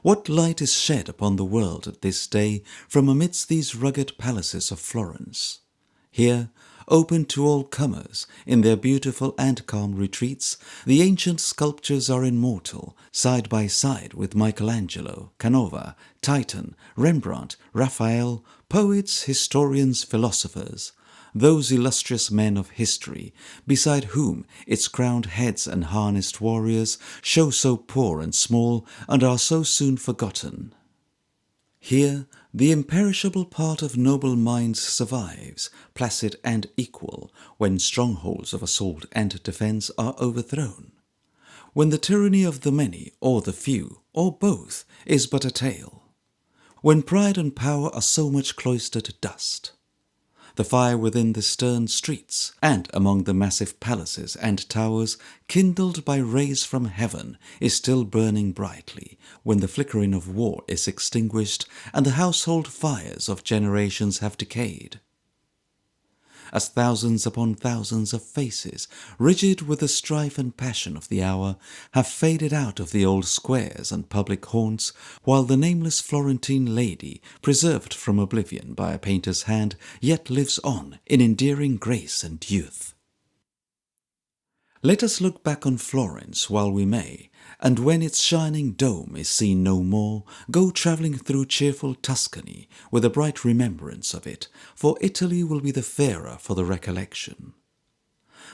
What light is shed upon the world at this day from amidst these rugged palaces of Florence? Here, open to all comers, in their beautiful and calm retreats, the ancient sculptures are immortal, side by side with Michelangelo, Canova, Titan, Rembrandt, Raphael, poets, historians, philosophers, those illustrious men of history, beside whom its crowned heads and harnessed warriors show so poor and small and are so soon forgotten. Here the imperishable part of noble minds survives, placid and equal, when strongholds of assault and defence are overthrown, when the tyranny of the many or the few, or both, is but a tale, when pride and power are so much cloistered dust. The fire within the stern streets, and among the massive palaces and towers, kindled by rays from heaven, is still burning brightly, when the flickering of war is extinguished, and the household fires of generations have decayed. As thousands upon thousands of faces, rigid with the strife and passion of the hour, have faded out of the old squares and public haunts, while the nameless Florentine lady, preserved from oblivion by a painter's hand, yet lives on in endearing grace and youth. Let us look back on Florence while we may, and when its shining dome is seen no more, go travelling through cheerful Tuscany with a bright remembrance of it, for Italy will be the fairer for the recollection.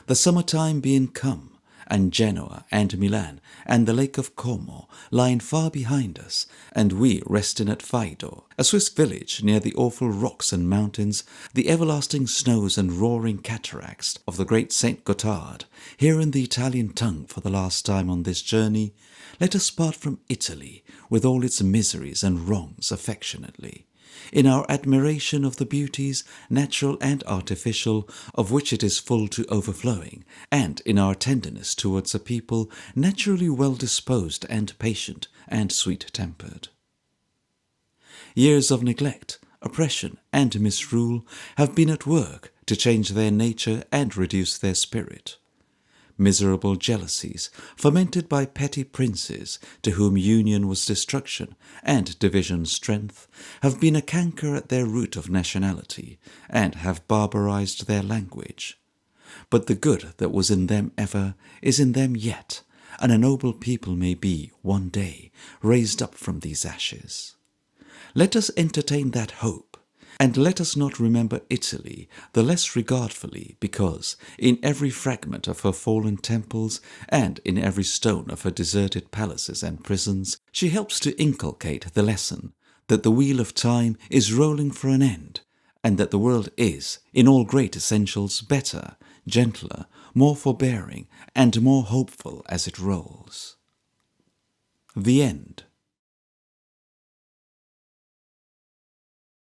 The summer-time being come, and Genoa and Milan and the Lake of Como lying far behind us, and we resting at Faido, a Swiss village near the awful rocks and mountains, the everlasting snows and roaring cataracts of the great St. Gothard, hearing the Italian tongue for the last time on this journey, let us part from Italy with all its miseries and wrongs affectionately, in our admiration of the beauties, natural and artificial, of which it is full to overflowing, and in our tenderness towards a people naturally well disposed and patient and sweet-tempered. Years of neglect, oppression, and misrule have been at work to change their nature and reduce their spirit. Miserable jealousies, fomented by petty princes, to whom union was destruction and division strength, have been a canker at their root of nationality, and have barbarized their language. But the good that was in them ever is in them yet, and a noble people may be, one day, raised up from these ashes. Let us entertain that hope, and let us not remember Italy the less regardfully because, in every fragment of her fallen temples and in every stone of her deserted palaces and prisons, she helps to inculcate the lesson that the wheel of time is rolling for an end, and that the world is, in all great essentials, better, gentler, more forbearing, and more hopeful as it rolls. The End.